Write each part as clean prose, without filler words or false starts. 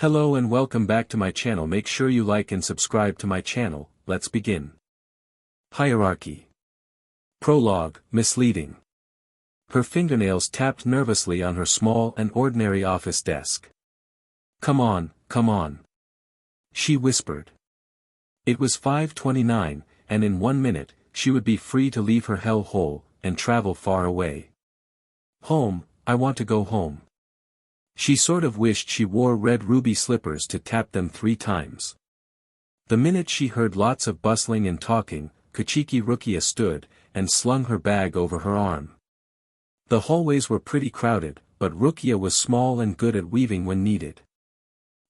Hello and welcome back to my channel. Make sure you like and subscribe to my channel. Let's begin. Hierarchy. Prologue, misleading. Her fingernails tapped nervously on her small and ordinary office desk. Come on, come on. She whispered. It was 5:29, and in 1 minute, she would be free to leave her hellhole, and travel far away. Home, I want to go home. She sort of wished she wore red ruby slippers to tap them 3 times. The minute she heard lots of bustling and talking, IchiRuki stood, and slung her bag over her arm. The hallways were pretty crowded, but Rukia was small and good at weaving when needed.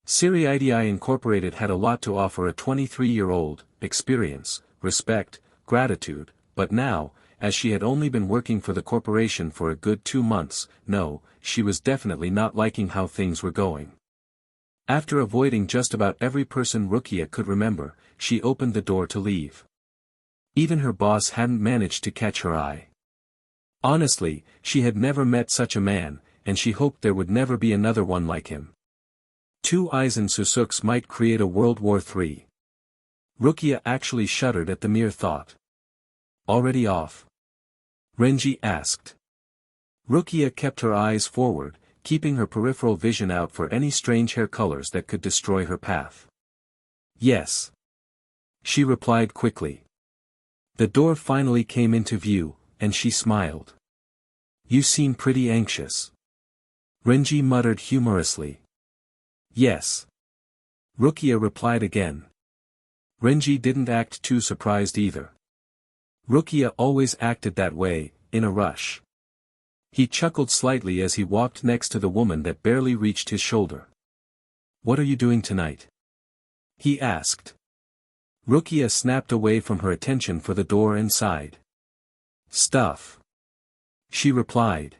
IchiRuki Incorporated had a lot to offer a 23-year-old, experience, respect, gratitude, but now, as she had only been working for the corporation for a good 2 months, she was definitely not liking how things were going. After avoiding just about every person Rukia could remember, she opened the door to leave. Even her boss hadn't managed to catch her eye. Honestly, she had never met such a man, and she hoped there would never be another one like him. 2 Aizen Susuks might create a World War III. Rukia actually shuddered at the mere thought. Already off? Renji asked. Rukia kept her eyes forward, keeping her peripheral vision out for any strange hair colors that could destroy her path. Yes. She replied quickly. The door finally came into view, and she smiled. You seem pretty anxious. Renji muttered humorously. Yes. Rukia replied again. Renji didn't act too surprised either. Rukia always acted that way, in a rush. He chuckled slightly as he walked next to the woman that barely reached his shoulder. What are you doing tonight? He asked. Rukia snapped away from her attention for the door and sighed. Stuff. She replied.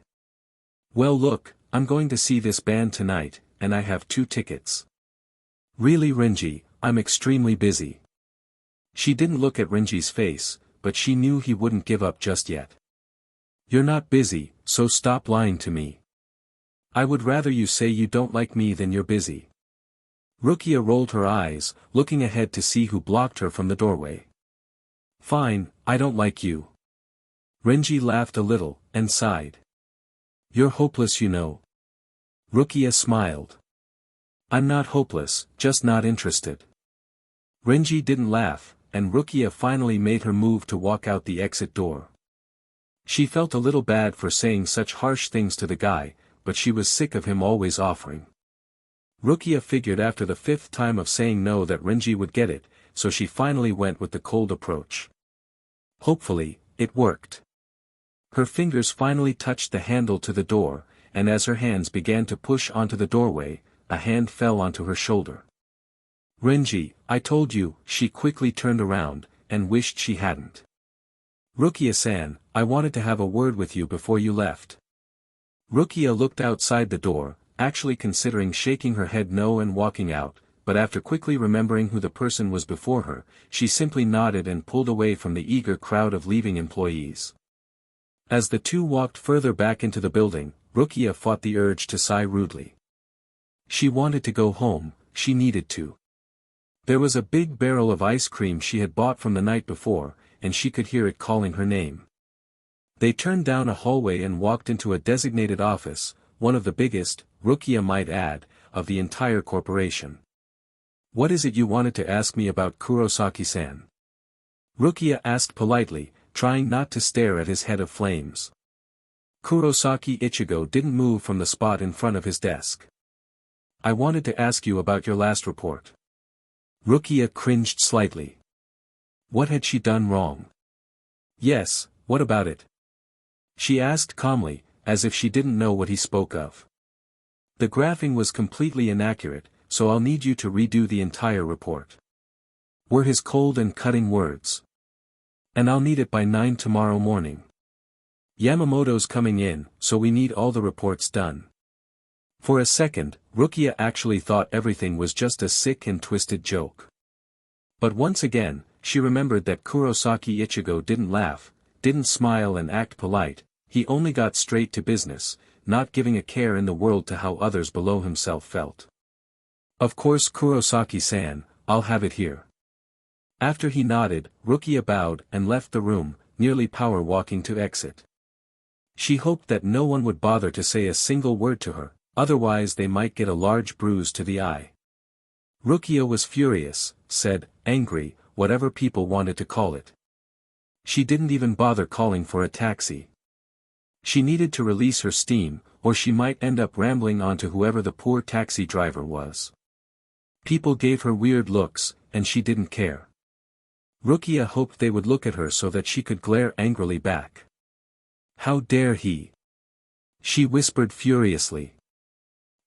Well look, I'm going to see this band tonight, and I have 2 tickets. Really Renji, I'm extremely busy. She didn't look at Renji's face, but she knew he wouldn't give up just yet. You're not busy, so stop lying to me. I would rather you say you don't like me than you're busy. Rukia rolled her eyes, looking ahead to see who blocked her from the doorway. Fine, I don't like you. Renji laughed a little, and sighed. You're hopeless, you know. Rukia smiled. I'm not hopeless, just not interested. Renji didn't laugh, and Rukia finally made her move to walk out the exit door. She felt a little bad for saying such harsh things to the guy, but she was sick of him always offering. Rukia figured after the 5th time of saying no that Renji would get it, so she finally went with the cold approach. Hopefully, it worked. Her fingers finally touched the handle to the door, and as her hands began to push onto the doorway, a hand fell onto her shoulder. Renji, I told you, she quickly turned around, and wished she hadn't. Rukia-san, I wanted to have a word with you before you left. Rukia looked outside the door, actually considering shaking her head no and walking out, but after quickly remembering who the person was before her, she simply nodded and pulled away from the eager crowd of leaving employees. As the 2 walked further back into the building, Rukia fought the urge to sigh rudely. She wanted to go home, she needed to. There was a big barrel of ice cream she had bought from the night before, and she could hear it calling her name. They turned down a hallway and walked into a designated office, one of the biggest, Rukia might add, of the entire corporation. What is it you wanted to ask me about Kurosaki-san? Rukia asked politely, trying not to stare at his head of flames. Kurosaki Ichigo didn't move from the spot in front of his desk. I wanted to ask you about your last report. Rukia cringed slightly. What had she done wrong? Yes, what about it? She asked calmly, as if she didn't know what he spoke of. The graphing was completely inaccurate, so I'll need you to redo the entire report. Were his cold and cutting words. And I'll need it by 9 tomorrow morning. Yamamoto's coming in, so we need all the reports done. For a second, Rukia actually thought everything was just a sick and twisted joke. But once again, she remembered that Kurosaki Ichigo didn't laugh, didn't smile and act polite, he only got straight to business, not giving a care in the world to how others below himself felt. Of course Kurosaki-san, I'll have it here. After he nodded, Rukia bowed and left the room, nearly power walking to exit. She hoped that no one would bother to say a single word to her, otherwise they might get a large bruise to the eye. Rukia was furious, said, angry, whatever people wanted to call it. She didn't even bother calling for a taxi. She needed to release her steam, or she might end up rambling on to whoever the poor taxi driver was. People gave her weird looks, and she didn't care. Rukia hoped they would look at her so that she could glare angrily back. How dare he? She whispered furiously.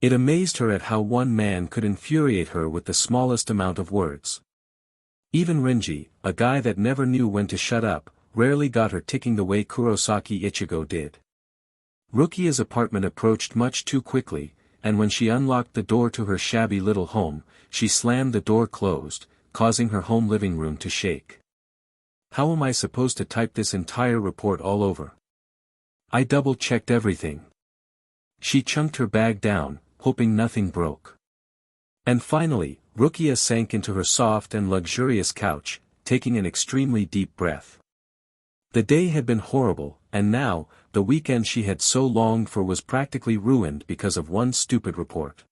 It amazed her at how one man could infuriate her with the smallest amount of words. Even Renji, a guy that never knew when to shut up, rarely got her ticking the way Kurosaki Ichigo did. Rukia's apartment approached much too quickly, and when she unlocked the door to her shabby little home, she slammed the door closed, causing her home living room to shake. How am I supposed to type this entire report all over? I double-checked everything. She chunked her bag down, hoping nothing broke. And finally, Rukia sank into her soft and luxurious couch, taking an extremely deep breath. The day had been horrible, and now, the weekend she had so longed for was practically ruined because of one stupid report.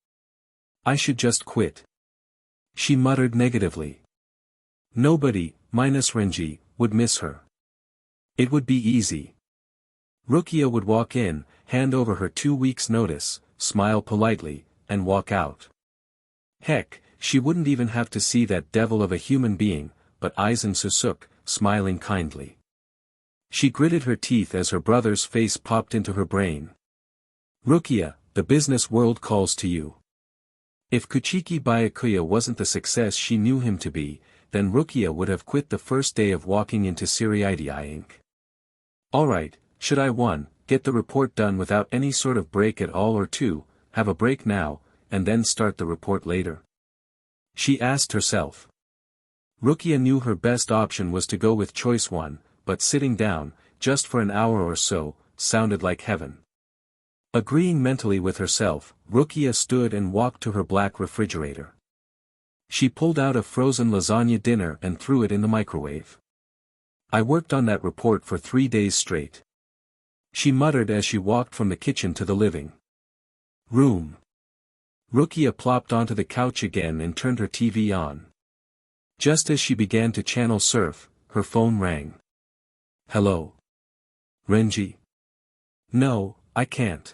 I should just quit. She muttered negatively. Nobody, minus Renji, would miss her. It would be easy. Rukia would walk in, hand over her 2 weeks' notice, smile politely, and walk out. Heck, she wouldn't even have to see that devil of a human being, but Aizen Susuke, smiling kindly. She gritted her teeth as her brother's face popped into her brain. Rukia, the business world calls to you. If Kuchiki Byakuya wasn't the success she knew him to be, then Rukia would have quit the first day of walking into Seriidii Inc. Alright, should I 1, get the report done without any sort of break at all, or 2, have a break now, and then start the report later? She asked herself. Rukia knew her best option was to go with choice 1, but sitting down, just for an hour or so, sounded like heaven. Agreeing mentally with herself, Rukia stood and walked to her black refrigerator. She pulled out a frozen lasagna dinner and threw it in the microwave. I worked on that report for 3 days straight. She muttered as she walked from the kitchen to the living room. Rukia plopped onto the couch again and turned her TV on. Just as she began to channel surf, her phone rang. Hello? Renji? No, I can't.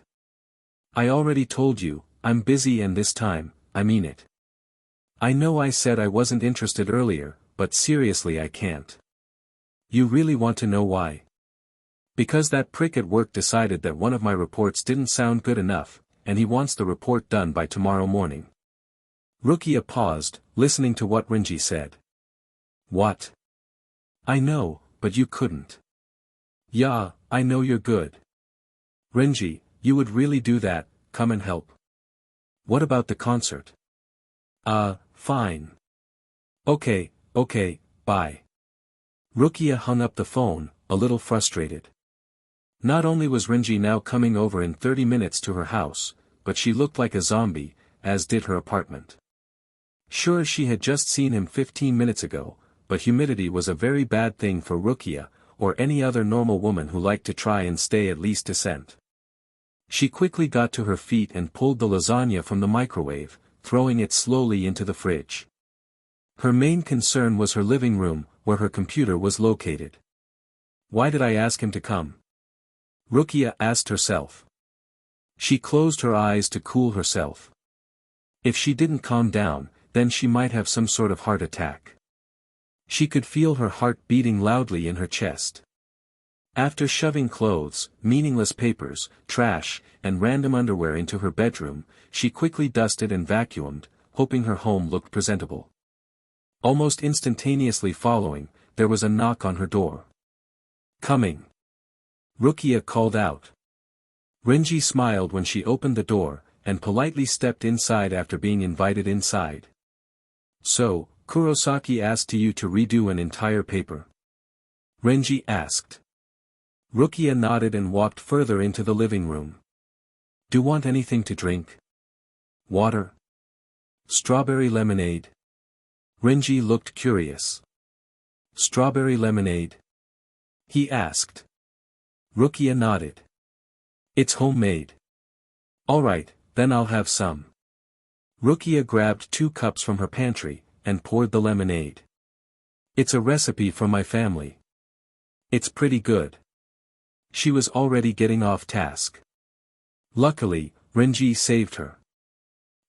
I already told you, I'm busy, and this time, I mean it. I know I said I wasn't interested earlier, but seriously I can't. You really want to know why? Because that prick at work decided that one of my reports didn't sound good enough, and he wants the report done by tomorrow morning. Rukia paused, listening to what Renji said. What? I know, but you couldn't. Yeah, I know you're good. Renji, you would really do that? Come and help. What about the concert? Fine. Okay, bye. Rukia hung up the phone, a little frustrated. Not only was Renji now coming over in 30 minutes to her house, but she looked like a zombie, as did her apartment. Sure, she had just seen him 15 minutes ago, but humidity was a very bad thing for Rukia, or any other normal woman who liked to try and stay at least decent. She quickly got to her feet and pulled the lasagna from the microwave, throwing it slowly into the fridge. Her main concern was her living room, where her computer was located. Why did I ask him to come? Rukia asked herself. She closed her eyes to cool herself. If she didn't calm down, then she might have some sort of heart attack. She could feel her heart beating loudly in her chest. After shoving clothes, meaningless papers, trash, and random underwear into her bedroom, she quickly dusted and vacuumed, hoping her home looked presentable. Almost instantaneously following, there was a knock on her door. Coming. Rukia called out. Renji smiled when she opened the door, and politely stepped inside after being invited inside. So, Kurosaki asked you to redo an entire paper? Renji asked. Rukia nodded and walked further into the living room. Do want anything to drink? Water? Strawberry lemonade? Renji looked curious. Strawberry lemonade? He asked. Rukia nodded. It's homemade. Alright, then I'll have some. Rukia grabbed 2 cups from her pantry, and poured the lemonade. It's a recipe from my family. It's pretty good. She was already getting off task. Luckily, Renji saved her.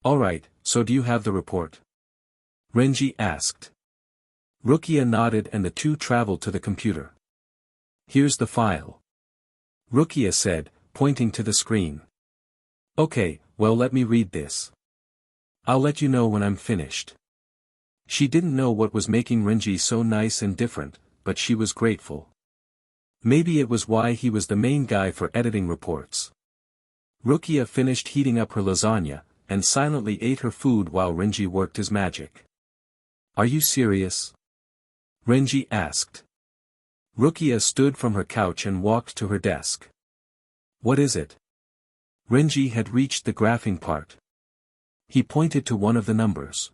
Alright, so do you have the report? Renji asked. Rukia nodded and the two traveled to the computer. Here's the file. Rukia said, pointing to the screen. Okay, well let me read this. I'll let you know when I'm finished. She didn't know what was making Renji so nice and different, but she was grateful. Maybe it was why he was the main guy for editing reports. Rukia finished heating up her lasagna, and silently ate her food while Renji worked his magic. Are you serious? Renji asked. Rukia stood from her couch and walked to her desk. What is it? Renji had reached the graphing part. He pointed to one of the numbers.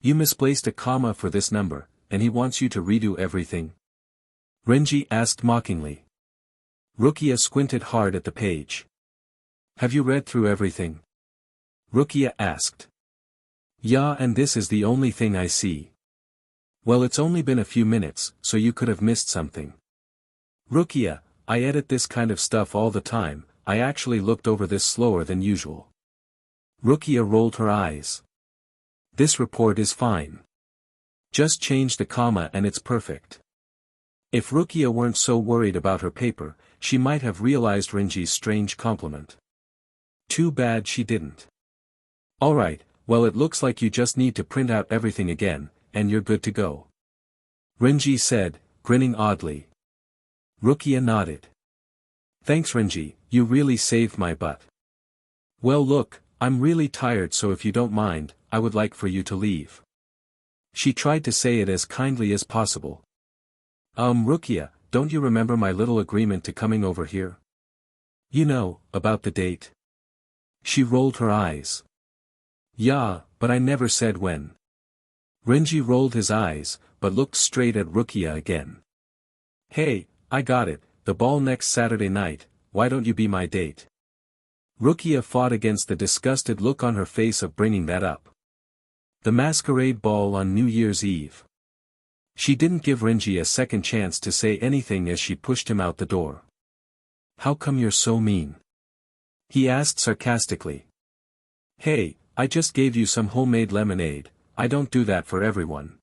You misplaced a comma for this number, and he wants you to redo everything. Renji asked mockingly. Rukia squinted hard at the page. Have you read through everything? Rukia asked. Yeah, and this is the only thing I see. Well, it's only been a few minutes, so you could have missed something. Rukia, I edit this kind of stuff all the time, I actually looked over this slower than usual. Rukia rolled her eyes. This report is fine. Just change the comma and it's perfect. If Rukia weren't so worried about her paper, she might have realized Renji's strange compliment. Too bad she didn't. Alright, well it looks like you just need to print out everything again, and you're good to go. Renji said, grinning oddly. Rukia nodded. Thanks Renji, you really saved my butt. Well look, I'm really tired, so if you don't mind, I would like for you to leave. She tried to say it as kindly as possible. Rukia, don't you remember my little agreement to coming over here? You know, about the date. She rolled her eyes. Yeah, but I never said when. Renji rolled his eyes, but looked straight at Rukia again. Hey, I got it, the ball next Saturday night, why don't you be my date? Rukia fought against the disgusted look on her face of bringing that up. The masquerade ball on New Year's Eve. She didn't give Renji a second chance to say anything as she pushed him out the door. How come you're so mean? He asked sarcastically. Hey, I just gave you some homemade lemonade, I don't do that for everyone.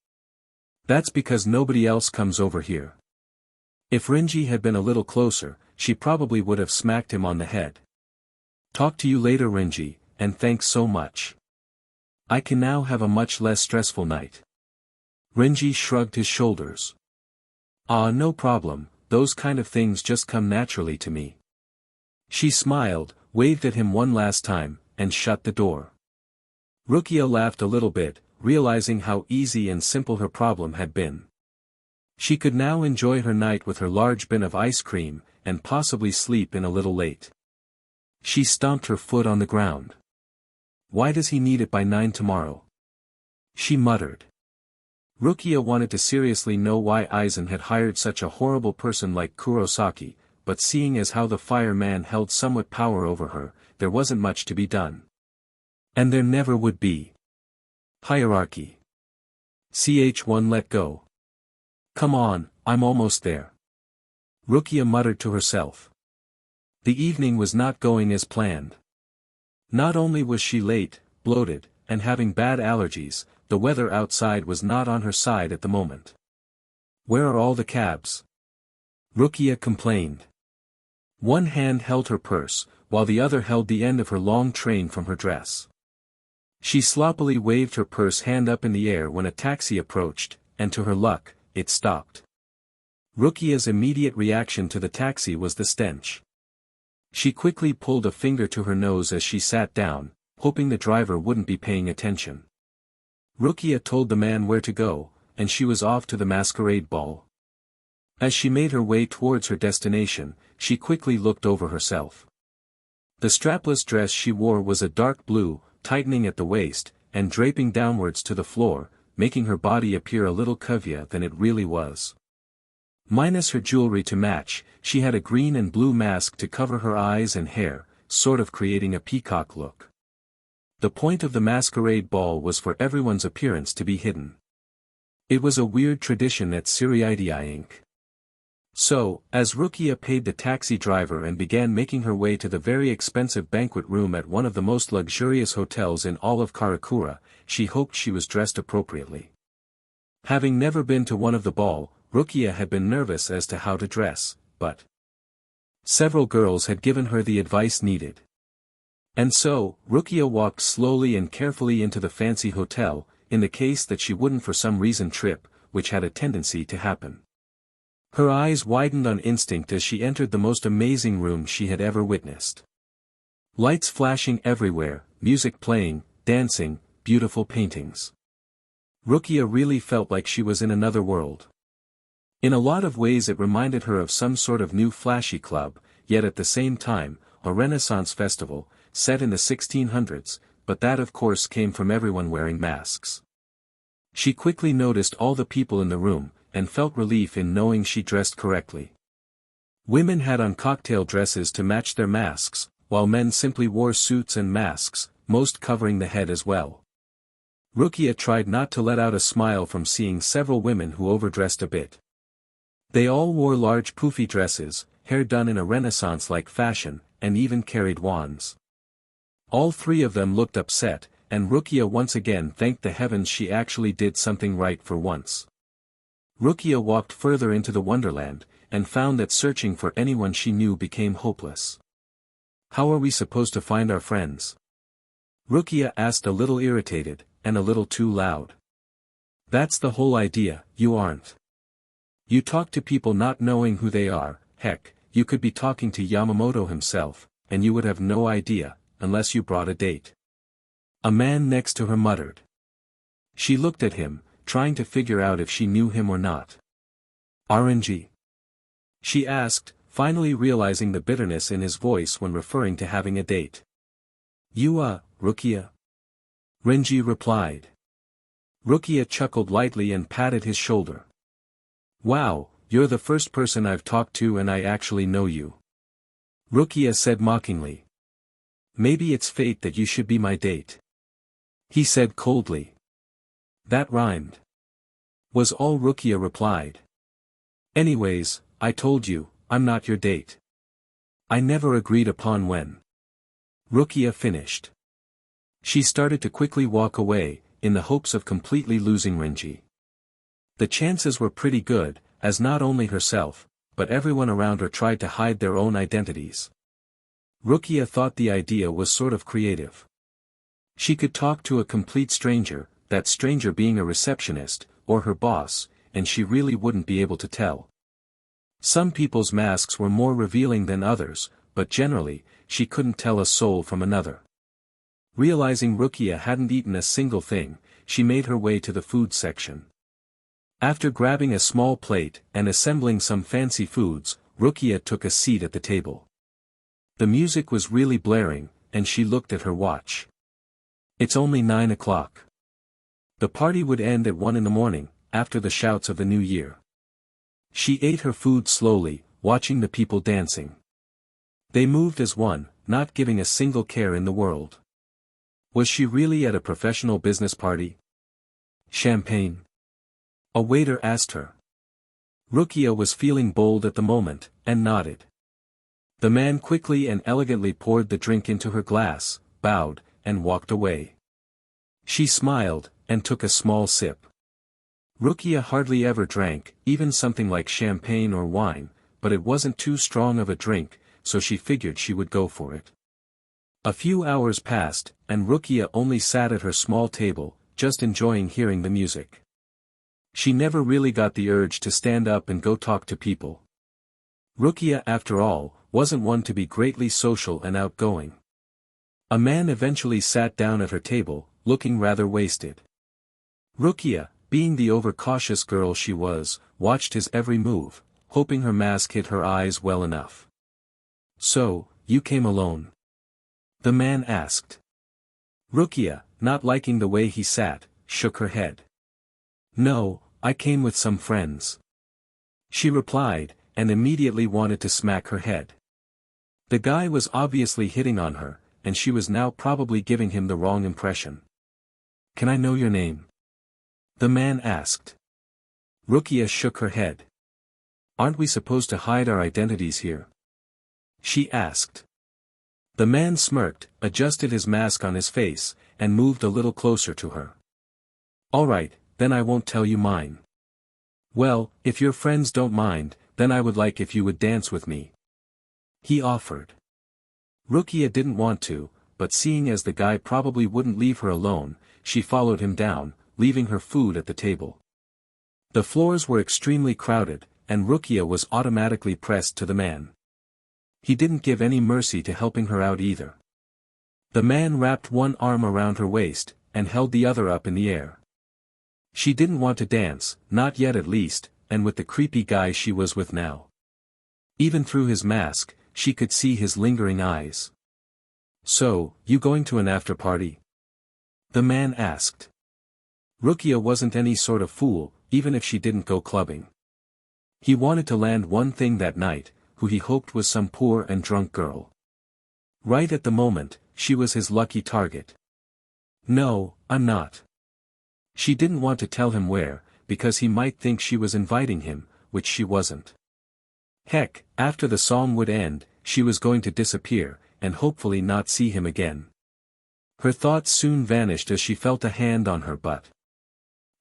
That's because nobody else comes over here. If Renji had been a little closer, she probably would have smacked him on the head. Talk to you later Renji, and thanks so much. I can now have a much less stressful night. Renji shrugged his shoulders. No problem, those kind of things just come naturally to me. She smiled, waved at him one last time, and shut the door. Rukia laughed a little bit, realizing how easy and simple her problem had been. She could now enjoy her night with her large bin of ice cream, and possibly sleep in a little late. She stomped her foot on the ground. Why does he need it by 9 tomorrow? She muttered. Rukia wanted to seriously know why Aizen had hired such a horrible person like Kurosaki, but seeing as how the fireman held somewhat power over her, there wasn't much to be done. And there never would be. Hierarchy. Ch1 let go. Come on, I'm almost there. Rukia muttered to herself. The evening was not going as planned. Not only was she late, bloated, and having bad allergies, the weather outside was not on her side at the moment. Where are all the cabs? Rukia complained. One hand held her purse, while the other held the end of her long train from her dress. She sloppily waved her purse hand up in the air when a taxi approached, and to her luck, it stopped. Rukia's immediate reaction to the taxi was the stench. She quickly pulled a finger to her nose as she sat down, hoping the driver wouldn't be paying attention. Rukia told the man where to go, and she was off to the masquerade ball. As she made her way towards her destination, she quickly looked over herself. The strapless dress she wore was a dark blue, tightening at the waist, and draping downwards to the floor, making her body appear a little curvier than it really was. Minus her jewelry to match, she had a green and blue mask to cover her eyes and hair, sort of creating a peacock look. The point of the masquerade ball was for everyone's appearance to be hidden. It was a weird tradition at IchiRuki Inc. So, as Rukia paid the taxi driver and began making her way to the very expensive banquet room at one of the most luxurious hotels in all of Karakura, she hoped she was dressed appropriately. Having never been to one of the ball, Rukia had been nervous as to how to dress, but several girls had given her the advice needed. And so, Rukia walked slowly and carefully into the fancy hotel, in the case that she wouldn't for some reason trip, which had a tendency to happen. Her eyes widened on instinct as she entered the most amazing room she had ever witnessed. Lights flashing everywhere, music playing, dancing, beautiful paintings. Rukia really felt like she was in another world. In a lot of ways it reminded her of some sort of new flashy club, yet at the same time, a Renaissance festival, set in the 1600s, but that of course came from everyone wearing masks. She quickly noticed all the people in the room, and felt relief in knowing she dressed correctly. Women had on cocktail dresses to match their masks, while men simply wore suits and masks, most covering the head as well. Rukia tried not to let out a smile from seeing several women who overdressed a bit. They all wore large poofy dresses, hair done in a Renaissance-like fashion, and even carried wands. All three of them looked upset, and Rukia once again thanked the heavens she actually did something right for once. Rukia walked further into the wonderland, and found that searching for anyone she knew became hopeless. How are we supposed to find our friends? Rukia asked, a little irritated, and a little too loud. That's the whole idea, you aren't. You talk to people not knowing who they are. Heck, you could be talking to Yamamoto himself, and you would have no idea, unless you brought a date. A man next to her muttered. She looked at him, trying to figure out if she knew him or not. RNG? She asked, finally realizing the bitterness in his voice when referring to having a date. You Rukia? Renji replied. Rukia chuckled lightly and patted his shoulder. Wow, you're the first person I've talked to and I actually know you. Rukia said mockingly. Maybe it's fate that you should be my date. He said coldly. That rhymed. Was all Rukia replied. Anyways, I told you, I'm not your date. I never agreed upon when. Rukia finished. She started to quickly walk away, in the hopes of completely losing Renji. The chances were pretty good, as not only herself, but everyone around her tried to hide their own identities. Rukia thought the idea was sort of creative. She could talk to a complete stranger, that stranger being a receptionist, or her boss, and she really wouldn't be able to tell. Some people's masks were more revealing than others, but generally, she couldn't tell a soul from another. Realizing Rukia hadn't eaten a single thing, she made her way to the food section. After grabbing a small plate and assembling some fancy foods, Rukia took a seat at the table. The music was really blaring, and she looked at her watch. It's only 9 o'clock. The party would end at 1 in the morning, after the shouts of the new year. She ate her food slowly, watching the people dancing. They moved as one, not giving a single care in the world. Was she really at a professional business party? Champagne? A waiter asked her. Rukia was feeling bold at the moment, and nodded. The man quickly and elegantly poured the drink into her glass, bowed, and walked away. She smiled, and took a small sip. Rukia hardly ever drank, even something like champagne or wine, but it wasn't too strong of a drink, so she figured she would go for it. A few hours passed, and Rukia only sat at her small table, just enjoying hearing the music. She never really got the urge to stand up and go talk to people. Rukia, after all, wasn't one to be greatly social and outgoing. A man eventually sat down at her table, looking rather wasted. Rukia, being the overcautious girl she was, watched his every move, hoping her mask hit her eyes well enough. So, you came alone? The man asked. Rukia, not liking the way he sat, shook her head. "No, I came with some friends," she replied, and immediately wanted to smack her head. The guy was obviously hitting on her, and she was now probably giving him the wrong impression. "Can I know your name?" the man asked. Rukia shook her head. "Aren't we supposed to hide our identities here?" she asked. The man smirked, adjusted his mask on his face, and moved a little closer to her. "All right, then I won't tell you mine." "Well, if your friends don't mind, then I would like if you would dance with me," he offered. Rukia didn't want to, but seeing as the guy probably wouldn't leave her alone, she followed him down, leaving her food at the table. The floors were extremely crowded, and Rukia was automatically pressed to the man. He didn't give any mercy to helping her out either. The man wrapped one arm around her waist, and held the other up in the air. She didn't want to dance, not yet at least, and with the creepy guy she was with now. Even through his mask, she could see his lingering eyes. "So, you going to an after-party?" the man asked. Rukia wasn't any sort of fool, even if she didn't go clubbing. He wanted to land one thing that night, who he hoped was some poor and drunk girl. Right at the moment, she was his lucky target. "No, I'm not." She didn't want to tell him where, because he might think she was inviting him, which she wasn't. Heck, after the song would end, she was going to disappear, and hopefully not see him again. Her thoughts soon vanished as she felt a hand on her butt.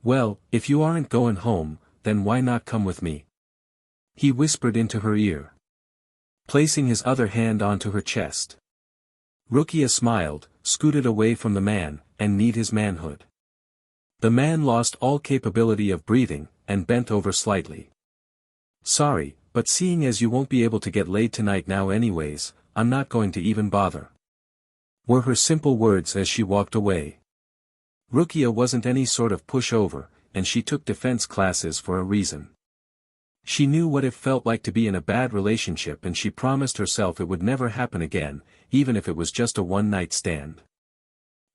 "Well, if you aren't going home, then why not come with me?" he whispered into her ear, placing his other hand onto her chest. Rukia smiled, scooted away from the man, and kneed his manhood. The man lost all capability of breathing, and bent over slightly. "Sorry, but seeing as you won't be able to get laid tonight now anyways, I'm not going to even bother," were her simple words as she walked away. Rukia wasn't any sort of pushover, and she took defense classes for a reason. She knew what it felt like to be in a bad relationship, and she promised herself it would never happen again, even if it was just a one-night stand.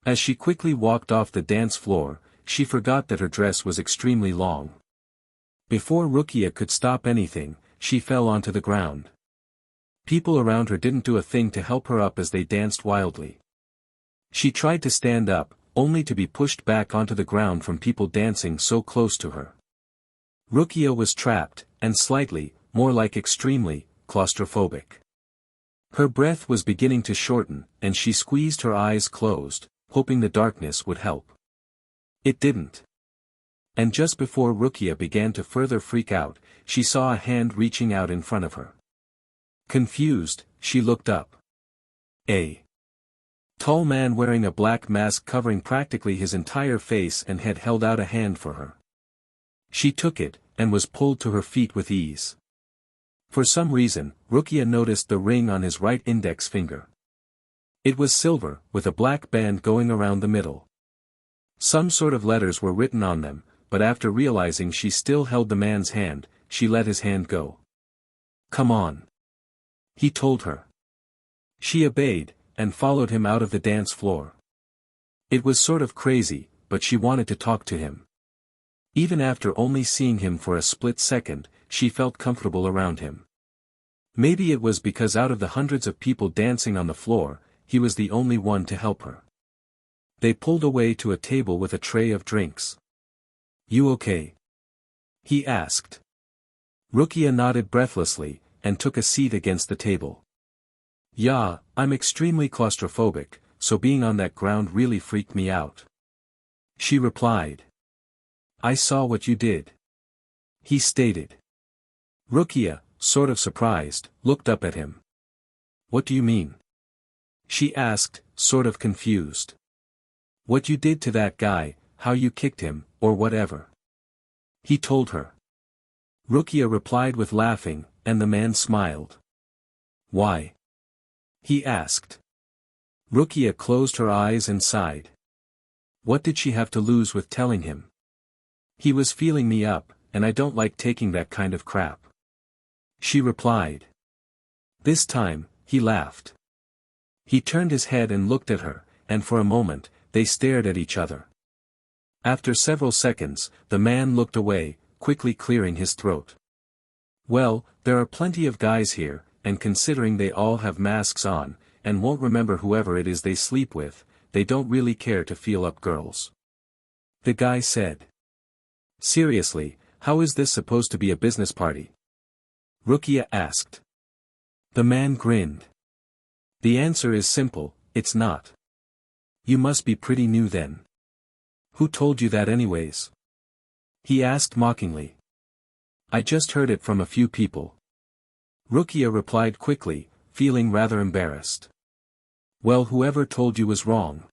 As she quickly walked off the dance floor, she forgot that her dress was extremely long. Before Rukia could stop anything, she fell onto the ground. People around her didn't do a thing to help her up as they danced wildly. She tried to stand up, only to be pushed back onto the ground from people dancing so close to her. Rukia was trapped, and slightly, more like extremely, claustrophobic. Her breath was beginning to shorten, and she squeezed her eyes closed, hoping the darkness would help. It didn't. And just before Rukia began to further freak out, she saw a hand reaching out in front of her. Confused, she looked up. A tall man wearing a black mask covering practically his entire face and head held out a hand for her. She took it, and was pulled to her feet with ease. For some reason, Rukia noticed the ring on his right index finger. It was silver, with a black band going around the middle. Some sort of letters were written on them, but after realizing she still held the man's hand, she let his hand go. "Come on," he told her. She obeyed, and followed him out of the dance floor. It was sort of crazy, but she wanted to talk to him. Even after only seeing him for a split second, she felt comfortable around him. Maybe it was because out of the hundreds of people dancing on the floor, he was the only one to help her. They pulled away to a table with a tray of drinks. "You okay?" he asked. Rukia nodded breathlessly, and took a seat against the table. "Yeah, I'm extremely claustrophobic, so being on that ground really freaked me out," she replied. "I saw what you did," he stated. Rukia, sort of surprised, looked up at him. "What do you mean?" she asked, sort of confused. "What you did to that guy, how you kicked him, or whatever," he told her. Rukia replied with laughing, and the man smiled. "Why?" he asked. Rukia closed her eyes and sighed. What did she have to lose with telling him? "He was feeling me up, and I don't like taking that kind of crap," she replied. This time, he laughed. He turned his head and looked at her, and for a moment, they stared at each other. After several seconds, the man looked away, quickly clearing his throat. Well, there are plenty of guys here, and considering they all have masks on, and won't remember whoever it is they sleep with, they don't really care to feel up girls. The guy said. Seriously, how is this supposed to be a business party? Rukia asked. The man grinned. The answer is simple, it's not. You must be pretty new then. Who told you that anyways? He asked mockingly. I just heard it from a few people. Rukia replied quickly, feeling rather embarrassed. Well, whoever told you was wrong.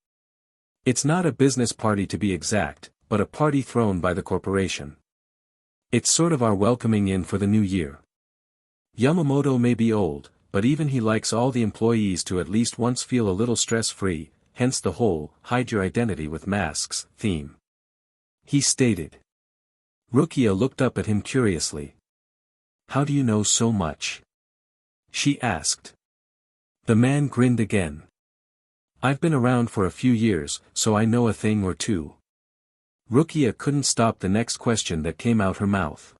It's not a business party to be exact, but a party thrown by the corporation. It's sort of our welcoming in for the new year. Yamamoto may be old, but even he likes all the employees to at least once feel a little stress-free, hence the whole hide your identity with masks theme. He stated. Rukia looked up at him curiously. How do you know so much? She asked. The man grinned again. I've been around for a few years, so I know a thing or two. Rukia couldn't stop the next question that came out her mouth.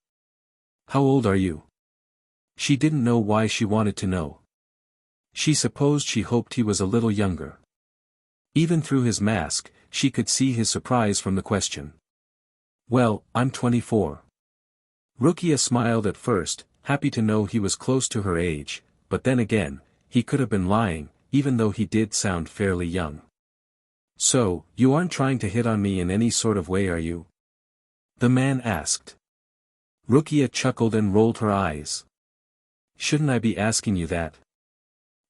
How old are you? She didn't know why she wanted to know. She supposed she hoped he was a little younger. Even through his mask, she could see his surprise from the question. Well, I'm 24. Rukia smiled at first, happy to know he was close to her age, but then again, he could have been lying, even though he did sound fairly young. So, you aren't trying to hit on me in any sort of way, are you? The man asked. Rukia chuckled and rolled her eyes. Shouldn't I be asking you that?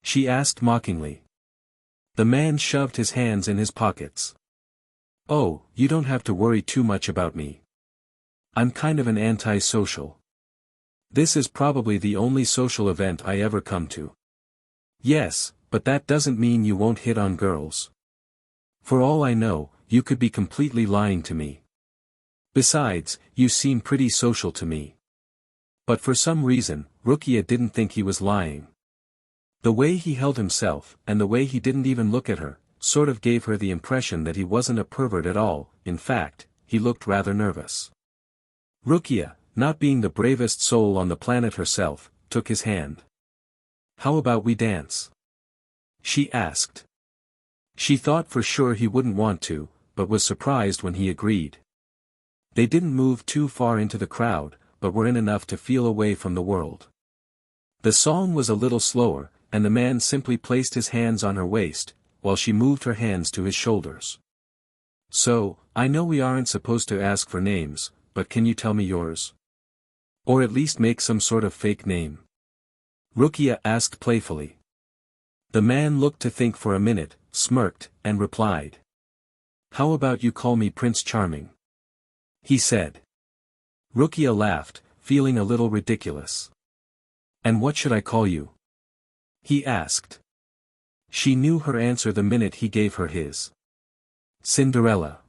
She asked mockingly. The man shoved his hands in his pockets. Oh, you don't have to worry too much about me. I'm kind of an anti-social. This is probably the only social event I ever come to. Yes, but that doesn't mean you won't hit on girls. For all I know, you could be completely lying to me. Besides, you seem pretty social to me. But for some reason, Rukia didn't think he was lying. The way he held himself, and the way he didn't even look at her, sort of gave her the impression that he wasn't a pervert at all. In fact, he looked rather nervous. Rukia, not being the bravest soul on the planet herself, took his hand. How about we dance? She asked. She thought for sure he wouldn't want to, but was surprised when he agreed. They didn't move too far into the crowd, but were in enough to feel away from the world. The song was a little slower, and the man simply placed his hands on her waist, while she moved her hands to his shoulders. So, I know we aren't supposed to ask for names, but can you tell me yours? Or at least make some sort of fake name? Rukia asked playfully. The man looked to think for a minute, smirked, and replied. How about you call me Prince Charming? He said. Rukia laughed, feeling a little ridiculous. And what should I call you? He asked. She knew her answer the minute he gave her his. Cinderella.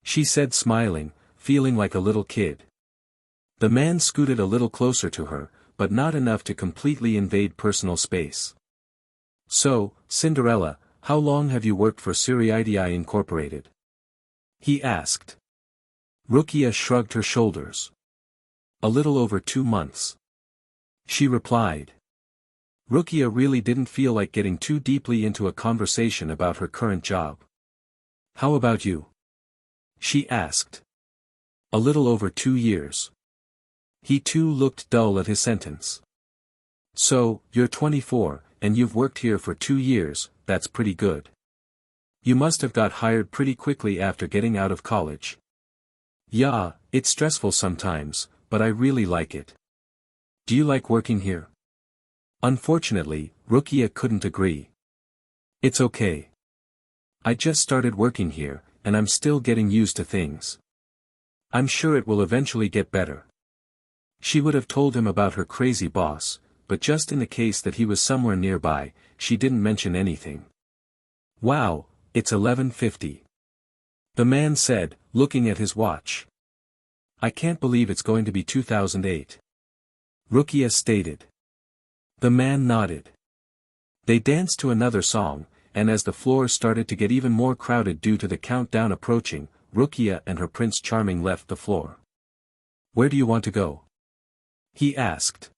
She said smiling, feeling like a little kid. The man scooted a little closer to her, but not enough to completely invade personal space. So, Cinderella, how long have you worked for Summmary Incorporated? He asked. Rukia shrugged her shoulders. A little over 2 months. She replied. Rukia really didn't feel like getting too deeply into a conversation about her current job. How about you? She asked. A little over 2 years. He too looked dull at his sentence. So, you're 24, and you've worked here for 2 years, that's pretty good. You must have got hired pretty quickly after getting out of college. Yeah, it's stressful sometimes, but I really like it. Do you like working here? Unfortunately, Rukia couldn't agree. It's okay. I just started working here, and I'm still getting used to things. I'm sure it will eventually get better. She would have told him about her crazy boss, but just in the case that he was somewhere nearby, she didn't mention anything. Wow, it's 11:50. The man said, looking at his watch. I can't believe it's going to be 2008. Rukia stated. The man nodded. They danced to another song, and as the floor started to get even more crowded due to the countdown approaching, Rukia and her Prince Charming left the floor. "Where do you want to go?" he asked.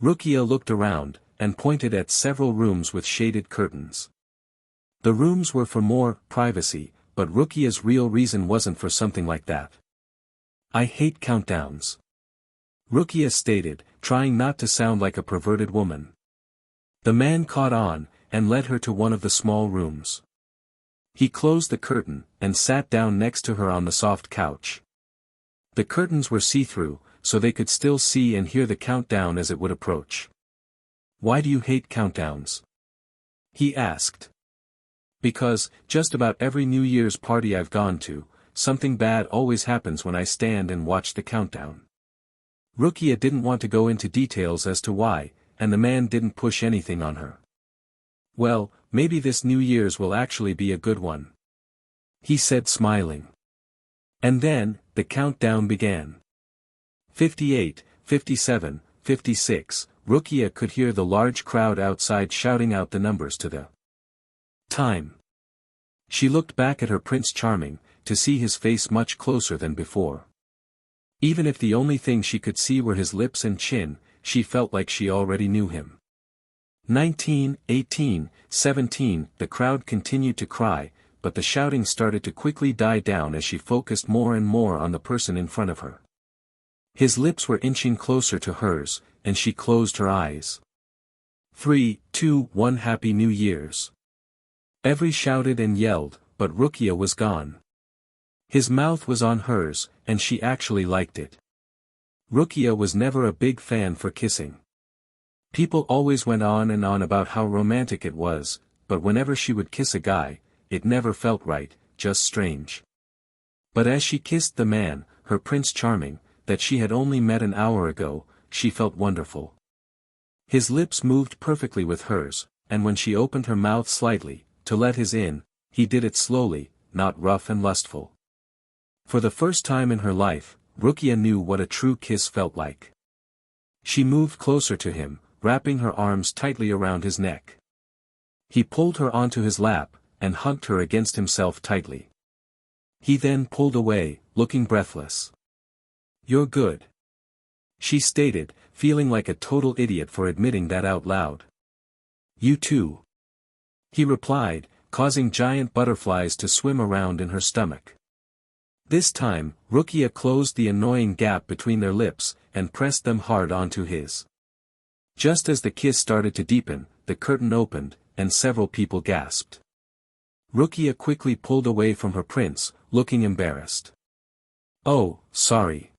Rukia looked around, and pointed at several rooms with shaded curtains. The rooms were for more privacy, but Rukia's real reason wasn't for something like that. "I hate countdowns," Rukia stated, trying not to sound like a perverted woman. The man caught on, and led her to one of the small rooms. He closed the curtain, and sat down next to her on the soft couch. The curtains were see-through, so they could still see and hear the countdown as it would approach. "Why do you hate countdowns?" he asked. "Because, just about every New Year's party I've gone to, something bad always happens when I stand and watch the countdown." Rukia didn't want to go into details as to why, and the man didn't push anything on her. "Well, maybe this New Year's will actually be a good one," he said smiling. And then, the countdown began. 58, 57, 56, Rukia could hear the large crowd outside shouting out the numbers to the time. She looked back at her Prince Charming, to see his face much closer than before. Even if the only thing she could see were his lips and chin, she felt like she already knew him. 19, 18, 17, the crowd continued to cry, but the shouting started to quickly die down as she focused more and more on the person in front of her. His lips were inching closer to hers, and she closed her eyes. 3, 2, 1 Happy New Year's. Every shouted and yelled, but Rukia was gone. His mouth was on hers, and she actually liked it. Rukia was never a big fan for kissing. People always went on and on about how romantic it was, but whenever she would kiss a guy, it never felt right, just strange. But as she kissed the man, her Prince Charming, that she had only met an hour ago, she felt wonderful. His lips moved perfectly with hers, and when she opened her mouth slightly, to let his in, he did it slowly, not rough and lustful. For the first time in her life, Rukia knew what a true kiss felt like. She moved closer to him, wrapping her arms tightly around his neck. He pulled her onto his lap, and hugged her against himself tightly. He then pulled away, looking breathless. "You're good," she stated, feeling like a total idiot for admitting that out loud. "You too," he replied, causing giant butterflies to swim around in her stomach. This time, Rukia closed the annoying gap between their lips, and pressed them hard onto his. Just as the kiss started to deepen, the curtain opened, and several people gasped. Rukia quickly pulled away from her prince, looking embarrassed. "Oh, sorry,"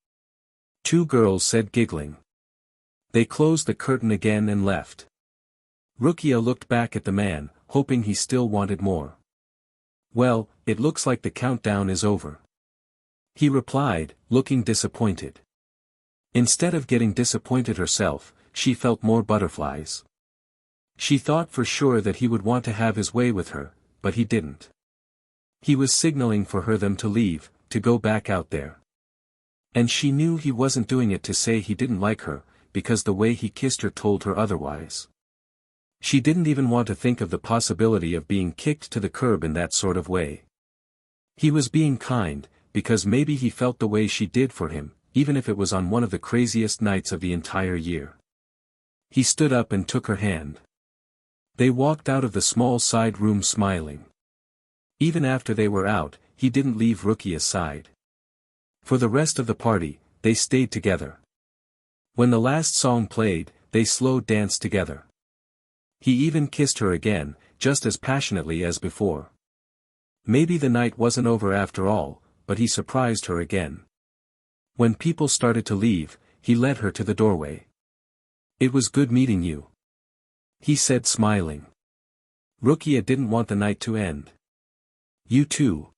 two girls said giggling. They closed the curtain again and left. Rukia looked back at the man, hoping he still wanted more. "Well, it looks like the countdown is over," he replied, looking disappointed. Instead of getting disappointed herself, she felt more butterflies. She thought for sure that he would want to have his way with her, but he didn't. He was signaling for them to leave, to go back out there. And she knew he wasn't doing it to say he didn't like her, because the way he kissed her told her otherwise. She didn't even want to think of the possibility of being kicked to the curb in that sort of way. He was being kind, because maybe he felt the way she did for him, even if it was on one of the craziest nights of the entire year. He stood up and took her hand. They walked out of the small side room smiling. Even after they were out, he didn't leave Rukia's side. For the rest of the party, they stayed together. When the last song played, they slow danced together. He even kissed her again, just as passionately as before. Maybe the night wasn't over after all, but he surprised her again. When people started to leave, he led her to the doorway. "It was good meeting you," he said smiling. Rukia didn't want the night to end. "You too."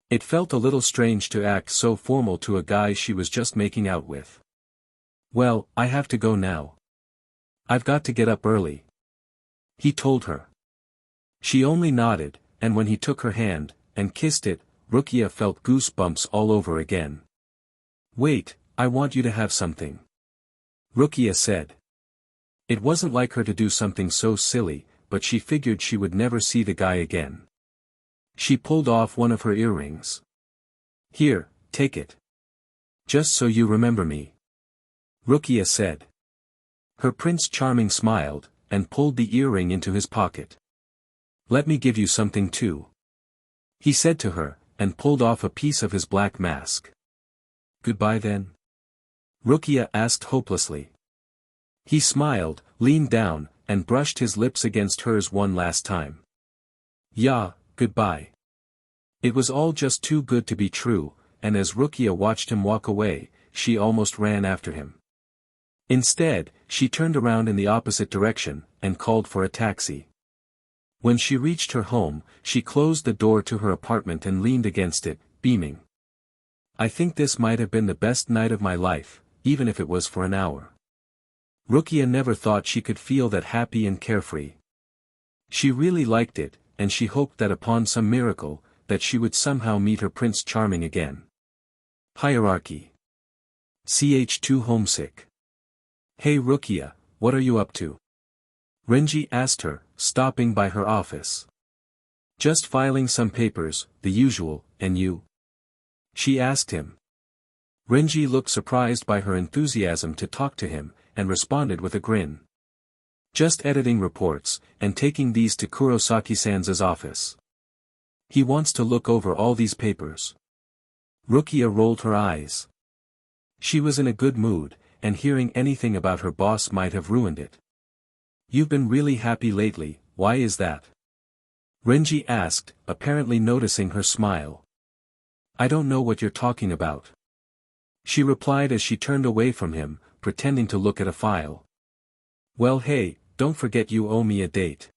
It felt a little strange to act so formal to a guy she was just making out with. "Well, I have to go now. I've got to get up early," he told her. She only nodded, and when he took her hand, and kissed it, Rukia felt goosebumps all over again. "Wait, I want you to have something," Rukia said. It wasn't like her to do something so silly, but she figured she would never see the guy again. She pulled off one of her earrings. "Here, take it. Just so you remember me," Rukia said. Her Prince Charming smiled, and pulled the earring into his pocket. "Let me give you something too," he said to her, and pulled off a piece of his black mask. "Goodbye then?" Rukia asked hopelessly. He smiled, leaned down, and brushed his lips against hers one last time. "Yeah, goodbye." It was all just too good to be true, and as Rukia watched him walk away, she almost ran after him. Instead, she turned around in the opposite direction, and called for a taxi. When she reached her home, she closed the door to her apartment and leaned against it, beaming. "I think this might have been the best night of my life, even if it was for an hour." Rukia never thought she could feel that happy and carefree. She really liked it, and she hoped that upon some miracle, that she would somehow meet her Prince Charming again. IchiRuki. Ch2 homesick. "Hey Rukia, what are you up to?" Renji asked her, stopping by her office. "Just filing some papers, the usual, and you?" she asked him. Renji looked surprised by her enthusiasm to talk to him, and responded with a grin. "Just editing reports, and taking these to Kurosaki-san's office. He wants to look over all these papers." Rukia rolled her eyes. She was in a good mood, and hearing anything about her boss might have ruined it. "You've been really happy lately, why is that?" Renji asked, apparently noticing her smile. "I don't know what you're talking about," she replied as she turned away from him, pretending to look at a file. "Well hey, don't forget you owe me a date,"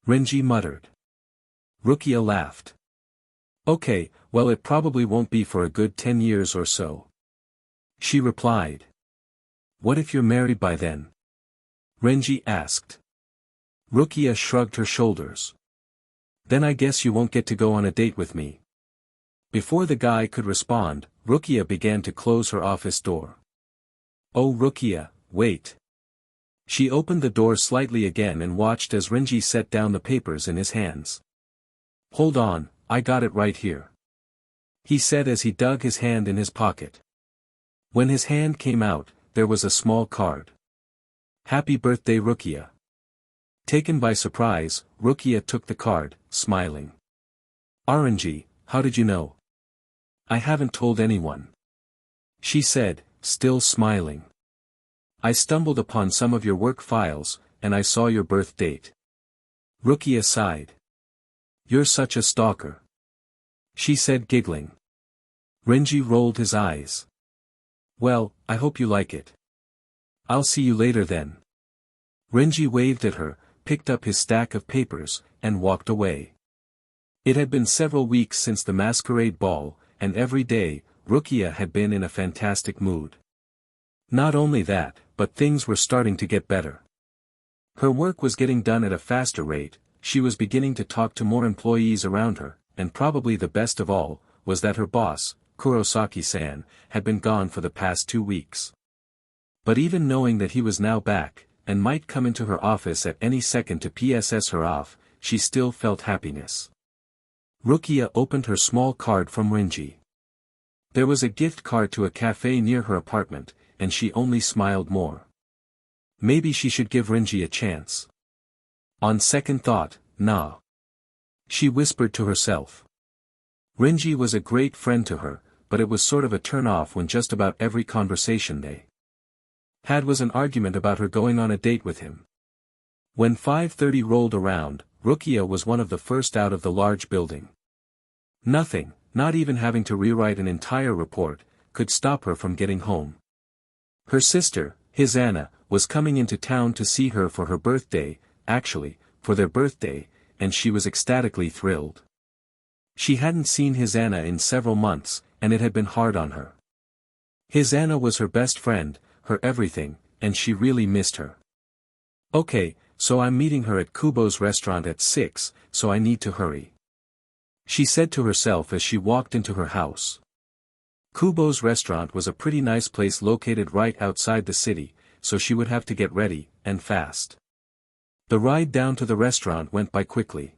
Renji muttered. Rukia laughed. "Okay, well it probably won't be for a good 10 years or so," she replied. "What if you're married by then?" Renji asked. Rukia shrugged her shoulders. "Then I guess you won't get to go on a date with me." Before the guy could respond, Rukia began to close her office door. "Oh Rukia, wait." She opened the door slightly again and watched as Renji set down the papers in his hands. "Hold on, I got it right here," he said as he dug his hand in his pocket. When his hand came out, there was a small card. "Happy birthday Rukia." Taken by surprise, Rukia took the card, smiling. "RNG, how did you know?" "I haven't told anyone," she said, still smiling. "I stumbled upon some of your work files, and I saw your birth date." Rukia sighed. "You're such a stalker," she said giggling. Renji rolled his eyes. "Well, I hope you like it. I'll see you later then." Renji waved at her, picked up his stack of papers, and walked away. It had been several weeks since the masquerade ball, and every day, Rukia had been in a fantastic mood. Not only that, but things were starting to get better. Her work was getting done at a faster rate, she was beginning to talk to more employees around her, and probably the best of all, was that her boss, Kurosaki-san, had been gone for the past 2 weeks. But even knowing that he was now back, and might come into her office at any second to PSS her off, she still felt happiness. Rukia opened her small card from Renji. There was a gift card to a cafe near her apartment, and she only smiled more. Maybe she should give Renji a chance. On second thought, nah, she whispered to herself. Renji was a great friend to her, but it was sort of a turn-off when just about every conversation they had was an argument about her going on a date with him. When 5:30 rolled around, Rukia was one of the first out of the large building. Nothing, not even having to rewrite an entire report, could stop her from getting home. Her sister, his Anna, was coming into town to see her for her birthday, actually, for their birthday, and she was ecstatically thrilled. She hadn't seen his Anna in several months, and it had been hard on her. His Anna was her best friend, her everything, and she really missed her. "Okay, so I'm meeting her at Kubo's restaurant at 6, so I need to hurry," she said to herself as she walked into her house. Kubo's restaurant was a pretty nice place located right outside the city, so she would have to get ready, and fast. The ride down to the restaurant went by quickly.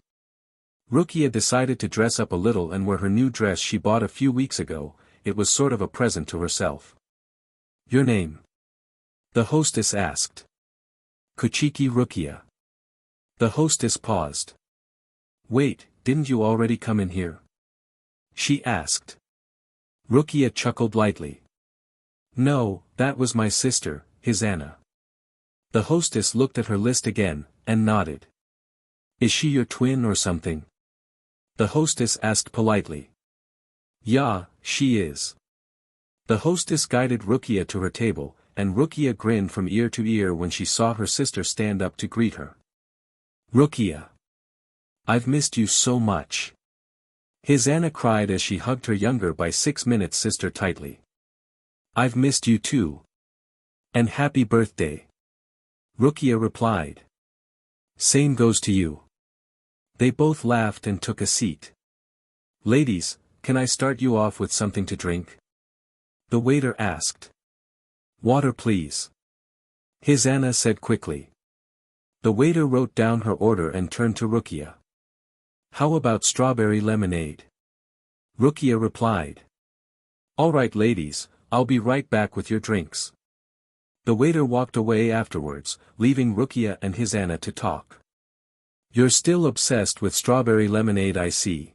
Rukia decided to dress up a little and wear her new dress she bought a few weeks ago. It was sort of a present to herself. "Your name?" the hostess asked. "Kuchiki Rukia." The hostess paused. "Wait, didn't you already come in here?" she asked. Rukia chuckled lightly. "No, that was my sister, Hisana." The hostess looked at her list again, and nodded. "Is she your twin or something?" the hostess asked politely. "Yeah, she is." The hostess guided Rukia to her table, and Rukia grinned from ear to ear when she saw her sister stand up to greet her. "Rukia! I've missed you so much." Hisana cried as she hugged her younger by 6 minutes sister tightly. "I've missed you too. And happy birthday." Rukia replied. "Same goes to you." They both laughed and took a seat. "Ladies, can I start you off with something to drink?" the waiter asked. "Water please," Hisana said quickly. The waiter wrote down her order and turned to Rukia. "How about strawberry lemonade?" Rukia replied. "All right ladies, I'll be right back with your drinks." The waiter walked away afterwards, leaving Rukia and Hisana to talk. "You're still obsessed with strawberry lemonade, I see,"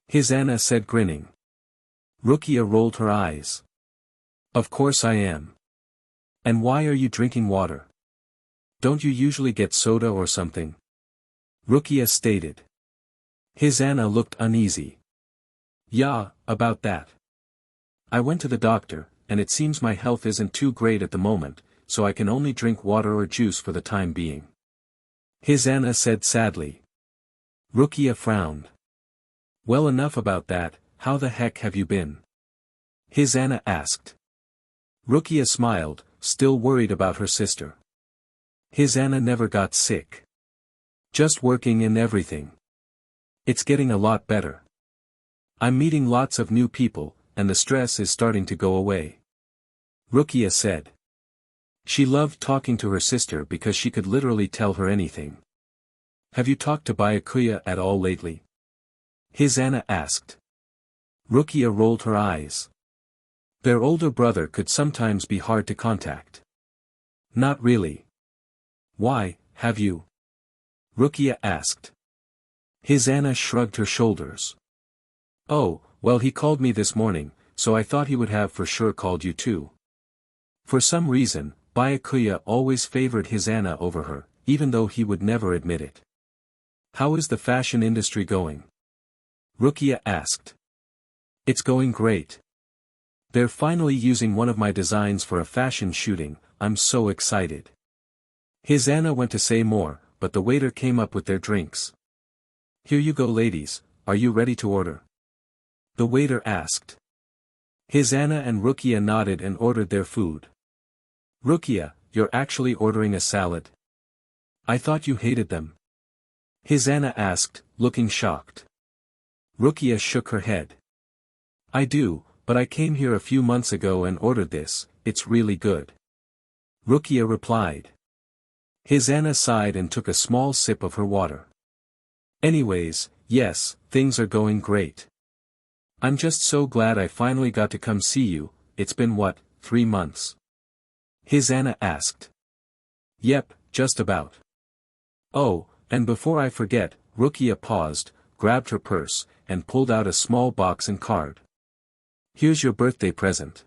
Hisana said grinning. Rukia rolled her eyes. "Of course I am. And why are you drinking water? Don't you usually get soda or something?" Rukia stated. Hisana looked uneasy. "Yeah, about that. I went to the doctor, and it seems my health isn't too great at the moment, so I can only drink water or juice for the time being," Hisana said sadly. Rukia frowned. "Well, enough about that, how the heck have you been?" Hisana asked. Rukia smiled, still worried about her sister. "Hisana never got sick. Just working and everything. It's getting a lot better. I'm meeting lots of new people, and the stress is starting to go away," Rukia said. She loved talking to her sister because she could literally tell her anything. "Have you talked to Byakuya at all lately?" Hisana asked. Rukia rolled her eyes. Their older brother could sometimes be hard to contact. "Not really." "Why, have you?" Rukia asked. Hisana shrugged her shoulders. "Oh, well, he called me this morning, so I thought he would have for sure called you too." For some reason, Byakuya always favored Hisana over her, even though he would never admit it. "How is the fashion industry going?" Rukia asked. "It's going great. They're finally using one of my designs for a fashion shooting, I'm so excited." Hisana went to say more, but the waiter came up with their drinks. "Here you go ladies, are you ready to order?" the waiter asked. Hisana and Rukia nodded and ordered their food. "Rukia, you're actually ordering a salad? I thought you hated them." Hisana asked, looking shocked. Rukia shook her head. "I do, but I came here a few months ago and ordered this, it's really good," Rukia replied. Hisana sighed and took a small sip of her water. "Anyways, yes, things are going great. I'm just so glad I finally got to come see you. It's been what, 3 months?" Hisana asked. "Yep, just about." "Oh, and before I forget," Rukia paused, grabbed her purse, and pulled out a small box and card. "Here's your birthday present."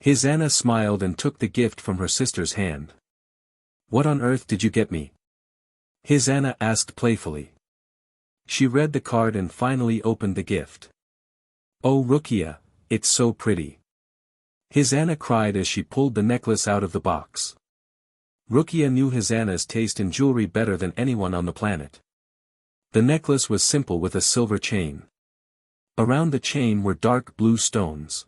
Hisana smiled and took the gift from her sister's hand. "What on earth did you get me?" Hisana asked playfully. She read the card and finally opened the gift. "Oh Rukia, it's so pretty." Hisana cried as she pulled the necklace out of the box. Rukia knew Hisana's taste in jewelry better than anyone on the planet. The necklace was simple with a silver chain. Around the chain were dark blue stones.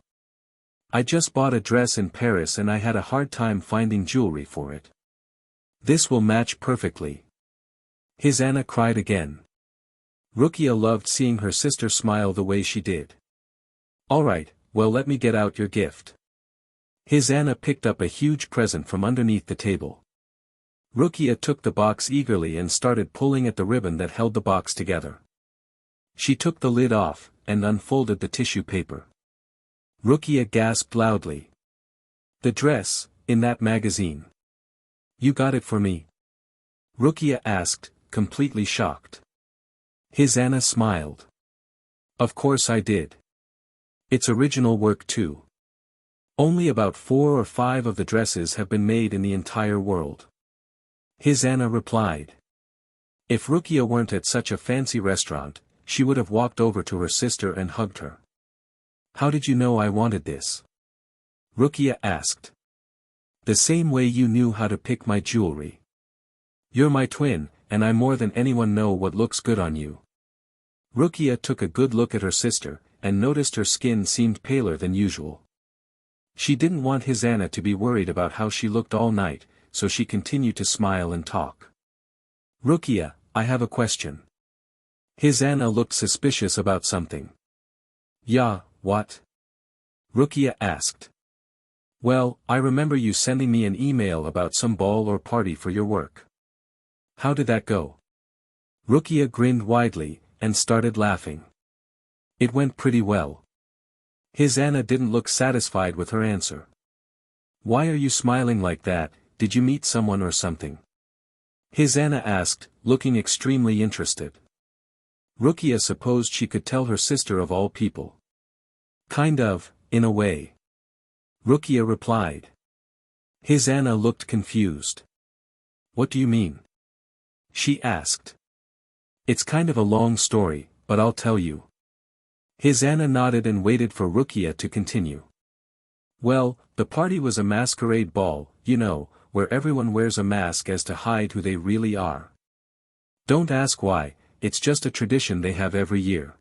"I just bought a dress in Paris and I had a hard time finding jewelry for it. This will match perfectly." Hisana cried again. Rukia loved seeing her sister smile the way she did. "Alright, well, let me get out your gift." Hisana picked up a huge present from underneath the table. Rukia took the box eagerly and started pulling at the ribbon that held the box together. She took the lid off, and unfolded the tissue paper. Rukia gasped loudly. The dress, in that magazine. You got it for me? Rukia asked, completely shocked. Hisana smiled. Of course I did. It's original work too. Only about 4 or 5 of the dresses have been made in the entire world. Hisana replied. If Rukia weren't at such a fancy restaurant, she would have walked over to her sister and hugged her. How did you know I wanted this? Rukia asked. The same way you knew how to pick my jewelry. You're my twin, and I more than anyone know what looks good on you. Rukia took a good look at her sister, and noticed her skin seemed paler than usual. She didn't want Hisana to be worried about how she looked all night, so she continued to smile and talk. Rukia, I have a question. Hisana looked suspicious about something. Yeah, what? Rukia asked. Well, I remember you sending me an email about some ball or party for your work. How did that go? Rukia grinned widely, and started laughing. It went pretty well. Hisana didn't look satisfied with her answer. Why are you smiling like that? Did you meet someone or something? Hisana asked, looking extremely interested. Rukia supposed she could tell her sister of all people. Kind of, in a way. Rukia replied. Hisana looked confused. What do you mean? She asked. It's kind of a long story, but I'll tell you. Hisana nodded and waited for Rukia to continue. Well, the party was a masquerade ball, you know, where everyone wears a mask as to hide who they really are. Don't ask why, it's just a tradition they have every year.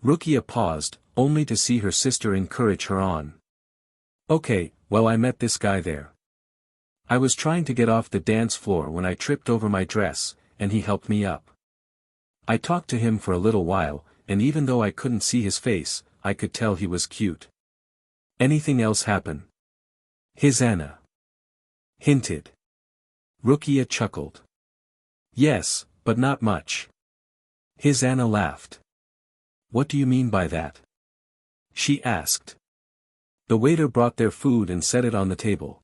Rukia paused, only to see her sister encourage her on. Okay, well I met this guy there. I was trying to get off the dance floor when I tripped over my dress, and he helped me up. I talked to him for a little while, and even though I couldn't see his face, I could tell he was cute. Anything else happen? Hisana hinted. Rukia chuckled. Yes, but not much. Hisana laughed. What do you mean by that? She asked. The waiter brought their food and set it on the table.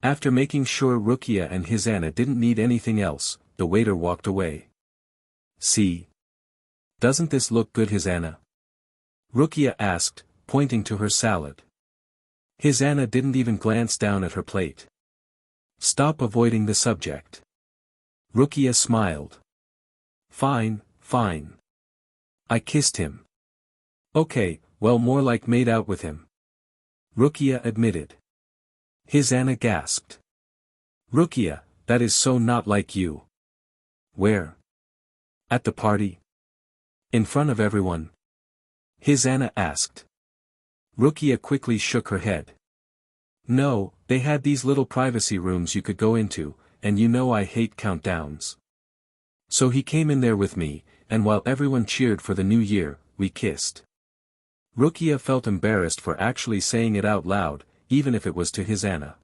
After making sure Rukia and Hisana didn't need anything else, the waiter walked away. See? Doesn't this look good, Hisana? Rukia asked, pointing to her salad. Hisana didn't even glance down at her plate. Stop avoiding the subject. Rukia smiled. Fine, fine. I kissed him. Okay, well more like made out with him. Rukia admitted. Hisana gasped. Rukia, that is so not like you. Where? At the party? In front of everyone? Hisana asked. Rukia quickly shook her head. No, they had these little privacy rooms you could go into, and you know I hate countdowns. So he came in there with me, and while everyone cheered for the new year, we kissed. Rukia felt embarrassed for actually saying it out loud, even if it was to Hisana.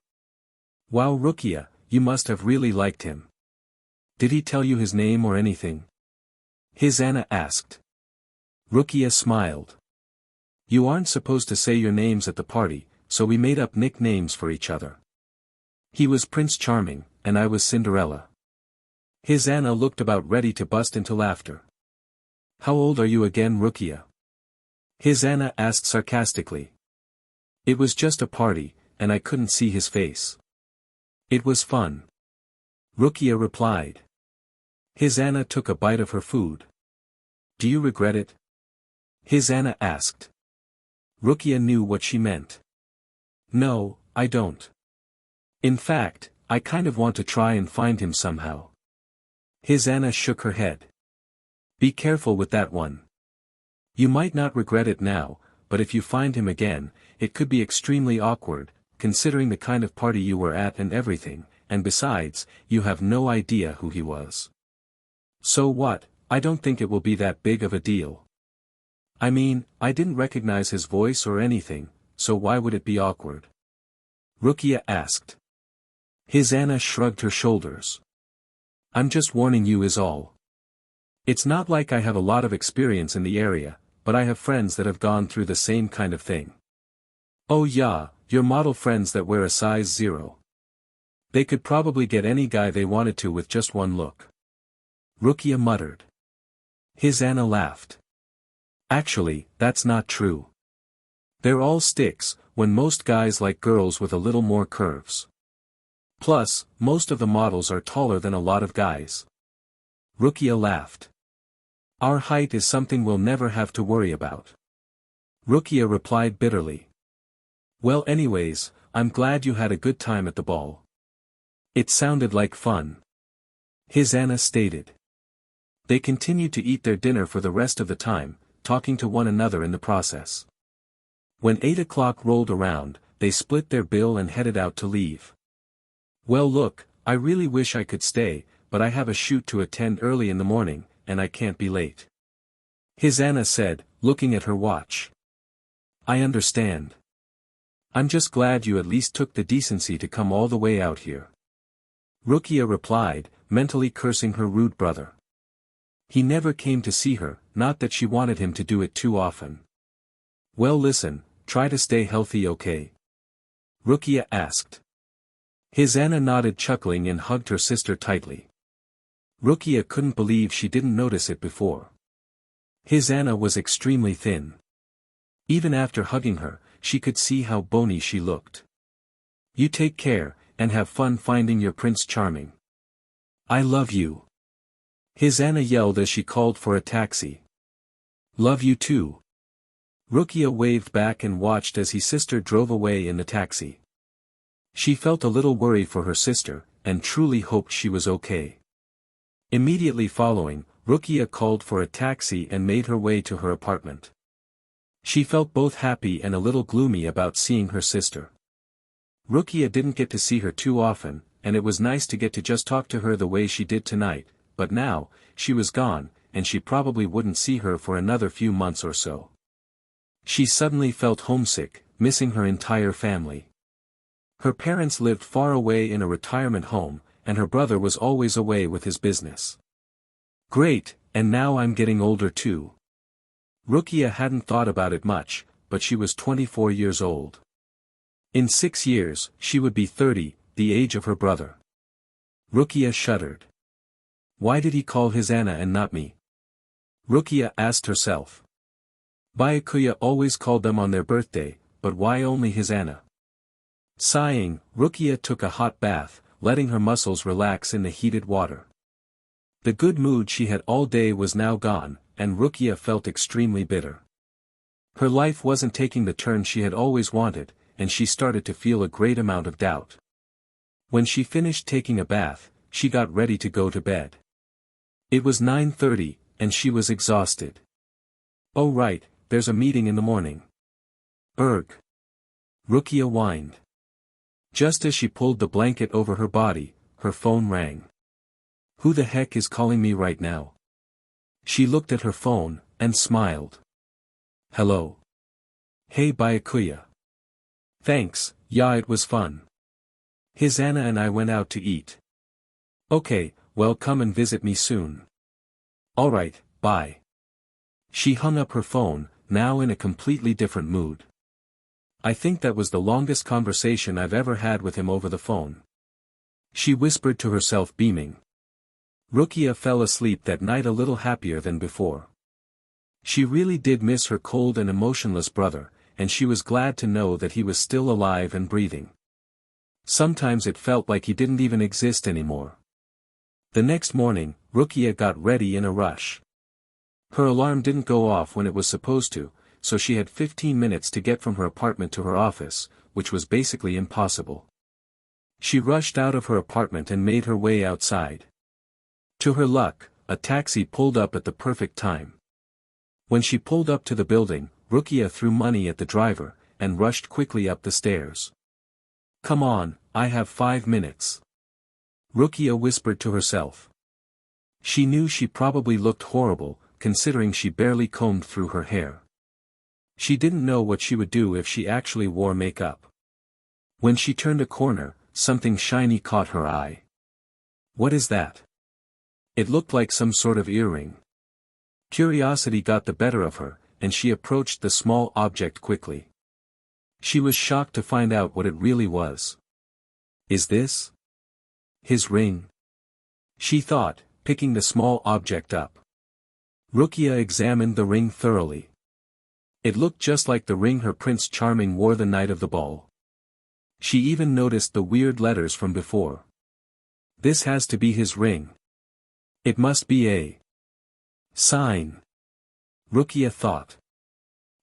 Wow, Rukia, you must have really liked him. Did he tell you his name or anything? Hisana asked. Rukia smiled. You aren't supposed to say your names at the party, so we made up nicknames for each other. He was Prince Charming, and I was Cinderella. Hisana looked about ready to bust into laughter. How old are you again, Rukia? Hisana asked sarcastically. It was just a party, and I couldn't see his face. It was fun. Rukia replied. Hisana took a bite of her food. Do you regret it? Hisana asked. Rukia knew what she meant. No, I don't. In fact, I kind of want to try and find him somehow. Hisana shook her head. Be careful with that one. You might not regret it now, but if you find him again, it could be extremely awkward, considering the kind of party you were at and everything, and besides, you have no idea who he was. So what, I don't think it will be that big of a deal. I mean, I didn't recognize his voice or anything, so why would it be awkward? Rukia asked. His Anna shrugged her shoulders. I'm just warning you is all. It's not like I have a lot of experience in the area, but I have friends that have gone through the same kind of thing. Oh yeah, your model friends that wear a size 0. They could probably get any guy they wanted to with just one look. Rukia muttered. His Anna laughed. Actually, that's not true. They're all sticks, when most guys like girls with a little more curves. Plus, most of the models are taller than a lot of guys. Rukia laughed. Our height is something we'll never have to worry about. Rukia replied bitterly. Well anyways, I'm glad you had a good time at the ball. It sounded like fun. His Anna stated. They continued to eat their dinner for the rest of the time, talking to one another in the process. When 8 o'clock rolled around, they split their bill and headed out to leave. Well look, I really wish I could stay, but I have a shoot to attend early in the morning, and I can't be late. His Anna said, looking at her watch. I understand. I'm just glad you at least took the decency to come all the way out here. Rukia replied, mentally cursing her rude brother. He never came to see her, not that she wanted him to do it too often. Well listen, try to stay healthy okay? Rukia asked. His Anna nodded chuckling and hugged her sister tightly. Rukia couldn't believe she didn't notice it before. His Anna was extremely thin. Even after hugging her, she could see how bony she looked. You take care, and have fun finding your Prince Charming. I love you. His Anna yelled as she called for a taxi. Love you too. Rukia waved back and watched as his sister drove away in the taxi. She felt a little worried for her sister, and truly hoped she was okay. Immediately following, Rukia called for a taxi and made her way to her apartment. She felt both happy and a little gloomy about seeing her sister. Rukia didn't get to see her too often, and it was nice to get to just talk to her the way she did tonight, but now, she was gone, and she probably wouldn't see her for another few months or so. She suddenly felt homesick, missing her entire family. Her parents lived far away in a retirement home, and her brother was always away with his business. Great, and now I'm getting older too. Rukia hadn't thought about it much, but she was 24 years old. In 6 years, she would be 30, the age of her brother. Rukia shuddered. Why did he call his Anna and not me? Rukia asked herself. Byakuya always called them on their birthday, but why only his Anna? Sighing, Rukia took a hot bath, letting her muscles relax in the heated water. The good mood she had all day was now gone, and Rukia felt extremely bitter. Her life wasn't taking the turn she had always wanted, and she started to feel a great amount of doubt. When she finished taking a bath, she got ready to go to bed. It was 9:30, and she was exhausted. Oh right, there's a meeting in the morning. Erg. Rukia whined. Just as she pulled the blanket over her body, her phone rang. Who the heck is calling me right now? She looked at her phone, and smiled. Hello. Hey Byakuya. Thanks, yeah it was fun. His Anna and I went out to eat. Okay, well come and visit me soon. Alright, bye. She hung up her phone, now in a completely different mood. I think that was the longest conversation I've ever had with him over the phone. She whispered to herself beaming. Rukia fell asleep that night a little happier than before. She really did miss her cold and emotionless brother, and she was glad to know that he was still alive and breathing. Sometimes it felt like he didn't even exist anymore. The next morning, Rukia got ready in a rush. Her alarm didn't go off when it was supposed to, so she had 15 minutes to get from her apartment to her office, which was basically impossible. She rushed out of her apartment and made her way outside. To her luck, a taxi pulled up at the perfect time. When she pulled up to the building, Rukia threw money at the driver, and rushed quickly up the stairs. Come on, I have 5 minutes. Rukia whispered to herself. She knew she probably looked horrible, considering she barely combed through her hair. She didn't know what she would do if she actually wore makeup. When she turned a corner, something shiny caught her eye. What is that? It looked like some sort of earring. Curiosity got the better of her, and she approached the small object quickly. She was shocked to find out what it really was. Is this his ring? She thought, picking the small object up. Rukia examined the ring thoroughly. It looked just like the ring her Prince Charming wore the night of the ball. She even noticed the weird letters from before. This has to be his ring. It must be a sign. Rukia thought.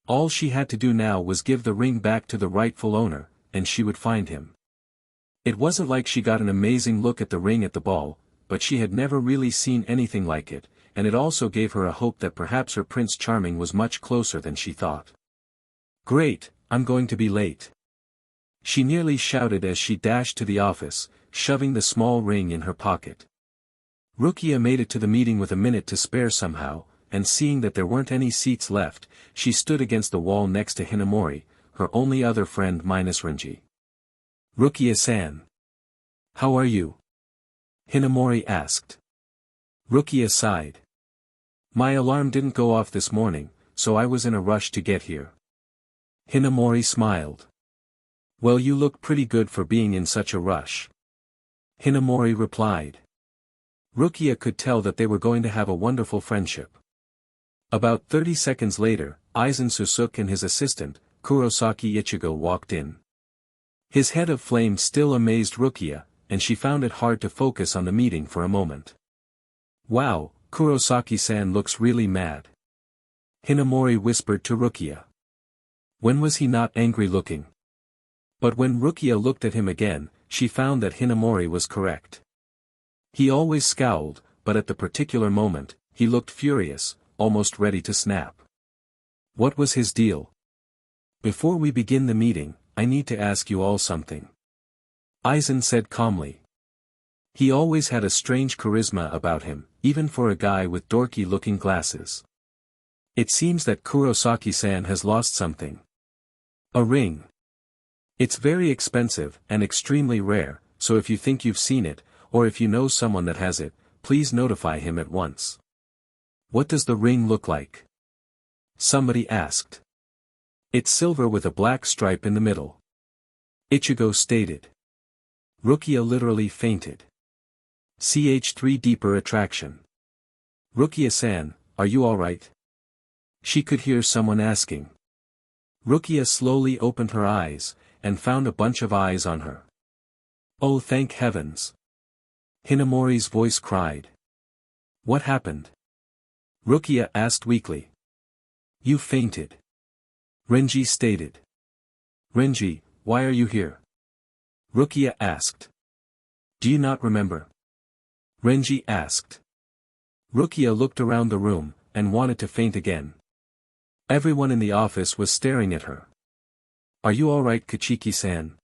All she had to do now was give the ring back to the rightful owner, and she would find him. It wasn't like she got an amazing look at the ring at the ball, but she had never really seen anything like it, and it also gave her a hope that perhaps her Prince Charming was much closer than she thought. Great, I'm going to be late. She nearly shouted as she dashed to the office, shoving the small ring in her pocket. Rukia made it to the meeting with a minute to spare somehow, and seeing that there weren't any seats left, she stood against the wall next to Hinamori, her only other friend minus Renji. Rukia-san. How are you? Hinamori asked. Rukia sighed. My alarm didn't go off this morning, so I was in a rush to get here. Hinamori smiled. Well, you look pretty good for being in such a rush. Hinamori replied. Rukia could tell that they were going to have a wonderful friendship. About 30 seconds later, Aizen Susuke and his assistant, Kurosaki Ichigo walked in. His head of flame still amazed Rukia, and she found it hard to focus on the meeting for a moment. Wow, Kurosaki-san looks really mad. Hinamori whispered to Rukia. When was he not angry looking? But when Rukia looked at him again, she found that Hinamori was correct. He always scowled, but at the particular moment, he looked furious, almost ready to snap. What was his deal? Before we begin the meeting, I need to ask you all something. Aizen said calmly. He always had a strange charisma about him, even for a guy with dorky-looking glasses. It seems that Kurosaki-san has lost something. A ring. It's very expensive and extremely rare, so if you think you've seen it, or if you know someone that has it, please notify him at once. What does the ring look like? Somebody asked. It's silver with a black stripe in the middle. Ichigo stated. Rukia literally fainted. Ch3 Deeper Attraction. Rukia-san, are you alright? She could hear someone asking. Rukia slowly opened her eyes, and found a bunch of eyes on her. Oh, thank heavens. Hinamori's voice cried. What happened? Rukia asked weakly. You fainted. Renji stated. Renji, why are you here? Rukia asked. Do you not remember? Renji asked. Rukia looked around the room, and wanted to faint again. Everyone in the office was staring at her. Are you alright, Kachiki-san?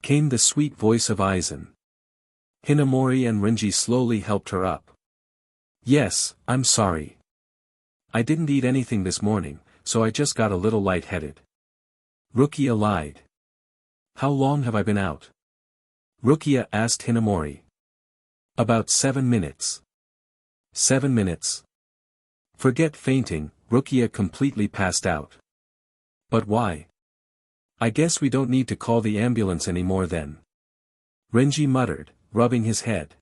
Came the sweet voice of Aizen. Hinamori and Renji slowly helped her up. Yes, I'm sorry. I didn't eat anything this morning, so I just got a little lightheaded. Rukia lied. How long have I been out? Rukia asked Hinamori. About 7 minutes. 7 minutes. Forget fainting, Rukia completely passed out. But why? I guess we don't need to call the ambulance anymore then. Renji muttered, rubbing his head.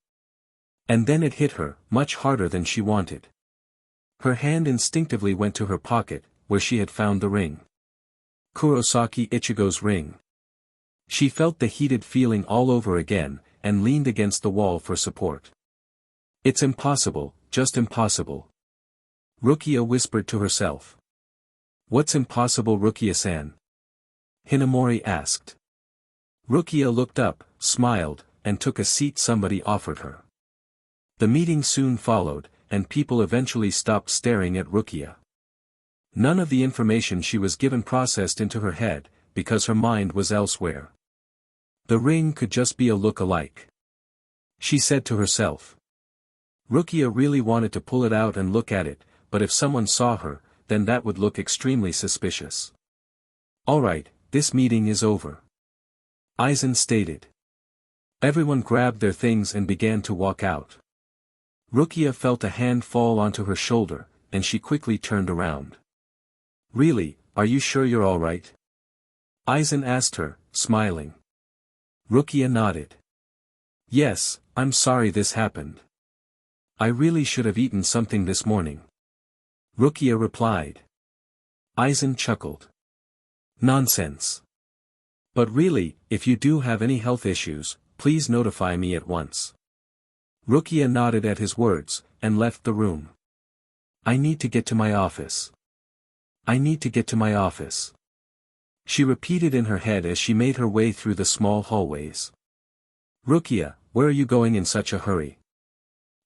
And then it hit her, much harder than she wanted. Her hand instinctively went to her pocket, where she had found the ring. Kurosaki Ichigo's ring. She felt the heated feeling all over again, and leaned against the wall for support. It's impossible, just impossible. Rukia whispered to herself. What's impossible, Rukia-san? Hinamori asked. Rukia looked up, smiled, and took a seat somebody offered her. The meeting soon followed, and people eventually stopped staring at Rukia. None of the information she was given processed into her head, because her mind was elsewhere. The ring could just be a look-alike. She said to herself. Rukia really wanted to pull it out and look at it, but if someone saw her, then that would look extremely suspicious. Alright, this meeting is over. Aizen stated. Everyone grabbed their things and began to walk out. Rukia felt a hand fall onto her shoulder, and she quickly turned around. Really, are you sure you're all right? Aizen asked her, smiling. Rukia nodded. Yes, I'm sorry this happened. I really should have eaten something this morning. Rukia replied. Aizen chuckled. Nonsense. But really, if you do have any health issues, please notify me at once. Rukia nodded at his words, and left the room. I need to get to my office. I need to get to my office. She repeated in her head as she made her way through the small hallways. Rukia, where are you going in such a hurry?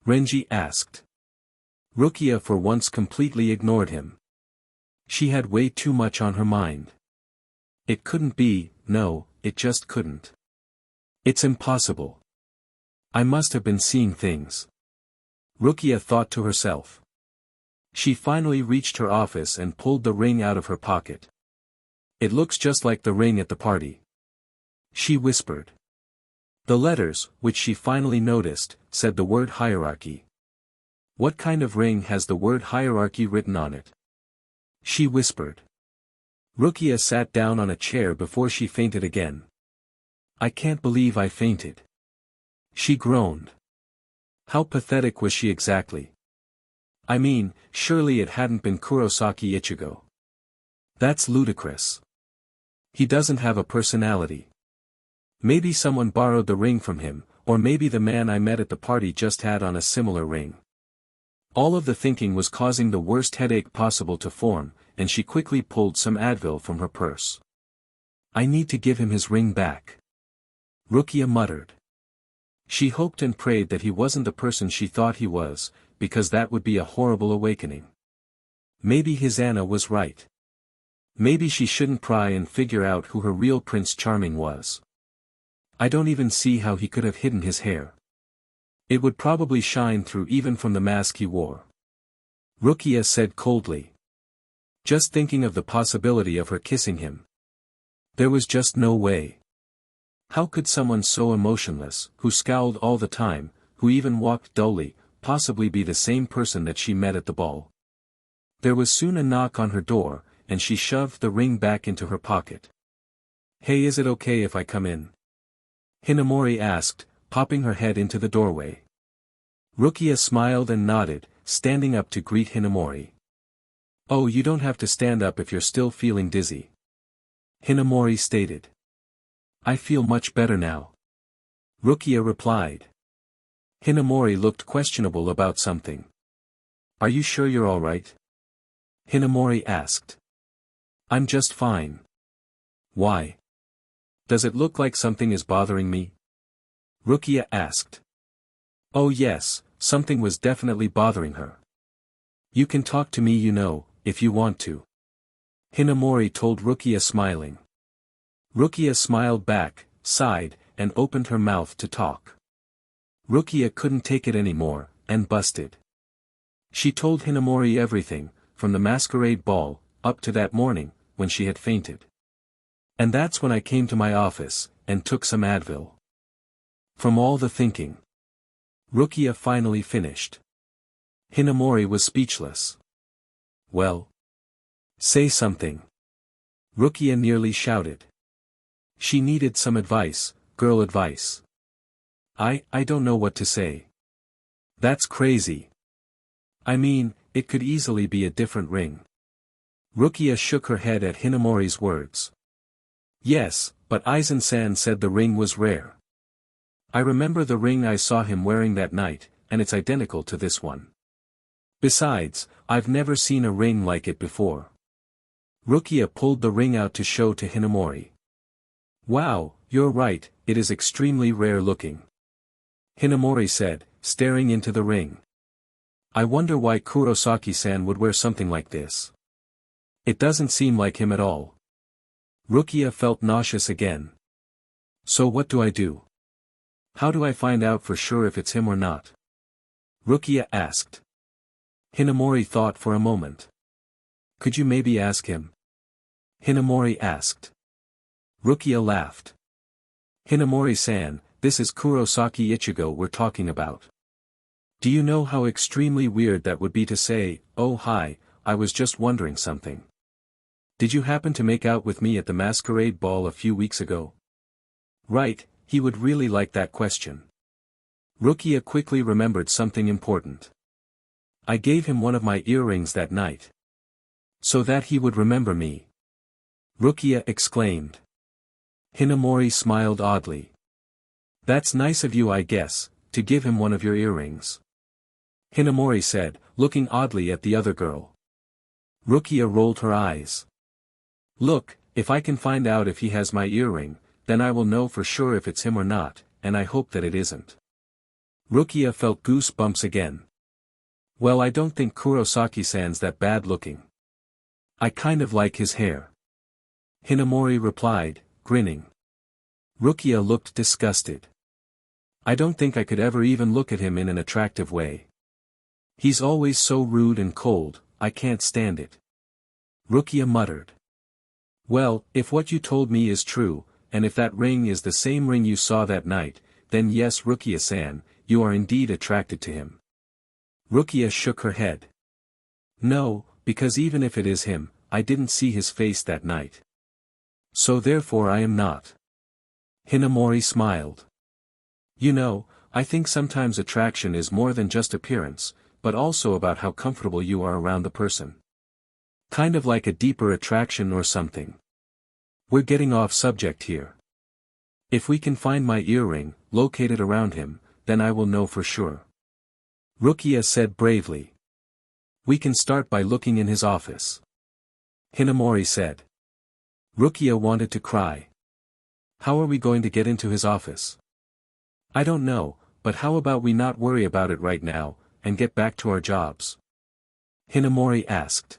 Renji asked. Rukia for once completely ignored him. She had way too much on her mind. It couldn't be, no, it just couldn't. It's impossible. I must have been seeing things. Rukia thought to herself. She finally reached her office and pulled the ring out of her pocket. It looks just like the ring at the party. She whispered. The letters, which she finally noticed, said the word hierarchy. What kind of ring has the word hierarchy written on it? She whispered. Rukia sat down on a chair before she fainted again. I can't believe I fainted. She groaned. How pathetic was she exactly? I mean, surely it hadn't been Kurosaki Ichigo. That's ludicrous. He doesn't have a personality. Maybe someone borrowed the ring from him, or maybe the man I met at the party just had on a similar ring. All of the thinking was causing the worst headache possible to form, and she quickly pulled some Advil from her purse. I need to give him his ring back. Rukia muttered. She hoped and prayed that he wasn't the person she thought he was, because that would be a horrible awakening. Maybe his Anna was right. Maybe she shouldn't pry and figure out who her real Prince Charming was. I don't even see how he could have hidden his hair. It would probably shine through even from the mask he wore. Rukia said coldly. Just thinking of the possibility of her kissing him. There was just no way. How could someone so emotionless, who scowled all the time, who even walked dully, possibly be the same person that she met at the ball? There was soon a knock on her door, and she shoved the ring back into her pocket. Hey, is it okay if I come in? Hinamori asked, popping her head into the doorway. Rukia smiled and nodded, standing up to greet Hinamori. Oh, you don't have to stand up if you're still feeling dizzy. Hinamori stated. I feel much better now. Rukia replied. Hinamori looked questionable about something. Are you sure you're all right? Hinamori asked. I'm just fine. Why? Does it look like something is bothering me? Rukia asked. Oh yes, something was definitely bothering her. You can talk to me, you know, if you want to. Hinamori told Rukia, smiling. Rukia smiled back, sighed, and opened her mouth to talk. Rukia couldn't take it anymore, and busted. She told Hinamori everything, from the masquerade ball, up to that morning, when she had fainted. And that's when I came to my office, and took some Advil. From all the thinking. Rukia finally finished. Hinamori was speechless. Well? Say something. Rukia nearly shouted. She needed some advice, girl advice. I don't know what to say. That's crazy. I mean, it could easily be a different ring. Rukia shook her head at Hinamori's words. Yes, but Aizen-san said the ring was rare. I remember the ring I saw him wearing that night, and it's identical to this one. Besides, I've never seen a ring like it before. Rukia pulled the ring out to show to Hinamori. Wow, you're right, it is extremely rare looking. Hinamori said, staring into the ring. I wonder why Kurosaki-san would wear something like this. It doesn't seem like him at all. Rukia felt nauseous again. So what do I do? How do I find out for sure if it's him or not? Rukia asked. Hinamori thought for a moment. Could you maybe ask him? Hinamori asked. Rukia laughed. Hinamori-san, this is Kurosaki Ichigo we're talking about. Do you know how extremely weird that would be to say, oh hi, I was just wondering something. Did you happen to make out with me at the masquerade ball a few weeks ago? Right, he would really like that question. Rukia quickly remembered something important. I gave him one of my earrings that night. So that he would remember me. Rukia exclaimed. Hinamori smiled oddly. That's nice of you I guess, to give him one of your earrings. Hinamori said, looking oddly at the other girl. Rukia rolled her eyes. Look, if I can find out if he has my earring, then I will know for sure if it's him or not, and I hope that it isn't. Rukia felt goosebumps again. Well, I don't think Kurosaki-san's that bad looking. I kind of like his hair. Hinamori replied, grinning. Rukia looked disgusted. I don't think I could ever even look at him in an attractive way. He's always so rude and cold, I can't stand it. Rukia muttered. Well, if what you told me is true, and if that ring is the same ring you saw that night, then yes Rukia-san, you are indeed attracted to him. Rukia shook her head. No, because even if it is him, I didn't see his face that night. So therefore I am not. Hinamori smiled. You know, I think sometimes attraction is more than just appearance, but also about how comfortable you are around the person. Kind of like a deeper attraction or something. We're getting off subject here. If we can find my earring, located around him, then I will know for sure. Rukia said bravely. We can start by looking in his office. Hinamori said. Rukia wanted to cry. How are we going to get into his office? I don't know, but how about we not worry about it right now, and get back to our jobs? Hinamori asked.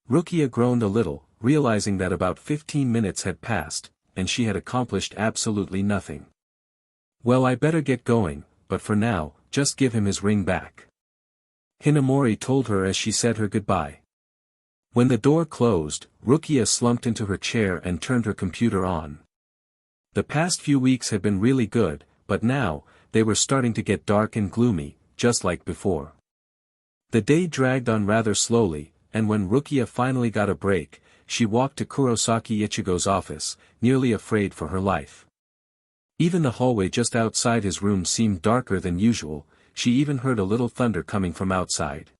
Rukia groaned a little, realizing that about 15 minutes had passed, and she had accomplished absolutely nothing. Well, I better get going, but for now, just give him his ring back. Hinamori told her as she said her goodbye. When the door closed, Rukia slumped into her chair and turned her computer on. The past few weeks had been really good, but now, they were starting to get dark and gloomy, just like before. The day dragged on rather slowly, and when Rukia finally got a break, she walked to Kurosaki Ichigo's office, nearly afraid for her life. Even the hallway just outside his room seemed darker than usual, she even heard a little thunder coming from outside.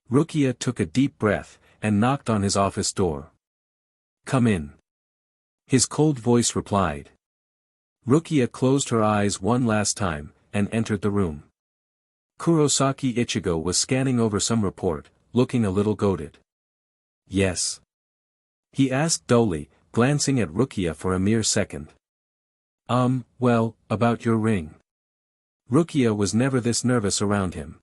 Rukia took a deep breath, and knocked on his office door. Come in. His cold voice replied. Rukia closed her eyes one last time, and entered the room. Kurosaki Ichigo was scanning over some report, looking a little goated. Yes? He asked dully, glancing at Rukia for a mere second. Well, about your ring. Rukia was never this nervous around him.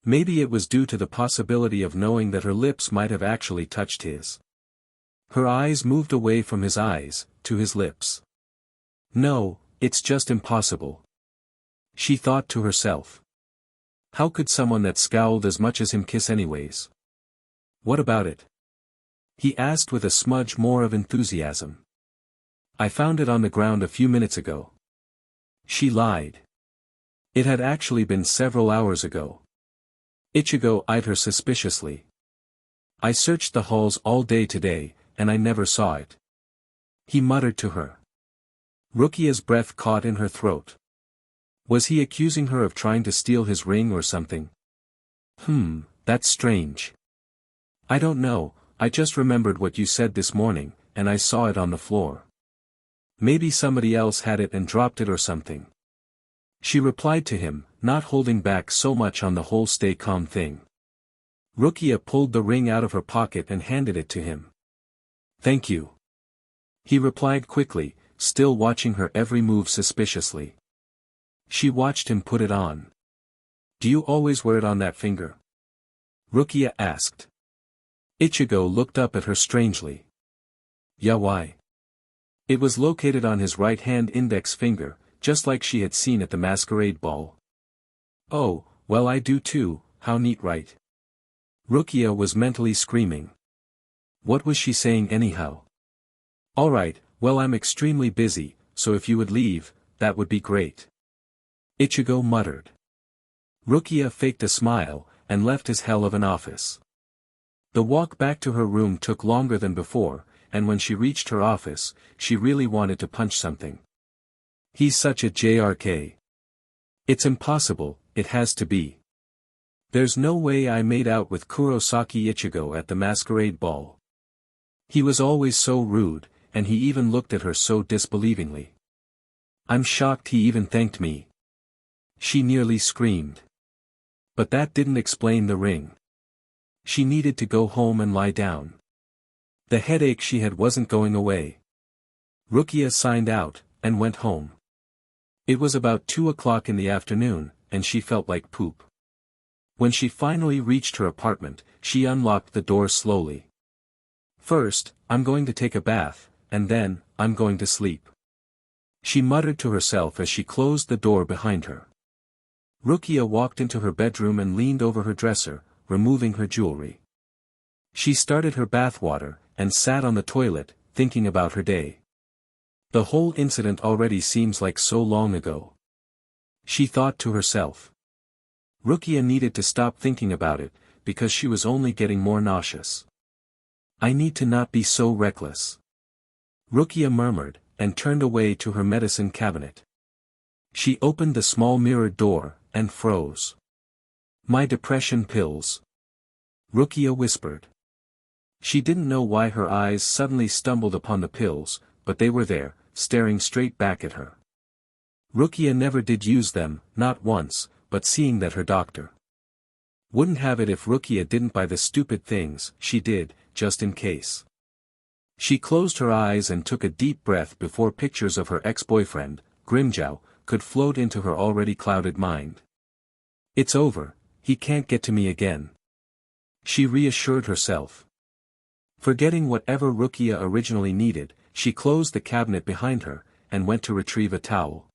Maybe it was due to the possibility of knowing that her lips might have actually touched his. Her eyes moved away from his eyes, to his lips. No, it's just impossible. She thought to herself. How could someone that scowled as much as him kiss anyways? What about it? He asked with a smudge more of enthusiasm. I found it on the ground a few minutes ago. She lied. It had actually been several hours ago. Ichigo eyed her suspiciously. I searched the halls all day today, and I never saw it. He muttered to her. Rukia's breath caught in her throat. Was he accusing her of trying to steal his ring or something? That's strange. I don't know, I just remembered what you said this morning, and I saw it on the floor. Maybe somebody else had it and dropped it or something. She replied to him, not holding back so much on the whole stay calm thing. Rukia pulled the ring out of her pocket and handed it to him. Thank you. He replied quickly, still watching her every move suspiciously. She watched him put it on. Do you always wear it on that finger? Rukia asked. Ichigo looked up at her strangely. Yeah, why? It was located on his right-hand index finger, just like she had seen at the masquerade ball. Oh, well I do too, how neat, right? Rukia was mentally screaming. What was she saying anyhow? Alright, well I'm extremely busy, so if you would leave, that would be great. Ichigo muttered. Rukia faked a smile, and left his hell of an office. The walk back to her room took longer than before, and when she reached her office, she really wanted to punch something. He's such a JRK. It's impossible, it has to be. There's no way I made out with Kurosaki Ichigo at the masquerade ball. He was always so rude, and he even looked at her so disbelievingly. I'm shocked he even thanked me. She nearly screamed. But that didn't explain the ring. She needed to go home and lie down. The headache she had wasn't going away. Rukia signed out, and went home. It was about 2 o'clock in the afternoon, and she felt like poop. When she finally reached her apartment, she unlocked the door slowly. First, I'm going to take a bath, and then, I'm going to sleep. She muttered to herself as she closed the door behind her. Rukia walked into her bedroom and leaned over her dresser, removing her jewelry. She started her bathwater, and sat on the toilet, thinking about her day. The whole incident already seems like so long ago. She thought to herself. Rukia needed to stop thinking about it, because she was only getting more nauseous. I need to not be so reckless. Rukia murmured, and turned away to her medicine cabinet. She opened the small mirrored door, and froze. My depression pills. Rukia whispered. She didn't know why her eyes suddenly stumbled upon the pills, but they were there, staring straight back at her. Rukia never did use them, not once, but seeing that her doctor wouldn't have it if Rukia didn't buy the stupid things, she did, just in case. She closed her eyes and took a deep breath before pictures of her ex-boyfriend, Grimjow, could float into her already clouded mind. It's over, he can't get to me again. She reassured herself. Forgetting whatever Rukia originally needed, she closed the cabinet behind her, and went to retrieve a towel.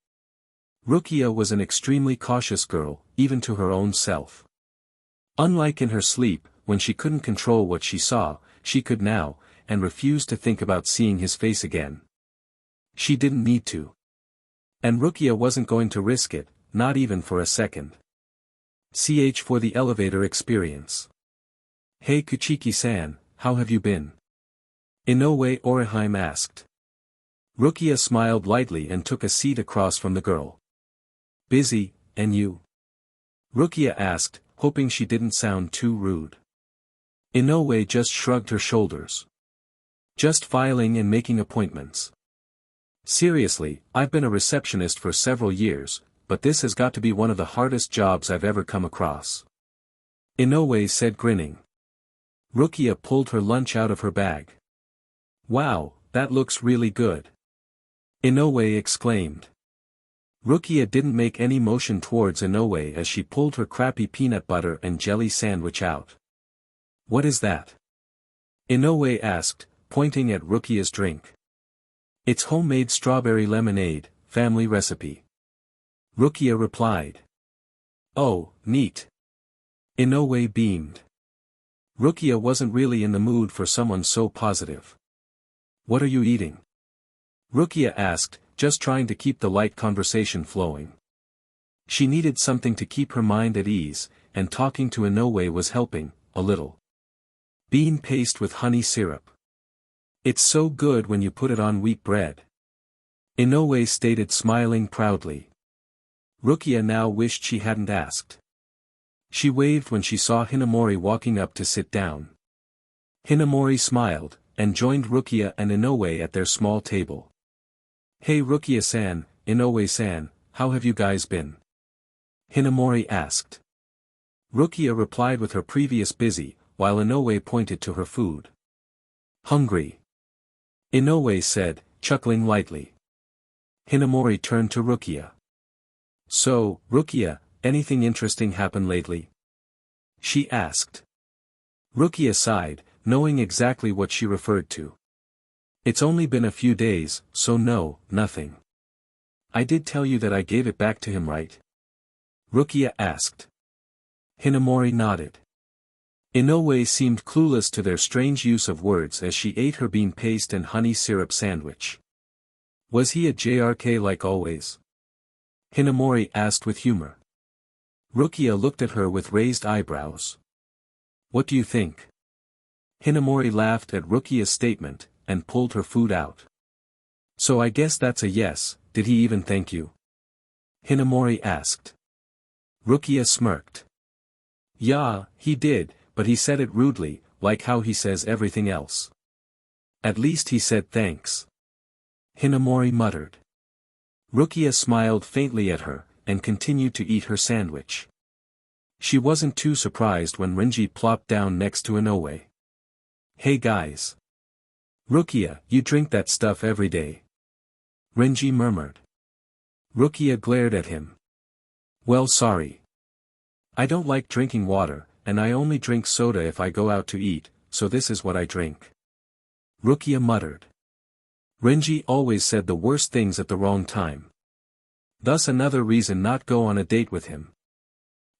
Rukia was an extremely cautious girl, even to her own self. Unlike in her sleep, when she couldn't control what she saw, she could now, and refused to think about seeing his face again. She didn't need to. And Rukia wasn't going to risk it, not even for a second. CH for the elevator experience. Hey Kuchiki-san, how have you been? Inoue Oriheim asked. Rukia smiled lightly and took a seat across from the girl. Busy, and you? Rukia asked, hoping she didn't sound too rude. Inoue just shrugged her shoulders. Just filing and making appointments. Seriously, I've been a receptionist for several years, but this has got to be one of the hardest jobs I've ever come across. Inoue said, grinning. Rukia pulled her lunch out of her bag. Wow, that looks really good. Inoue exclaimed. Rukia didn't make any motion towards Inoue as she pulled her crappy peanut butter and jelly sandwich out. What is that? Inoue asked, pointing at Rukia's drink. It's homemade strawberry lemonade, family recipe. Rukia replied. Oh, neat. Inoue beamed. Rukia wasn't really in the mood for someone so positive. What are you eating? Rukia asked, just trying to keep the light conversation flowing. She needed something to keep her mind at ease, and talking to Inoue was helping, a little. Bean paste with honey syrup. It's so good when you put it on wheat bread. Inoue stated, smiling proudly. Rukia now wished she hadn't asked. She waved when she saw Hinamori walking up to sit down. Hinamori smiled, and joined Rukia and Inoue at their small table. Hey Rukia-san, Inoue-san, how have you guys been? Hinamori asked. Rukia replied with her previous busy, while Inoue pointed to her food. Hungry. Inoue said, chuckling lightly. Hinamori turned to Rukia. So, Rukia, anything interesting happen lately? She asked. Rukia sighed, knowing exactly what she referred to. It's only been a few days, so no, nothing. I did tell you that I gave it back to him, right? Rukia asked. Hinamori nodded. Inoue seemed clueless to their strange use of words as she ate her bean paste and honey syrup sandwich. Was he a JRK like always? Hinamori asked with humor. Rukia looked at her with raised eyebrows. What do you think? Hinamori laughed at Rukia's statement, and pulled her food out. So I guess that's a yes. Did he even thank you? Hinamori asked. Rukia smirked. Yeah, he did, but he said it rudely, like how he says everything else. At least he said thanks. Hinamori muttered. Rukia smiled faintly at her, and continued to eat her sandwich. She wasn't too surprised when Renji plopped down next to Inoue. Hey guys. Rukia, you drink that stuff every day. Renji murmured. Rukia glared at him. Well, sorry. I don't like drinking water, and I only drink soda if I go out to eat, so this is what I drink. Rukia muttered. Renji always said the worst things at the wrong time. Thus another reason not go on a date with him.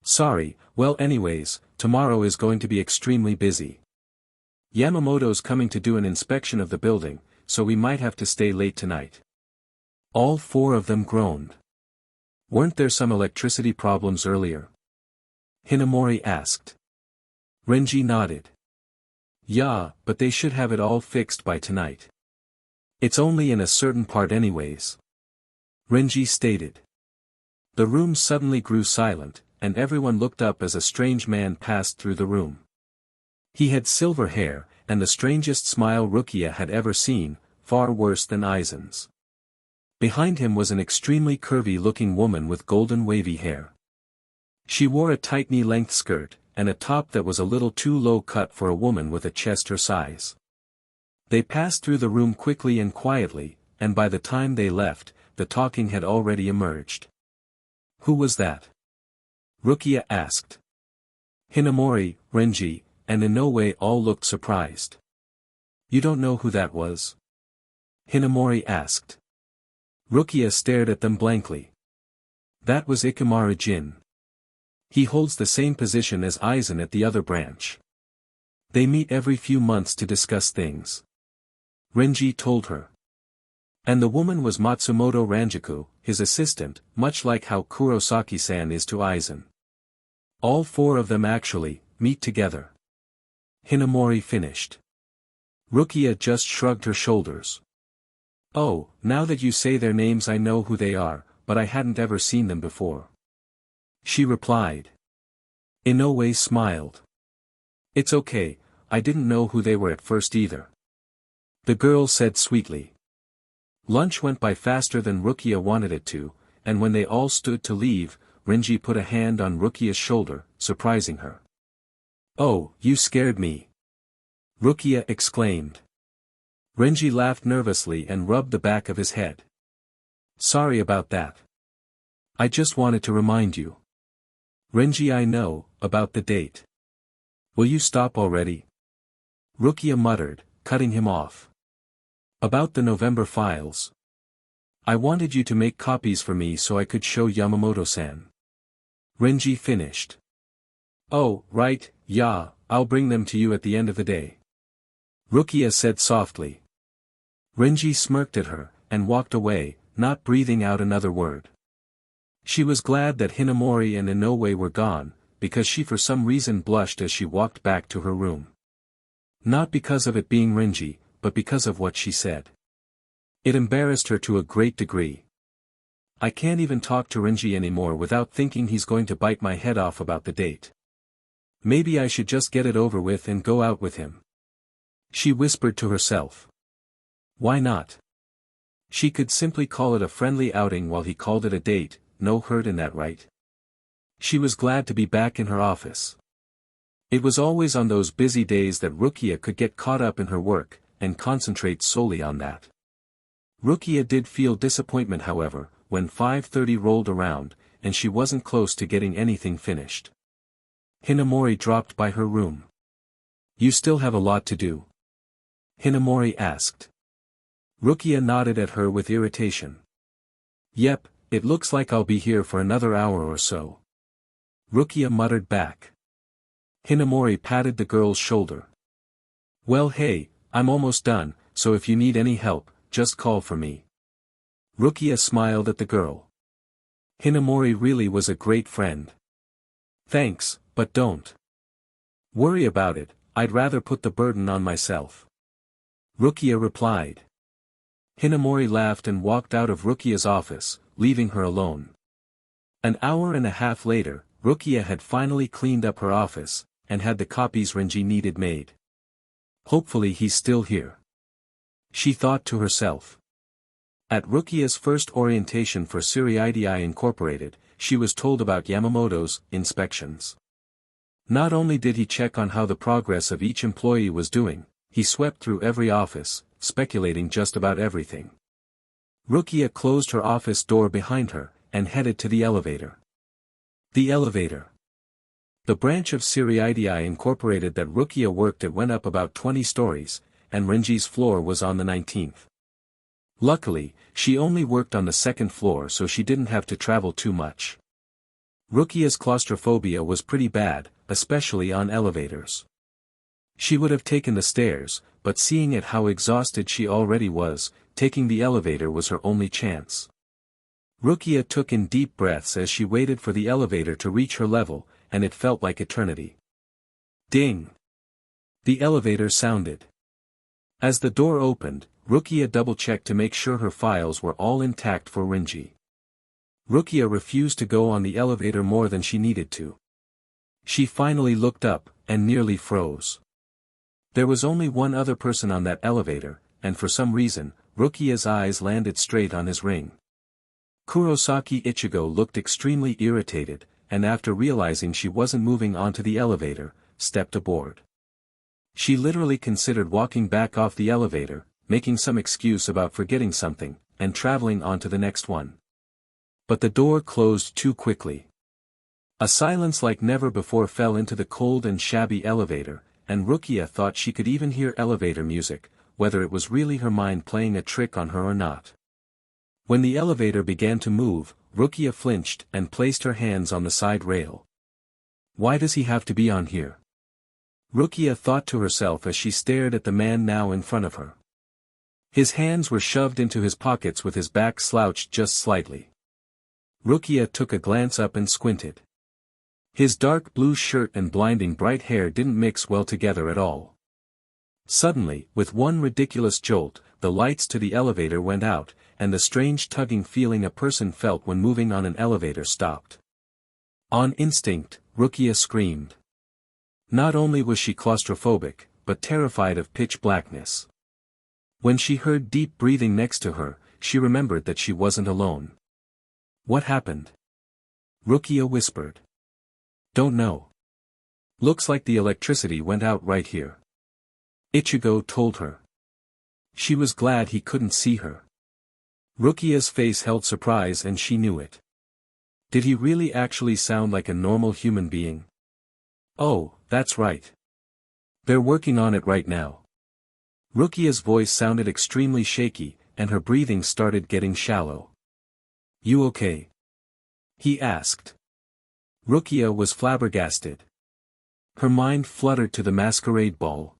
Sorry, well anyways, tomorrow is going to be extremely busy. Yamamoto's coming to do an inspection of the building, so we might have to stay late tonight. All four of them groaned. Weren't there some electricity problems earlier? Hinamori asked. Renji nodded. Yeah, but they should have it all fixed by tonight. It's only in a certain part anyways. Renji stated. The room suddenly grew silent, and everyone looked up as a strange man passed through the room. He had silver hair, and the strangest smile Rukia had ever seen, far worse than Aizen's. Behind him was an extremely curvy-looking woman with golden wavy hair. She wore a tight knee-length skirt, and a top that was a little too low cut for a woman with a chest her size. They passed through the room quickly and quietly, and by the time they left, the talking had already emerged. Who was that? Rukia asked. Hinamori, Renji, and Inoue all looked surprised. You don't know who that was? Hinamori asked. Rukia stared at them blankly. That was Ikamaru Jin. He holds the same position as Aizen at the other branch. They meet every few months to discuss things. Renji told her. And the woman was Matsumoto Ranjaku, his assistant, much like how Kurosaki-san is to Aizen. All four of them actually meet together. Hinamori finished. Rukia just shrugged her shoulders. Oh, now that you say their names I know who they are, but I hadn't ever seen them before. She replied. Inoue smiled. It's okay, I didn't know who they were at first either. The girl said sweetly. Lunch went by faster than Rukia wanted it to, and when they all stood to leave, Renji put a hand on Rukia's shoulder, surprising her. Oh, you scared me. Rukia exclaimed. Renji laughed nervously and rubbed the back of his head. Sorry about that. I just wanted to remind you. Renji, I know, about the date. Will you stop already? Rukia muttered, cutting him off. About the November files. I wanted you to make copies for me so I could show Yamamoto-san. Renji finished. Oh, right, yeah, I'll bring them to you at the end of the day. Rukia said softly. Renji smirked at her, and walked away, not breathing out another word. She was glad that Hinamori and Inoue were gone, because she for some reason blushed as she walked back to her room. Not because of it being Renji, but because of what she said. It embarrassed her to a great degree. I can't even talk to Renji anymore without thinking he's going to bite my head off about the date. Maybe I should just get it over with and go out with him. She whispered to herself. Why not? She could simply call it a friendly outing while he called it a date, no hurt in that, right? She was glad to be back in her office. It was always on those busy days that Rukia could get caught up in her work, and concentrate solely on that. Rukia did feel disappointment however, when 5:30 rolled around, and she wasn't close to getting anything finished. Hinamori dropped by her room. You still have a lot to do? Hinamori asked. Rukia nodded at her with irritation. Yep, it looks like I'll be here for another hour or so. Rukia muttered back. Hinamori patted the girl's shoulder. Well hey, I'm almost done, so if you need any help, just call for me. Rukia smiled at the girl. Hinamori really was a great friend. Thanks, but don't worry about it, I'd rather put the burden on myself. Rukia replied. Hinamori laughed and walked out of Rukia's office, leaving her alone. An hour and a half later, Rukia had finally cleaned up her office, and had the copies Renji needed made. Hopefully he's still here, she thought to herself. At Rukia's first orientation for Summmary Incorporated, she was told about Yamamoto's inspections. Not only did he check on how the progress of each employee was doing, he swept through every office, speculating just about everything. Rukia closed her office door behind her, and headed to the elevator. The elevator. The branch of Summmary Incorporated that Rukia worked at went up about 20 stories, and Renji's floor was on the 19th. Luckily, she only worked on the second floor so she didn't have to travel too much. Rukia's claustrophobia was pretty bad, especially on elevators. She would have taken the stairs, but seeing at how exhausted she already was, taking the elevator was her only chance. Rukia took in deep breaths as she waited for the elevator to reach her level, and it felt like eternity. Ding! The elevator sounded. As the door opened, Rukia double-checked to make sure her files were all intact for Renji. Rukia refused to go on the elevator more than she needed to. She finally looked up, and nearly froze. There was only one other person on that elevator, and for some reason, Rukia's eyes landed straight on his ring. Kurosaki Ichigo looked extremely irritated, and after realizing she wasn't moving onto the elevator, stepped aboard. She literally considered walking back off the elevator, making some excuse about forgetting something, and traveling on to the next one. But the door closed too quickly. A silence like never before fell into the cold and shabby elevator, and Rukia thought she could even hear elevator music, whether it was really her mind playing a trick on her or not. When the elevator began to move, Rukia flinched and placed her hands on the side rail. Why does he have to be on here? Rukia thought to herself as she stared at the man now in front of her. His hands were shoved into his pockets with his back slouched just slightly. Rukia took a glance up and squinted. His dark blue shirt and blinding bright hair didn't mix well together at all. Suddenly, with one ridiculous jolt, the lights to the elevator went out, and the strange tugging feeling a person felt when moving on an elevator stopped. On instinct, Rukia screamed. Not only was she claustrophobic, but terrified of pitch blackness. When she heard deep breathing next to her, she remembered that she wasn't alone. What happened? Rukia whispered. Don't know. Looks like the electricity went out right here. Ichigo told her. She was glad he couldn't see her. Rukia's face held surprise and she knew it. Did he really actually sound like a normal human being? Oh, that's right. They're working on it right now. Rukia's voice sounded extremely shaky, and her breathing started getting shallow. You okay? He asked. Rukia was flabbergasted. Her mind fluttered to the masquerade ball.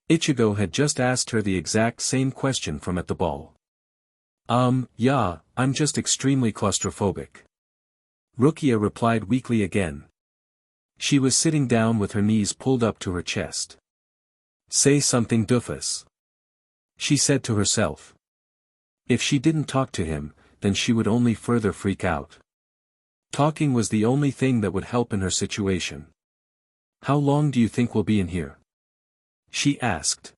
Ichigo had just asked her the exact same question from at the ball. Yeah, I'm just extremely claustrophobic. Rukia replied weakly again. She was sitting down with her knees pulled up to her chest. Say something, doofus, she said to herself. If she didn't talk to him, then she would only further freak out. Talking was the only thing that would help in her situation. How long do you think we'll be in here? She asked.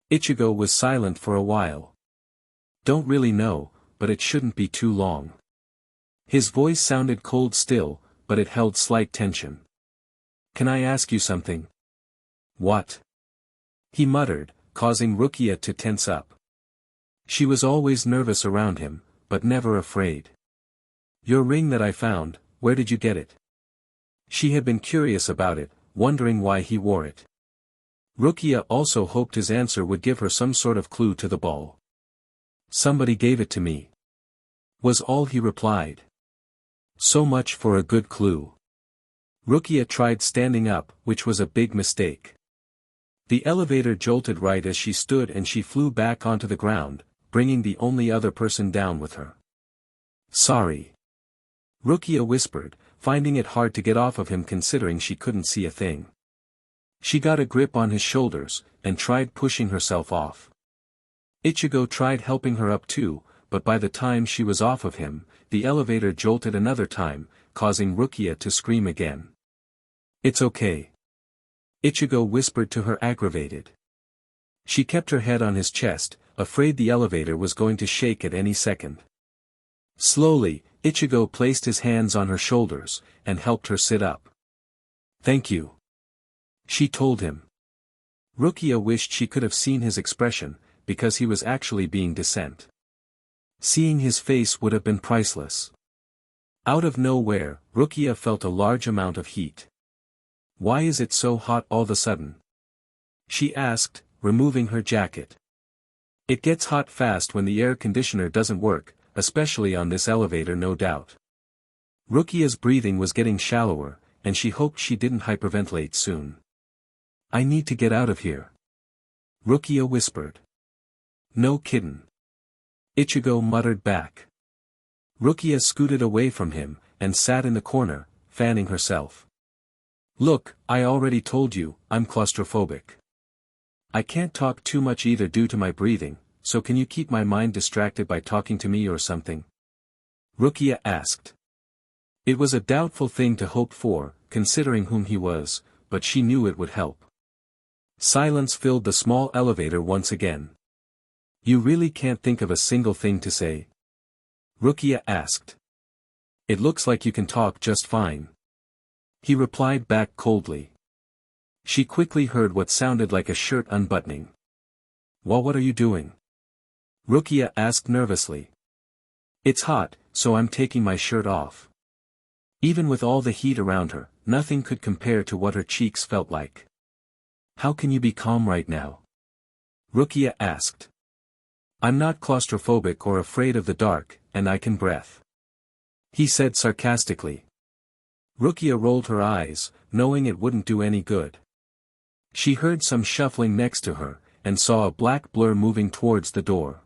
Ichigo was silent for a while. Don't really know, but it shouldn't be too long. His voice sounded cold still, but it held slight tension. Can I ask you something? What? He muttered, causing Rukia to tense up. She was always nervous around him, but never afraid. Your ring that I found, where did you get it? She had been curious about it, wondering why he wore it. Rukia also hoped his answer would give her some sort of clue to the ball. Somebody gave it to me, was all he replied. So much for a good clue. Rukia tried standing up, which was a big mistake. The elevator jolted right as she stood and she flew back onto the ground, bringing the only other person down with her. Sorry. Rukia whispered, finding it hard to get off of him considering she couldn't see a thing. She got a grip on his shoulders, and tried pushing herself off. Ichigo tried helping her up too, but by the time she was off of him, the elevator jolted another time, causing Rukia to scream again. "It's okay," Ichigo whispered to her, aggravated. She kept her head on his chest, afraid the elevator was going to shake at any second. Slowly, Ichigo placed his hands on her shoulders, and helped her sit up. "Thank you," she told him. Rukia wished she could have seen his expression, because he was actually being decent. Seeing his face would have been priceless. Out of nowhere, Rukia felt a large amount of heat. "Why is it so hot all of a sudden?" she asked, removing her jacket. "It gets hot fast when the air conditioner doesn't work, especially on this elevator, no doubt." Rukia's breathing was getting shallower, and she hoped she didn't hyperventilate soon. "I need to get out of here," Rukia whispered. "No kiddin'," Ichigo muttered back. Rukia scooted away from him, and sat in the corner, fanning herself. "Look, I already told you, I'm claustrophobic. I can't talk too much either due to my breathing, so can you keep my mind distracted by talking to me or something?" Rukia asked. It was a doubtful thing to hope for, considering whom he was, but she knew it would help. Silence filled the small elevator once again. "You really can't think of a single thing to say?" Rukia asked. "It looks like you can talk just fine," he replied back coldly. She quickly heard what sounded like a shirt unbuttoning. "Well, what are you doing?" Rukia asked nervously. "It's hot, so I'm taking my shirt off." Even with all the heat around her, nothing could compare to what her cheeks felt like. "How can you be calm right now?" Rukia asked. "I'm not claustrophobic or afraid of the dark, and I can breathe," he said sarcastically. Rukia rolled her eyes, knowing it wouldn't do any good. She heard some shuffling next to her, and saw a black blur moving towards the door.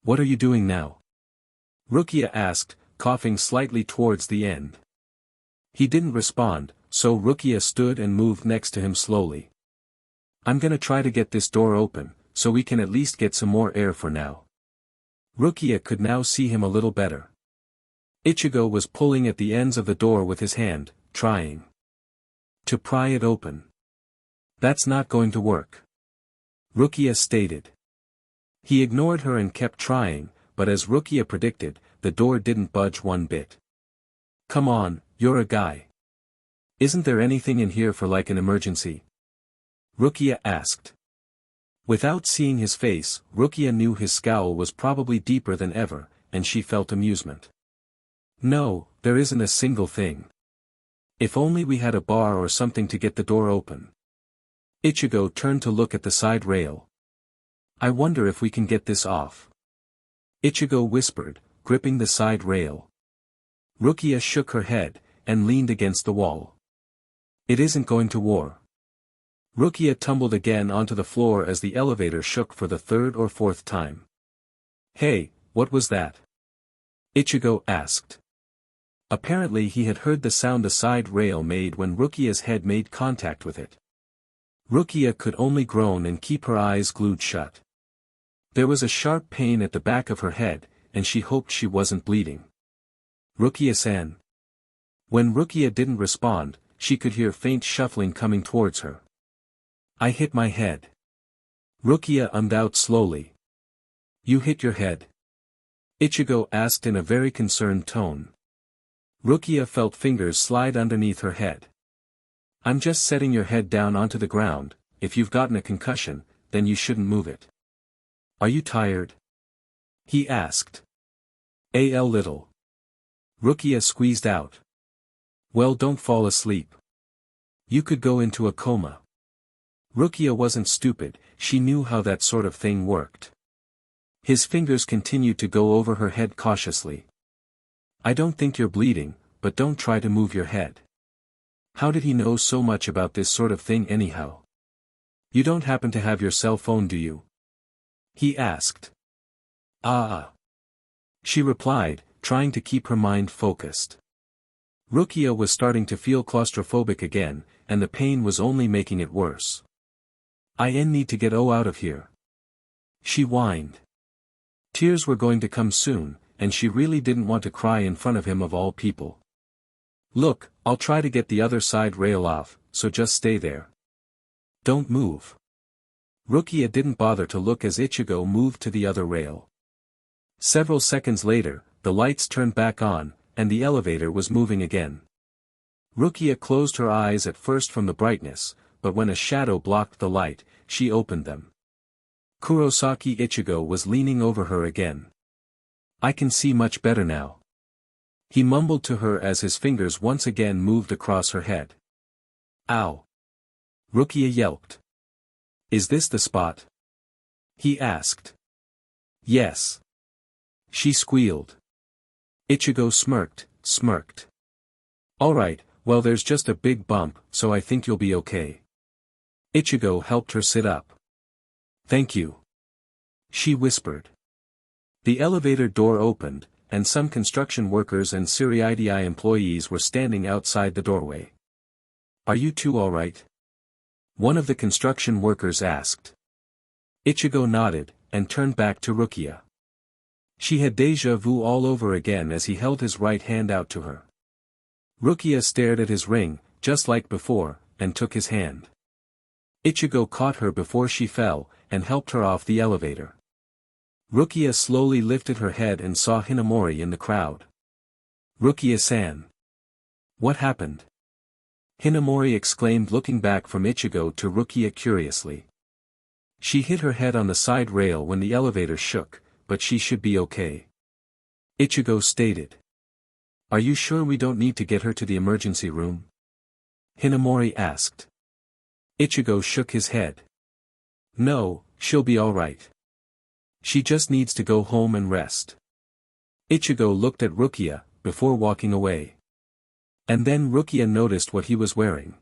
"What are you doing now?" Rukia asked, coughing slightly towards the end. He didn't respond, so Rukia stood and moved next to him slowly. "I'm gonna try to get this door open, so we can at least get some more air for now." Rukia could now see him a little better. Ichigo was pulling at the ends of the door with his hand, trying to pry it open. "That's not going to work," Rukia stated. He ignored her and kept trying, but as Rukia predicted, the door didn't budge one bit. "Come on, you're a guy. Isn't there anything in here for like an emergency?" Rukia asked. Without seeing his face, Rukia knew his scowl was probably deeper than ever, and she felt amusement. "No, there isn't a single thing. If only we had a bar or something to get the door open." Ichigo turned to look at the side rail. "I wonder if we can get this off," Ichigo whispered, gripping the side rail. Rukia shook her head, and leaned against the wall. "It isn't going to war." Rukia tumbled again onto the floor as the elevator shook for the third or fourth time. "Hey, what was that?" Ichigo asked. Apparently he had heard the sound the side rail made when Rukia's head made contact with it. Rukia could only groan and keep her eyes glued shut. There was a sharp pain at the back of her head, and she hoped she wasn't bleeding. "Rukia-san." When Rukia didn't respond, she could hear faint shuffling coming towards her. "I hit my head." Rukia ummed out slowly. "You hit your head?" Ichigo asked in a very concerned tone. Rukia felt fingers slide underneath her head. "I'm just setting your head down onto the ground. If you've gotten a concussion, then you shouldn't move it." "Are you tired?" he asked. "A little." Rukia squeezed out. "Well, don't fall asleep. You could go into a coma." Rukia wasn't stupid, she knew how that sort of thing worked. His fingers continued to go over her head cautiously. "I don't think you're bleeding, but don't try to move your head." How did he know so much about this sort of thing anyhow? "You don't happen to have your cell phone, do you?" he asked. "Ah." She replied, trying to keep her mind focused. Rukia was starting to feel claustrophobic again, and the pain was only making it worse. I need to get out of here, she whined. Tears were going to come soon, and she really didn't want to cry in front of him of all people. Look, I'll try to get the other side rail off, so just stay there. Don't move. Rukia didn't bother to look as Ichigo moved to the other rail. Several seconds later, the lights turned back on, and the elevator was moving again. Rukia closed her eyes at first from the brightness, but when a shadow blocked the light, she opened them. Kurosaki Ichigo was leaning over her again. I can see much better now, he mumbled to her as his fingers once again moved across her head. Ow! Rukia yelped. Is this the spot? He asked. Yes. She squealed. Ichigo smirked. Alright, well there's just a big bump, so I think you'll be okay. Ichigo helped her sit up. Thank you, she whispered. The elevator door opened, and some construction workers and Summmary employees were standing outside the doorway. Are you two alright? One of the construction workers asked. Ichigo nodded, and turned back to Rukia. She had déjà vu all over again as he held his right hand out to her. Rukia stared at his ring, just like before, and took his hand. Ichigo caught her before she fell, and helped her off the elevator. Rukia slowly lifted her head and saw Hinamori in the crowd. Rukia-san. What happened? Hinamori exclaimed, looking back from Ichigo to Rukia curiously. She hit her head on the side rail when the elevator shook, but she should be okay. Ichigo stated. Are you sure we don't need to get her to the emergency room? Hinamori asked. Ichigo shook his head. No, she'll be alright. She just needs to go home and rest. Ichigo looked at Rukia, before walking away. And then Rukia noticed what he was wearing.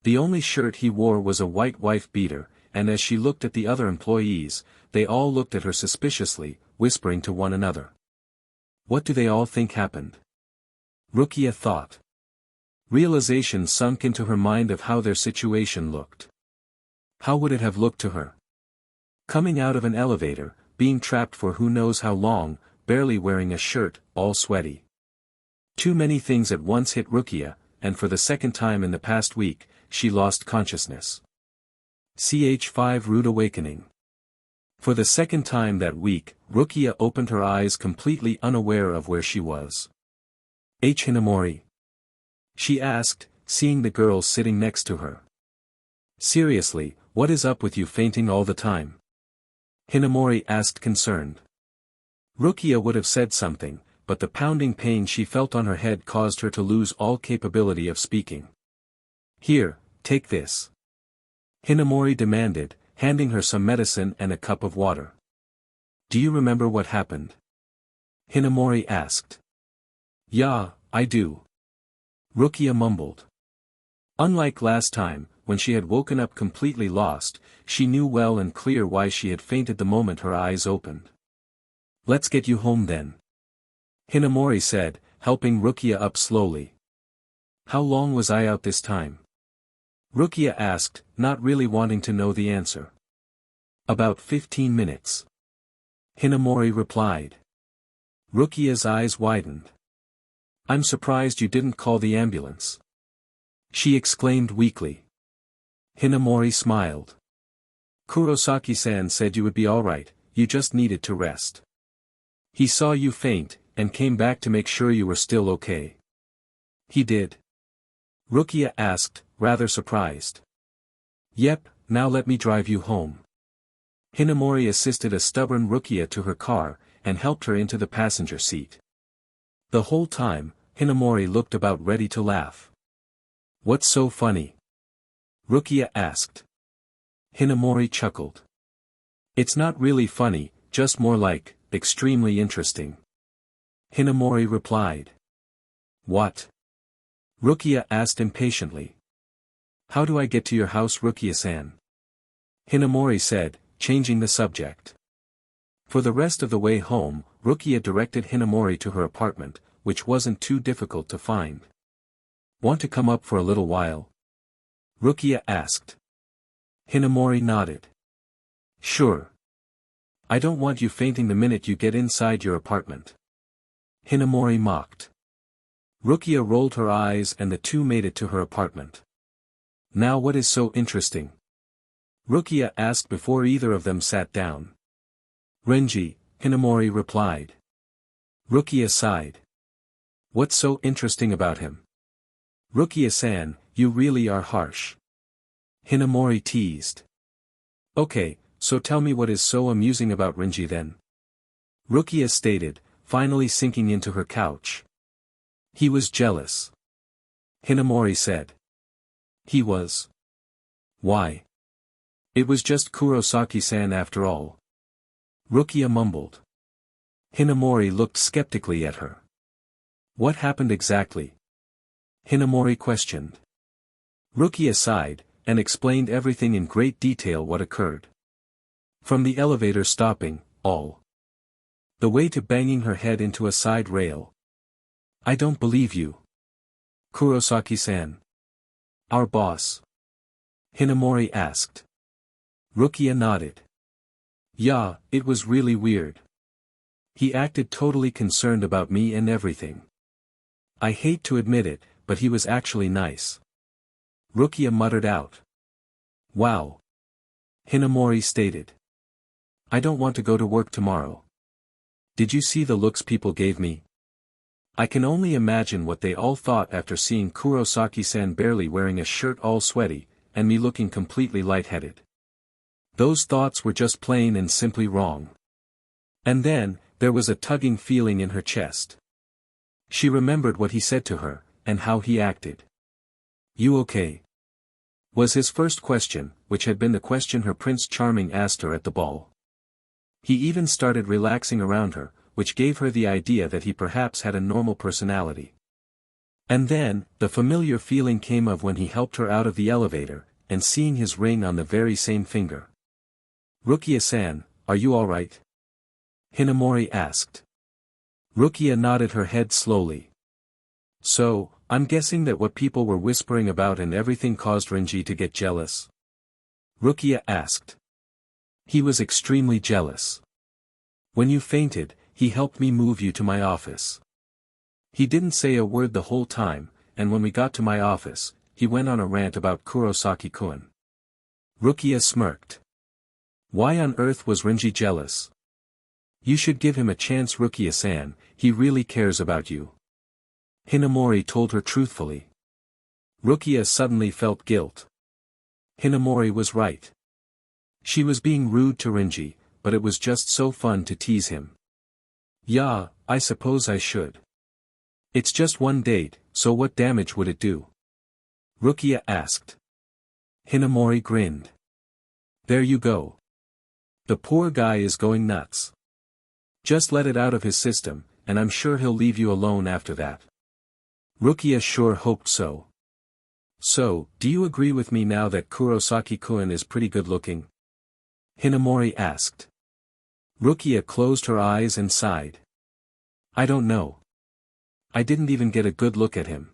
The only shirt he wore was a white wife beater, and as she looked at the other employees, they all looked at her suspiciously, whispering to one another. What do they all think happened? Rukia thought. Realization sunk into her mind of how their situation looked. How would it have looked to her? Coming out of an elevator, being trapped for who knows how long, barely wearing a shirt, all sweaty. Too many things at once hit Rukia, and for the second time in the past week, she lost consciousness. Ch5 Rude Awakening. For the second time that week, Rukia opened her eyes completely unaware of where she was. Hinamori? She asked, seeing the girl sitting next to her. Seriously, what is up with you fainting all the time? Hinamori asked concerned. Rukia would have said something, but the pounding pain she felt on her head caused her to lose all capability of speaking. Here, take this. Hinamori demanded, handing her some medicine and a cup of water. Do you remember what happened? Hinamori asked. Yeah, I do. Rukia mumbled. Unlike last time, when she had woken up completely lost, she knew well and clear why she had fainted the moment her eyes opened. Let's get you home then, Hinamori said, helping Rukia up slowly. How long was I out this time? Rukia asked, not really wanting to know the answer. About 15 minutes. Hinamori replied. Rukia's eyes widened. I'm surprised you didn't call the ambulance, she exclaimed weakly. Hinamori smiled. Kurosaki-san said you would be alright, you just needed to rest. He saw you faint, and came back to make sure you were still okay. He did? Rukia asked, rather surprised. Yep, now let me drive you home. Hinamori assisted a stubborn Rukia to her car, and helped her into the passenger seat. The whole time, Hinamori looked about ready to laugh. What's so funny? Rukia asked. Hinamori chuckled. It's not really funny, just more like, extremely interesting. Hinamori replied. What? Rukia asked impatiently. How do I get to your house, Rukia-san? Hinamori said, changing the subject. For the rest of the way home, Rukia directed Hinamori to her apartment, which wasn't too difficult to find. "Want to come up for a little while?" Rukia asked. Hinamori nodded. "Sure. I don't want you fainting the minute you get inside your apartment." Hinamori mocked. Rukia rolled her eyes and the two made it to her apartment. "Now what is so interesting?" Rukia asked before either of them sat down. "Renji," Hinamori replied. Rukia sighed. "What's so interesting about him?" "Rukia-san, you really are harsh." Hinamori teased. "Okay, so tell me what is so amusing about Renji then?" Rukia stated, finally sinking into her couch. "He was jealous." Hinamori said. "He was? Why? It was just Kurosaki-san after all." Rukia mumbled. Hinamori looked skeptically at her. "What happened exactly?" Hinamori questioned. Rukia sighed, and explained everything in great detail what occurred. From the elevator stopping, all the way to banging her head into a side rail. "I don't believe you. Kurosaki-san. Our boss?" Hinamori asked. Rukia nodded. "Yeah, it was really weird. He acted totally concerned about me and everything. I hate to admit it, but he was actually nice." Rukia muttered out. "Wow." Hinamori stated. "I don't want to go to work tomorrow. Did you see the looks people gave me? I can only imagine what they all thought after seeing Kurosaki-san barely wearing a shirt all sweaty, and me looking completely lightheaded. Those thoughts were just plain and simply wrong." And then, there was a tugging feeling in her chest. She remembered what he said to her, and how he acted. "You okay?" was his first question, which had been the question her Prince Charming asked her at the ball. He even started relaxing around her, which gave her the idea that he perhaps had a normal personality. And then, the familiar feeling came of when he helped her out of the elevator, and seeing his ring on the very same finger. "Rukia-san, are you alright?" Hinamori asked. Rukia nodded her head slowly. "So, I'm guessing that what people were whispering about and everything caused Renji to get jealous?" Rukia asked. "He was extremely jealous. When you fainted, he helped me move you to my office. He didn't say a word the whole time, and when we got to my office, he went on a rant about Kurosaki-kun." Rukia smirked. Why on earth was Renji jealous? "You should give him a chance, Rukia-san, he really cares about you." Hinamori told her truthfully. Rukia suddenly felt guilt. Hinamori was right. She was being rude to Renji, but it was just so fun to tease him. "Yeah, I suppose I should. It's just one date, so what damage would it do?" Rukia asked. Hinamori grinned. "There you go. The poor guy is going nuts. Just let it out of his system, and I'm sure he'll leave you alone after that." Rukia sure hoped so. "So, do you agree with me now that Kurosaki-kun is pretty good looking?" Hinamori asked. Rukia closed her eyes and sighed. "I don't know. I didn't even get a good look at him."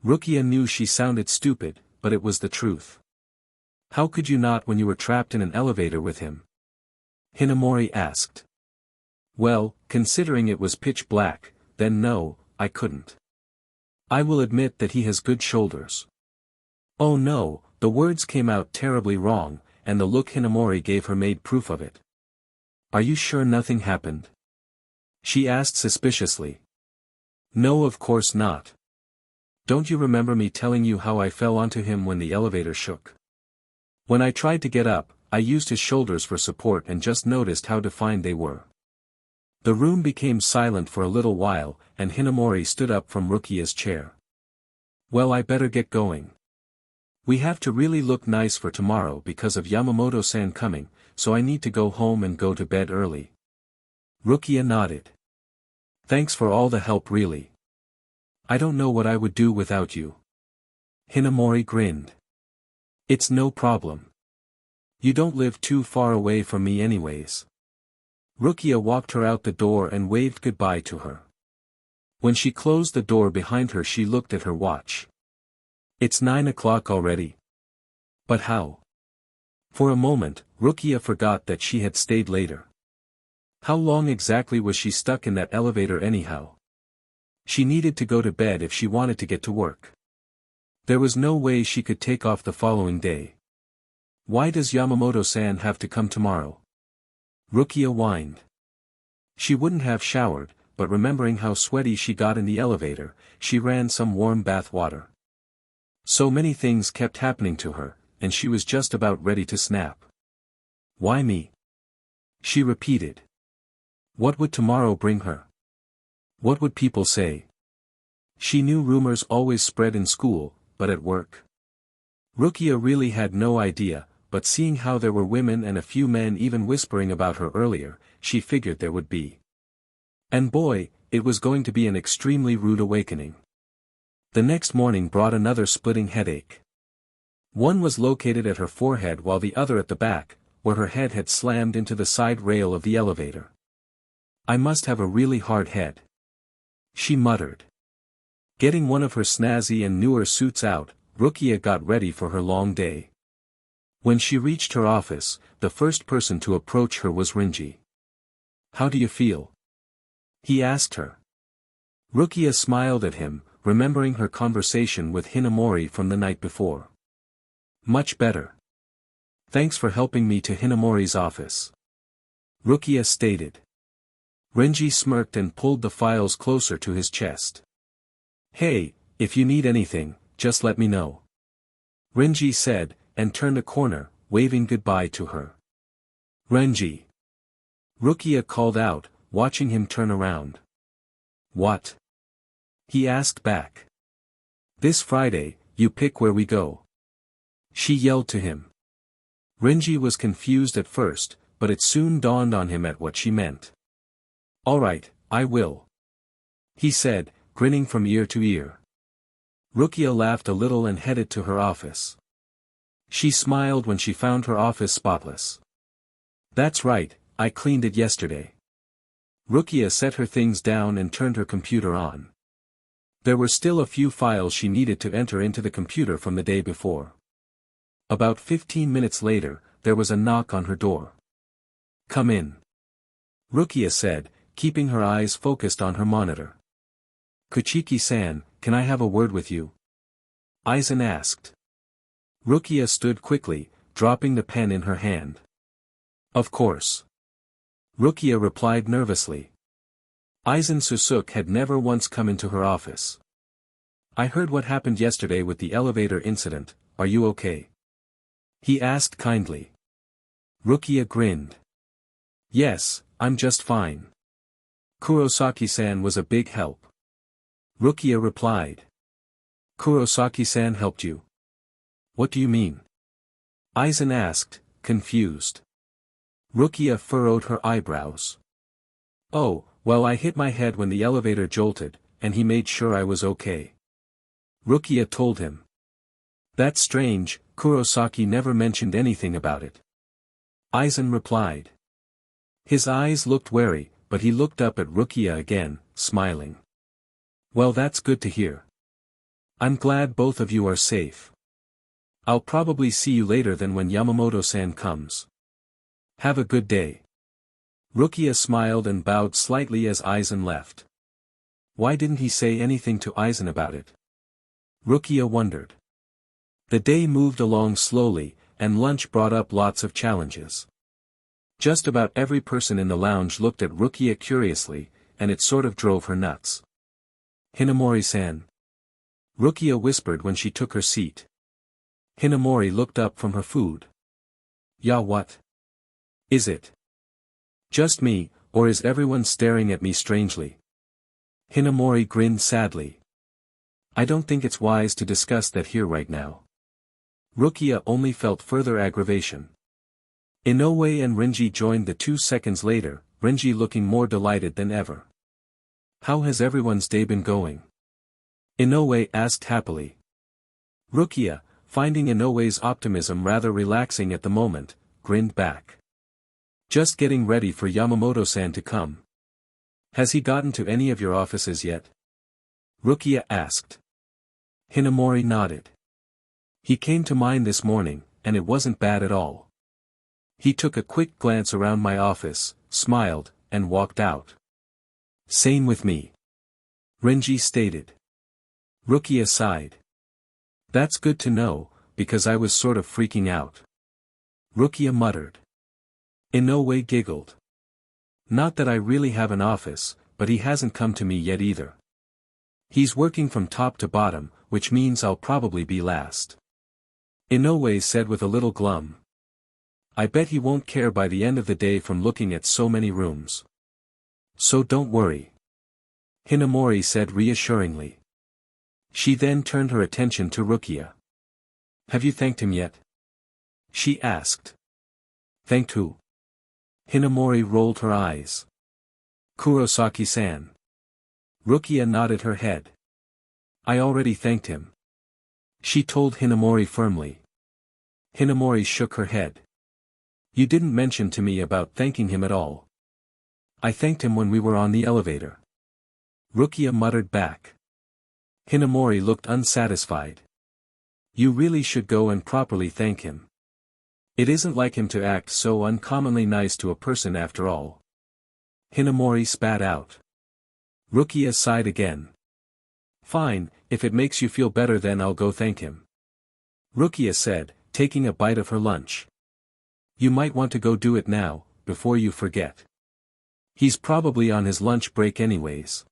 Rukia knew she sounded stupid, but it was the truth. "How could you not when you were trapped in an elevator with him?" Hinamori asked. "Well, considering it was pitch black, then no, I couldn't. I will admit that he has good shoulders." Oh no, the words came out terribly wrong, and the look Hinamori gave her made proof of it. "Are you sure nothing happened?" she asked suspiciously. "No, of course not. Don't you remember me telling you how I fell onto him when the elevator shook? When I tried to get up, I used his shoulders for support and just noticed how defined they were." The room became silent for a little while, and Hinamori stood up from Rukia's chair. "Well, I better get going. We have to really look nice for tomorrow because of Yamamoto-san coming, so I need to go home and go to bed early." Rukia nodded. "Thanks for all the help, really. I don't know what I would do without you." Hinamori grinned. "It's no problem. You don't live too far away from me anyways." Rukia walked her out the door and waved goodbye to her. When she closed the door behind her, she looked at her watch. It's 9 o'clock already. But how? For a moment, Rukia forgot that she had stayed later. How long exactly was she stuck in that elevator anyhow? She needed to go to bed if she wanted to get to work. There was no way she could take off the following day. Why does Yamamoto-san have to come tomorrow? Rukia whined. She wouldn't have showered, but remembering how sweaty she got in the elevator, she ran some warm bath water. So many things kept happening to her, and she was just about ready to snap. Why me? She repeated. What would tomorrow bring her? What would people say? She knew rumors always spread in school, but at work? Rukia really had no idea, but seeing how there were women and a few men even whispering about her earlier, she figured there would be. And boy, it was going to be an extremely rude awakening. The next morning brought another splitting headache. One was located at her forehead while the other at the back, where her head had slammed into the side rail of the elevator. I must have a really hard head. She muttered. Getting one of her snazzy and newer suits out, Rukia got ready for her long day. When she reached her office, the first person to approach her was Renji. How do you feel? He asked her. Rukia smiled at him, remembering her conversation with Hinamori from the night before. Much better. Thanks for helping me to Hinamori's office. Rukia stated. Renji smirked and pulled the files closer to his chest. Hey, if you need anything, just let me know. Renji said, and turned a corner, waving goodbye to her. Renji. Rukia called out, watching him turn around. What? He asked back. This Friday, you pick where we go. She yelled to him. Renji was confused at first, but it soon dawned on him at what she meant. Alright, I will. He said, grinning from ear to ear. Rukia laughed a little and headed to her office. She smiled when she found her office spotless. That's right, I cleaned it yesterday. Rukia set her things down and turned her computer on. There were still a few files she needed to enter into the computer from the day before. About 15 minutes later, there was a knock on her door. Come in. Rukia said, keeping her eyes focused on her monitor. Kuchiki-san, can I have a word with you? Aizen asked. Rukia stood quickly, dropping the pen in her hand. Of course. Rukia replied nervously. Aizen Susuke had never once come into her office. I heard what happened yesterday with the elevator incident, are you okay? He asked kindly. Rukia grinned. Yes, I'm just fine. Kurosaki-san was a big help. Rukia replied. Kurosaki-san helped you? What do you mean? Aizen asked, confused. Rukia furrowed her eyebrows. Oh, well, I hit my head when the elevator jolted, and he made sure I was okay. Rukia told him. That's strange, Kurosaki never mentioned anything about it. Aizen replied. His eyes looked wary, but he looked up at Rukia again, smiling. Well, that's good to hear. I'm glad both of you are safe. I'll probably see you later than when Yamamoto-san comes. Have a good day. Rukia smiled and bowed slightly as Aizen left. Why didn't he say anything to Aizen about it? Rukia wondered. The day moved along slowly, and lunch brought up lots of challenges. Just about every person in the lounge looked at Rukia curiously, and it sort of drove her nuts. Hinamori-san. Rukia whispered when she took her seat. Hinamori looked up from her food. Yeah, what? Is it just me, or is everyone staring at me strangely? Hinamori grinned sadly. I don't think it's wise to discuss that here right now. Rukia only felt further aggravation. Inoue and Renji joined the 2 seconds later, Renji looking more delighted than ever. How has everyone's day been going? Inoue asked happily. Rukia, finding Inoue's optimism rather relaxing at the moment, grinned back. Just getting ready for Yamamoto-san to come. Has he gotten to any of your offices yet? Rukia asked. Hinamori nodded. He came to mine this morning, and it wasn't bad at all. He took a quick glance around my office, smiled, and walked out. Same with me. Renji stated. Rukia sighed. That's good to know, because I was sort of freaking out. Rukia muttered. Inoue giggled. Not that I really have an office, but he hasn't come to me yet either. He's working from top to bottom, which means I'll probably be last. Inoue said with a little glum. I bet he won't care by the end of the day from looking at so many rooms. So don't worry. Hinamori said reassuringly. She then turned her attention to Rukia. Have you thanked him yet? She asked. Thanked who? Hinamori rolled her eyes. Kurosaki-san. Rukia nodded her head. I already thanked him. She told Hinamori firmly. Hinamori shook her head. You didn't mention to me about thanking him at all. I thanked him when we were on the elevator. Rukia muttered back. Hinamori looked unsatisfied. You really should go and properly thank him. It isn't like him to act so uncommonly nice to a person after all. Hinamori spat out. Rukia sighed again. Fine, if it makes you feel better then I'll go thank him. Rukia said, taking a bite of her lunch. You might want to go do it now, before you forget. He's probably on his lunch break anyways.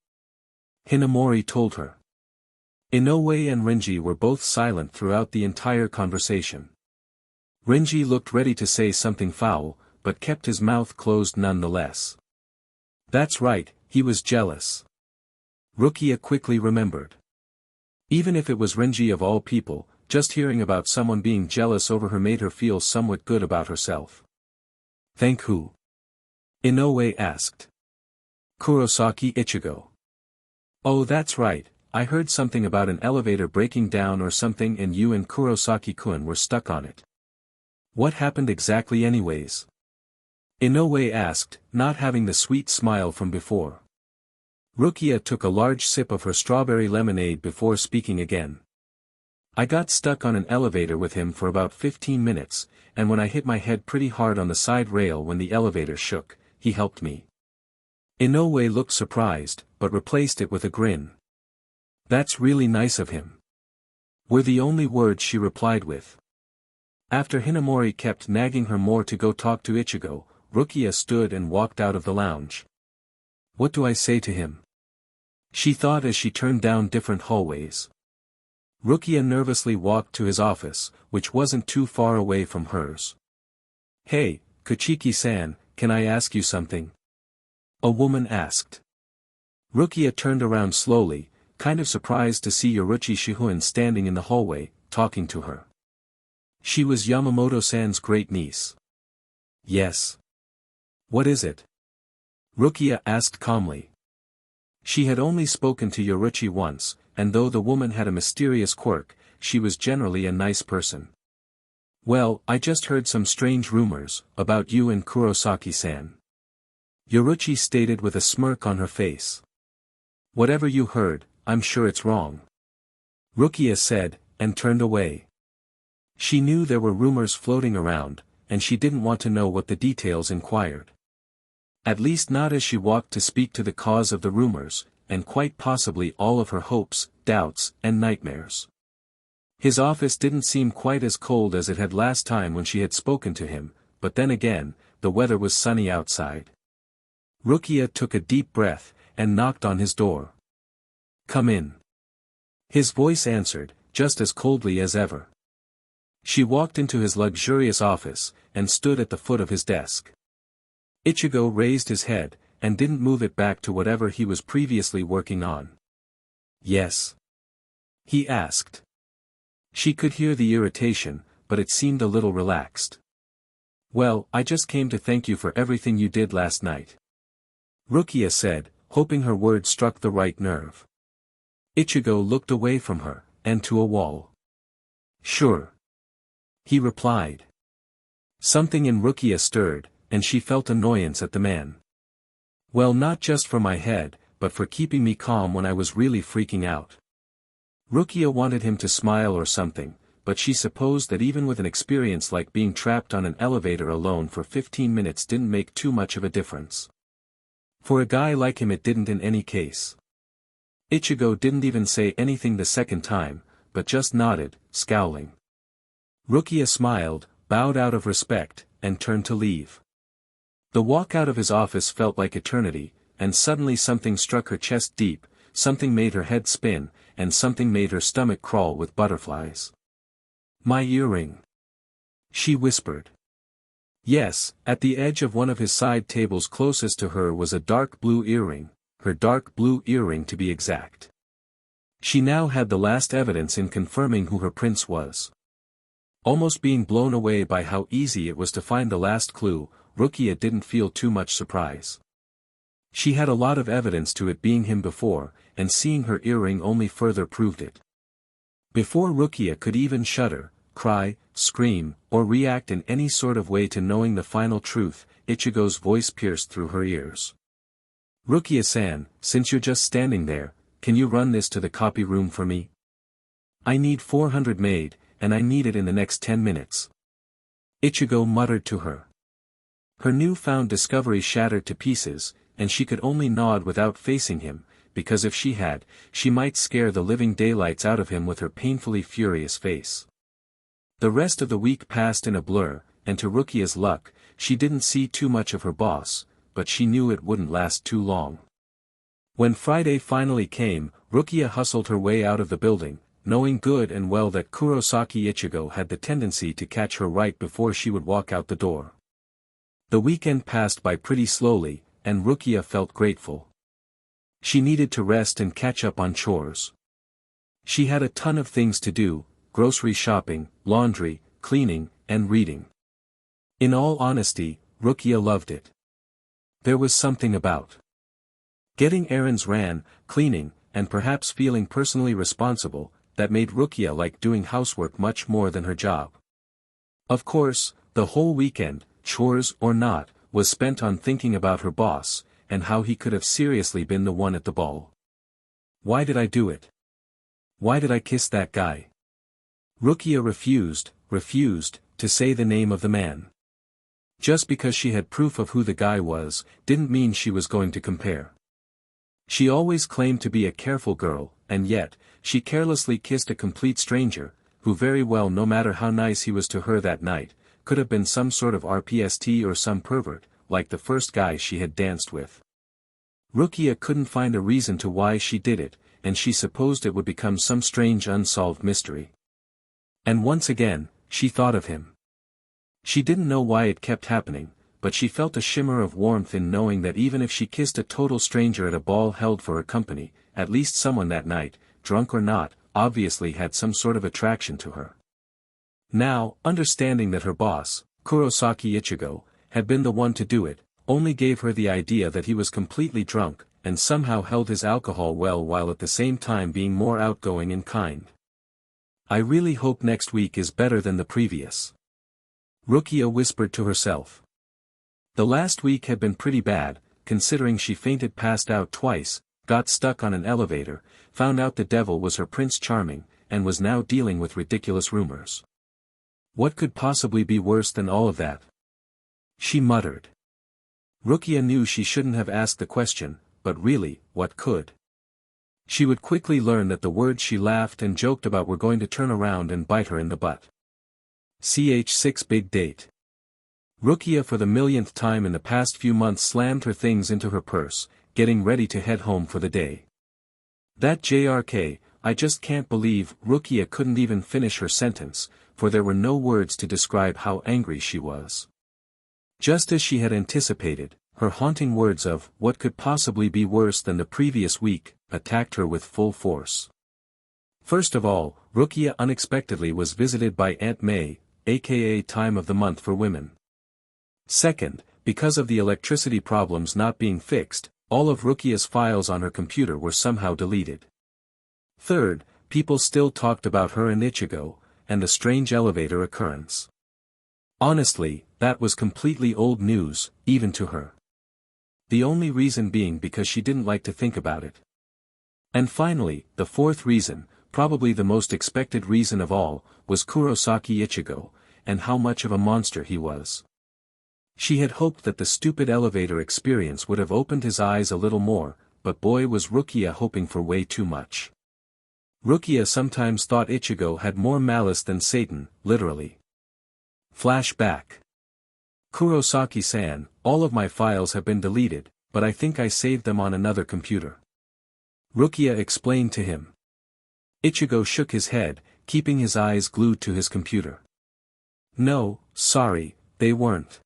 Hinamori told her. Inoue and Renji were both silent throughout the entire conversation. Renji looked ready to say something foul, but kept his mouth closed nonetheless. That's right, he was jealous. Rukia quickly remembered. Even if it was Renji of all people, just hearing about someone being jealous over her made her feel somewhat good about herself. Thank who? Inoue asked. Kurosaki Ichigo. Oh that's right, I heard something about an elevator breaking down or something and you and Kurosaki-kun were stuck on it. What happened exactly anyways? Inoue asked, not having the sweet smile from before. Rukia took a large sip of her strawberry lemonade before speaking again. I got stuck on an elevator with him for about 15 minutes, and when I hit my head pretty hard on the side rail when the elevator shook, he helped me. Inoue looked surprised, but replaced it with a grin. That's really nice of him. Were the only words she replied with. After Hinamori kept nagging her more to go talk to Ichigo, Rukia stood and walked out of the lounge. What do I say to him? She thought as she turned down different hallways. Rukia nervously walked to his office, which wasn't too far away from hers. Hey, Kuchiki-san, can I ask you something? A woman asked. Rukia turned around slowly, kind of surprised to see Yoruchi Shihoin standing in the hallway, talking to her. She was Yamamoto-san's great-niece. Yes. What is it? Rukia asked calmly. She had only spoken to Yoruchi once, and though the woman had a mysterious quirk, she was generally a nice person. Well, I just heard some strange rumors, about you and Kurosaki-san. Yoruchi stated with a smirk on her face. Whatever you heard, I'm sure it's wrong. Rukia said, and turned away. She knew there were rumors floating around, and she didn't want to know what the details inquired. At least not as she walked to speak to the cause of the rumors, and quite possibly all of her hopes, doubts, and nightmares. His office didn't seem quite as cold as it had last time when she had spoken to him, but then again, the weather was sunny outside. Rukia took a deep breath, and knocked on his door. Come in. His voice answered, just as coldly as ever. She walked into his luxurious office, and stood at the foot of his desk. Ichigo raised his head, and didn't move it back to whatever he was previously working on. Yes? He asked. She could hear the irritation, but it seemed a little relaxed. Well, I just came to thank you for everything you did last night. Rukia said, hoping her words struck the right nerve. Ichigo looked away from her, and to a wall. Sure. He replied. Something in Rukia stirred, and she felt annoyance at the man. Well, not just for my head, but for keeping me calm when I was really freaking out. Rukia wanted him to smile or something, but she supposed that even with an experience like being trapped on an elevator alone for 15 minutes didn't make too much of a difference. For a guy like him it didn't in any case. Ichigo didn't even say anything the second time, but just nodded, scowling. Rukia smiled, bowed out of respect, and turned to leave. The walk out of his office felt like eternity, and suddenly something struck her chest deep, something made her head spin, and something made her stomach crawl with butterflies. My earring. She whispered. Yes, at the edge of one of his side tables closest to her was a dark blue earring, her dark blue earring to be exact. She now had the last evidence in confirming who her prince was. Almost being blown away by how easy it was to find the last clue, Rukia didn't feel too much surprise. She had a lot of evidence to it being him before, and seeing her earring only further proved it. Before Rukia could even shudder, cry, scream, or react in any sort of way to knowing the final truth, Ichigo's voice pierced through her ears. Rukia-san, since you're just standing there, can you run this to the copy room for me? I need 400 made, and I need it in the next 10 minutes. Ichigo muttered to her. Her newfound discovery shattered to pieces, and she could only nod without facing him, because if she had, she might scare the living daylights out of him with her painfully furious face. The rest of the week passed in a blur, and to Rukia's luck, she didn't see too much of her boss, but she knew it wouldn't last too long. When Friday finally came, Rukia hustled her way out of the building, knowing good and well that Kurosaki Ichigo had the tendency to catch her right before she would walk out the door. The weekend passed by pretty slowly, and Rukia felt grateful. She needed to rest and catch up on chores. She had a ton of things to do: grocery shopping, laundry, cleaning, and reading. In all honesty, Rukia loved it. There was something about getting errands ran, cleaning, and perhaps feeling personally responsible, that made Rukia like doing housework much more than her job. Of course, the whole weekend, chores or not, was spent on thinking about her boss, and how he could have seriously been the one at the ball. Why did I do it? Why did I kiss that guy? Rukia refused, to say the name of the man. Just because she had proof of who the guy was, didn't mean she was going to compare. She always claimed to be a careful girl, and yet, she carelessly kissed a complete stranger, who very well, no matter how nice he was to her that night, could have been some sort of RPST or some pervert, like the first guy she had danced with. Rukia couldn't find a reason to why she did it, and she supposed it would become some strange unsolved mystery. And once again, she thought of him. She didn't know why it kept happening, but she felt a shimmer of warmth in knowing that even if she kissed a total stranger at a ball held for her company, at least someone that night, drunk or not, obviously had some sort of attraction to her. Now, understanding that her boss, Kurosaki Ichigo, had been the one to do it, only gave her the idea that he was completely drunk, and somehow held his alcohol well while at the same time being more outgoing and kind. I really hope next week is better than the previous. Rukia whispered to herself. The last week had been pretty bad, considering she fainted, passed out twice, got stuck on an elevator, found out the devil was her Prince Charming, and was now dealing with ridiculous rumors. What could possibly be worse than all of that? She muttered. Rukia knew she shouldn't have asked the question, but really, what could? She would quickly learn that the words she laughed and joked about were going to turn around and bite her in the butt. Ch6 big date. Rukia for the millionth time in the past few months slammed her things into her purse, getting ready to head home for the day. That JRK, I just can't believe. Rukia couldn't even finish her sentence, for there were no words to describe how angry she was. Just as she had anticipated, her haunting words of, what could possibly be worse than the previous week, attacked her with full force. First of all, Rukia unexpectedly was visited by Aunt May, aka time of the month for women. Second, because of the electricity problems not being fixed, all of Rukia's files on her computer were somehow deleted. Third, people still talked about her and Ichigo, and the strange elevator occurrence. Honestly, that was completely old news, even to her. The only reason being because she didn't like to think about it. And finally, the fourth reason, probably the most expected reason of all, was Kurosaki Ichigo, and how much of a monster he was. She had hoped that the stupid elevator experience would have opened his eyes a little more, but boy was Rukia hoping for way too much. Rukia sometimes thought Ichigo had more malice than Satan, literally. Flashback. Kurosaki-san, all of my files have been deleted, but I think I saved them on another computer. Rukia explained to him. Ichigo shook his head, keeping his eyes glued to his computer. No, sorry, they weren't.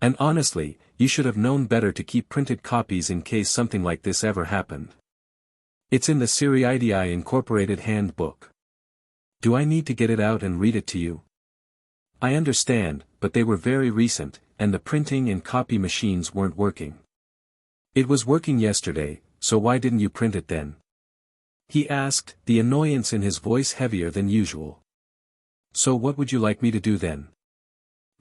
And honestly, you should have known better to keep printed copies in case something like this ever happened. It's in the Seriidii Incorporated Handbook. Do I need to get it out and read it to you? I understand, but they were very recent, and the printing and copy machines weren't working. It was working yesterday, so why didn't you print it then? He asked, the annoyance in his voice heavier than usual. So what would you like me to do then?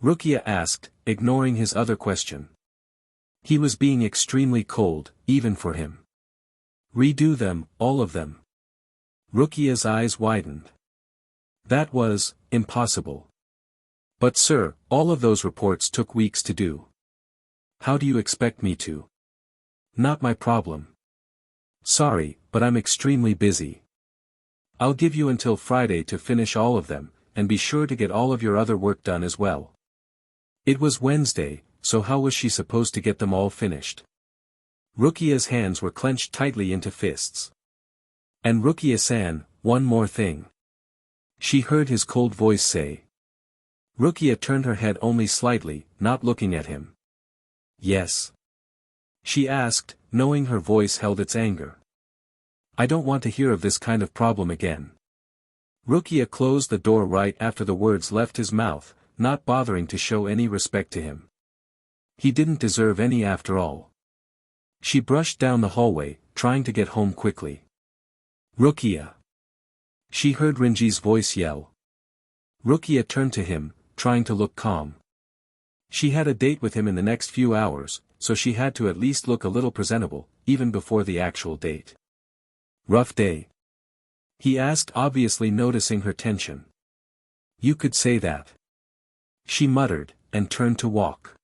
Rukia asked, ignoring his other question. He was being extremely cold, even for him. Redo them, all of them. Rukia's eyes widened. That was impossible. But sir, all of those reports took weeks to do. How do you expect me to? Not my problem. Sorry, but I'm extremely busy. I'll give you until Friday to finish all of them, and be sure to get all of your other work done as well. It was Wednesday, so how was she supposed to get them all finished? Rukia's hands were clenched tightly into fists. And Rukia-san, one more thing. She heard his cold voice say. Rukia turned her head only slightly, not looking at him. Yes. She asked, knowing her voice held its anger. I don't want to hear of this kind of problem again. Rukia closed the door right after the words left his mouth, not bothering to show any respect to him. He didn't deserve any after all. She brushed down the hallway, trying to get home quickly. Rukia. She heard Renji's voice yell. Rukia turned to him, trying to look calm. She had a date with him in the next few hours, so she had to at least look a little presentable, even before the actual date. Rough day? He asked, obviously noticing her tension. You could say that. She muttered, and turned to walk.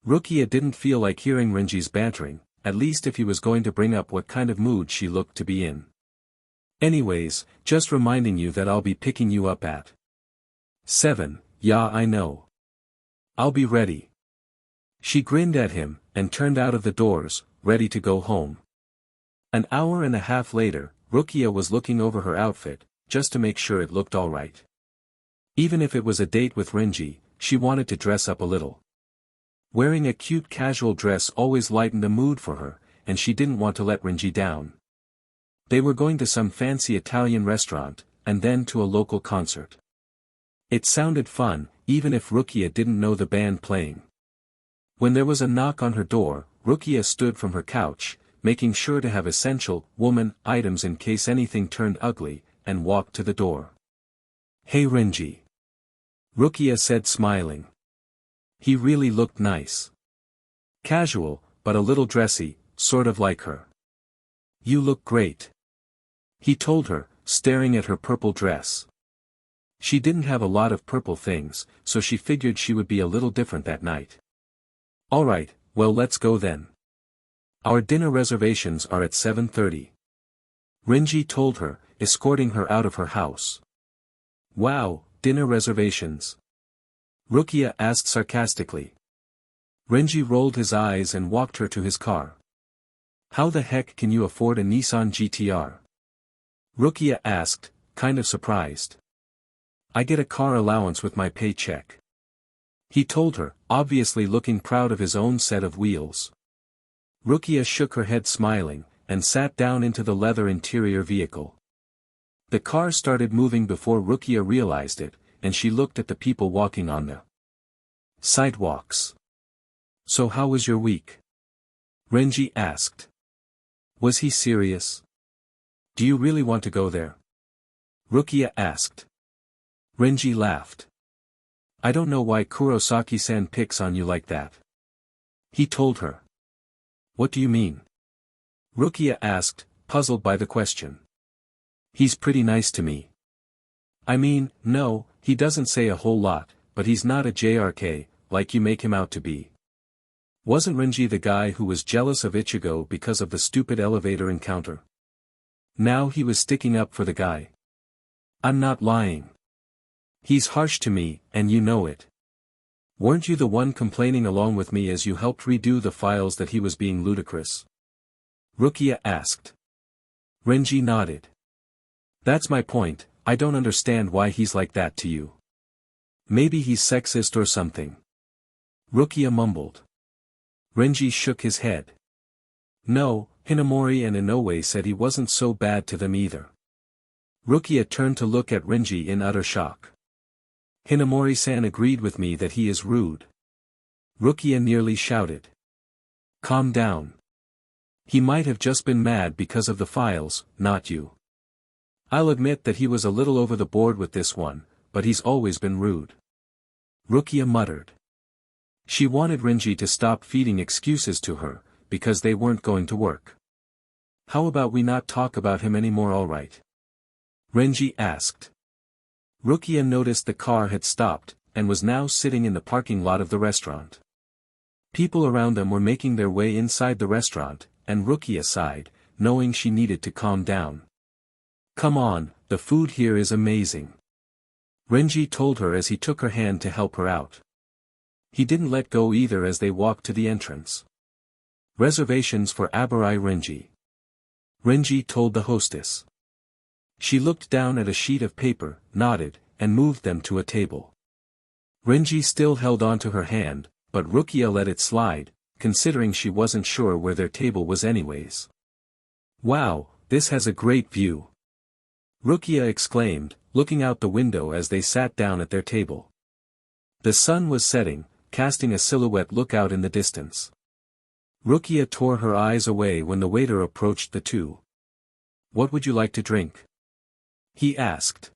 Rukia didn't feel like hearing Renji's bantering, at least if he was going to bring up what kind of mood she looked to be in. Anyways, just reminding you that I'll be picking you up at 7, yeah I know. I'll be ready. She grinned at him, and turned out of the doors, ready to go home. An hour and a half later, Rukia was looking over her outfit, just to make sure it looked alright. Even if it was a date with Renji, she wanted to dress up a little. Wearing a cute casual dress always lightened the mood for her, and she didn't want to let Renji down. They were going to some fancy Italian restaurant, and then to a local concert. It sounded fun, even if Rukia didn't know the band playing. When there was a knock on her door, Rukia stood from her couch, making sure to have essential, woman, items in case anything turned ugly, and walked to the door. Hey Renji. Rukia said smiling. He really looked nice. Casual, but a little dressy, sort of like her. You look great. He told her, staring at her purple dress. She didn't have a lot of purple things, so she figured she would be a little different that night. Alright, well let's go then. Our dinner reservations are at 7:30. Renji told her, escorting her out of her house. Wow, dinner reservations? Rukia asked sarcastically. Renji rolled his eyes and walked her to his car. How the heck can you afford a Nissan GTR? Rukia asked, kind of surprised. I get a car allowance with my paycheck. He told her, obviously looking proud of his own set of wheels. Rukia shook her head smiling, and sat down into the leather interior vehicle. The car started moving before Rukia realized it, and she looked at the people walking on the sidewalks. So how was your week? Renji asked. Was he serious? Do you really want to go there? Rukia asked. Renji laughed. I don't know why Kurosaki-san picks on you like that. He told her. What do you mean? Rukia asked, puzzled by the question. He's pretty nice to me. I mean, no, he doesn't say a whole lot, but he's not a JRK, like you make him out to be. Wasn't Renji the guy who was jealous of Ichigo because of the stupid elevator encounter? Now he was sticking up for the guy. I'm not lying. He's harsh to me, and you know it. Weren't you the one complaining along with me as you helped redo the files that he was being ludicrous? Rukia asked. Renji nodded. That's my point, I don't understand why he's like that to you. Maybe he's sexist or something. Rukia mumbled. Renji shook his head. No, Hinamori and Inoue said he wasn't so bad to them either. Rukia turned to look at Renji in utter shock. Hinamori-san agreed with me that he is rude. Rukia nearly shouted. Calm down. He might have just been mad because of the files, not you. I'll admit that he was a little over the board with this one, but he's always been rude. Rukia muttered. She wanted Renji to stop feeding excuses to her, because they weren't going to work. How about we not talk about him anymore, alright? Renji asked. Rukia noticed the car had stopped, and was now sitting in the parking lot of the restaurant. People around them were making their way inside the restaurant, and Rukia sighed, knowing she needed to calm down. Come on, the food here is amazing. Renji told her as he took her hand to help her out. He didn't let go either as they walked to the entrance. Reservations for Abarai Renji. Renji told the hostess. She looked down at a sheet of paper, nodded, and moved them to a table. Renji still held onto her hand, but Rukia let it slide, considering she wasn't sure where their table was anyways. Wow, this has a great view. Rukia exclaimed, looking out the window as they sat down at their table. The sun was setting, casting a silhouette look out in the distance. Rukia tore her eyes away when the waiter approached the two. What would you like to drink? He asked.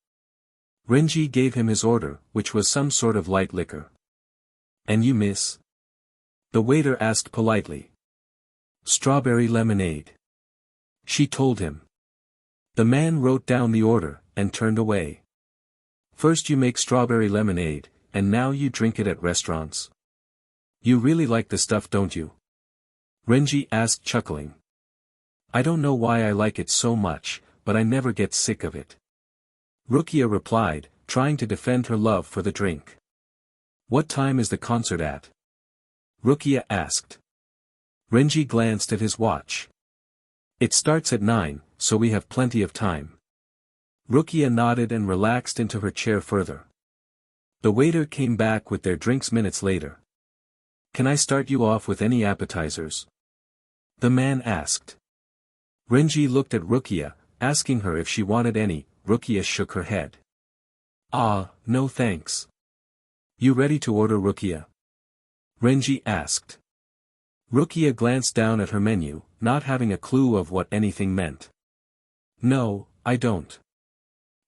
Renji gave him his order, which was some sort of light liquor. And you, miss? The waiter asked politely. Strawberry lemonade. She told him. The man wrote down the order, and turned away. First you make strawberry lemonade, and now you drink it at restaurants. You really like the stuff, don't you? Renji asked, chuckling. I don't know why I like it so much, but I never get sick of it. Rukia replied, trying to defend her love for the drink. What time is the concert at? Rukia asked. Renji glanced at his watch. It starts at 9, so we have plenty of time. Rukia nodded and relaxed into her chair further. The waiter came back with their drinks minutes later. Can I start you off with any appetizers? The man asked. Renji looked at Rukia, asking her if she wanted any. Rukia shook her head. No thanks. You ready to order, Rukia? Renji asked. Rukia glanced down at her menu, not having a clue of what anything meant. No, I don't.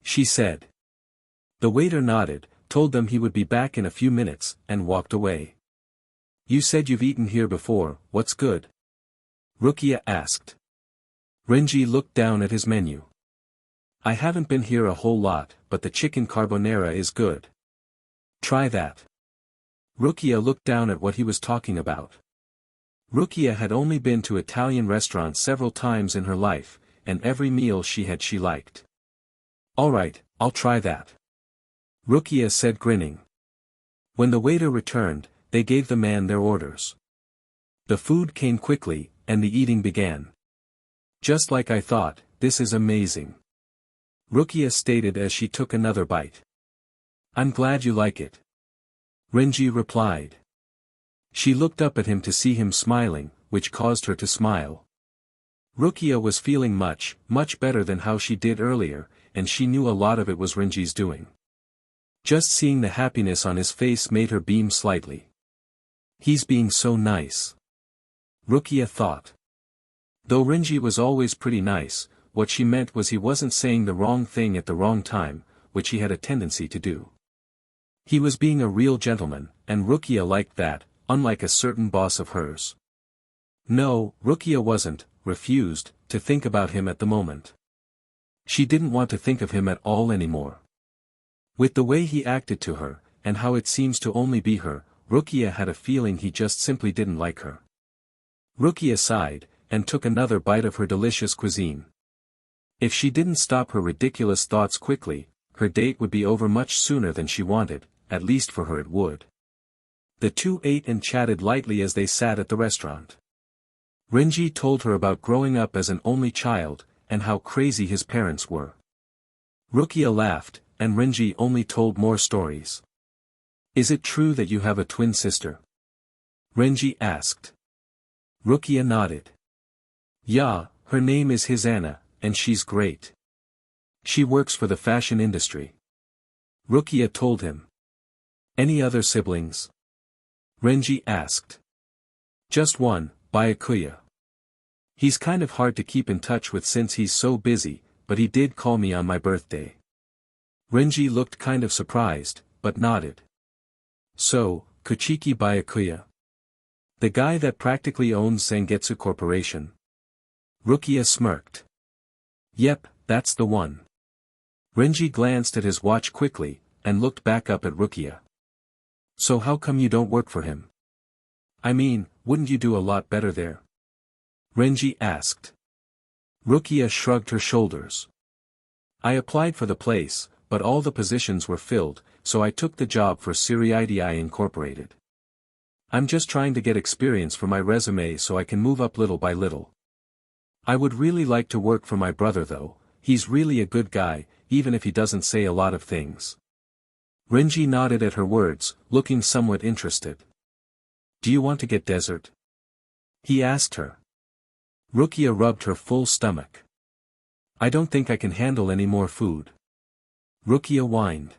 She said. The waiter nodded, told them he would be back in a few minutes, and walked away. You said you've eaten here before, what's good? Rukia asked. Renji looked down at his menu. I haven't been here a whole lot, but the chicken carbonara is good. Try that. Rukia looked down at what he was talking about. Rukia had only been to Italian restaurants several times in her life, and every meal she liked. Alright, I'll try that. Rukia said, grinning. When the waiter returned, they gave the man their orders. The food came quickly, and the eating began. Just like I thought, this is amazing. Rukia stated as she took another bite. I'm glad you like it. Renji replied. She looked up at him to see him smiling, which caused her to smile. Rukia was feeling much better than how she did earlier, and she knew a lot of it was Renji's doing. Just seeing the happiness on his face made her beam slightly. He's being so nice. Rukia thought. Though Renji was always pretty nice, what she meant was he wasn't saying the wrong thing at the wrong time, which he had a tendency to do. He was being a real gentleman, and Rukia liked that, unlike a certain boss of hers. No, Rukia refused to think about him at the moment. She didn't want to think of him at all anymore. With the way he acted to her, and how it seems to only be her, Rukia had a feeling he just simply didn't like her. Rukia sighed, and took another bite of her delicious cuisine. If she didn't stop her ridiculous thoughts quickly, her date would be over much sooner than she wanted, at least for her it would. The two ate and chatted lightly as they sat at the restaurant. Renji told her about growing up as an only child, and how crazy his parents were. Rukia laughed, and Renji only told more stories. Is it true that you have a twin sister? Renji asked. Rukia nodded. Yeah, her name is Hisana, and she's great. She works for the fashion industry. Rukia told him. Any other siblings? Renji asked. Just one, Byakuya. He's kind of hard to keep in touch with since he's so busy, but he did call me on my birthday. Renji looked kind of surprised, but nodded. So, Kuchiki Byakuya? The guy that practically owns Sangetsu Corporation? Rukia smirked. Yep, that's the one. Renji glanced at his watch quickly, and looked back up at Rukia. So how come you don't work for him? I mean, wouldn't you do a lot better there? Renji asked. Rukia shrugged her shoulders. I applied for the place, but all the positions were filled, so I took the job for Summmary Incorporated. I'm just trying to get experience for my resume so I can move up little by little. I would really like to work for my brother though, he's really a good guy, even if he doesn't say a lot of things. Renji nodded at her words, looking somewhat interested. Do you want to get dessert? He asked her. Rukia rubbed her full stomach. I don't think I can handle any more food. Rukia whined.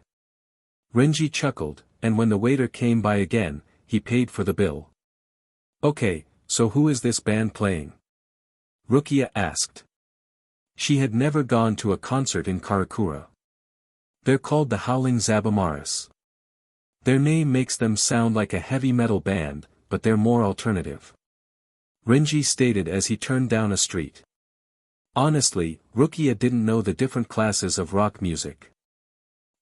Renji chuckled, and when the waiter came by again, he paid for the bill. Okay, so who is this band playing? Rukia asked. She had never gone to a concert in Karakura. They're called the Howling Zabamaris. Their name makes them sound like a heavy metal band, but they're more alternative. Renji stated as he turned down a street. Honestly, Rukia didn't know the different classes of rock music.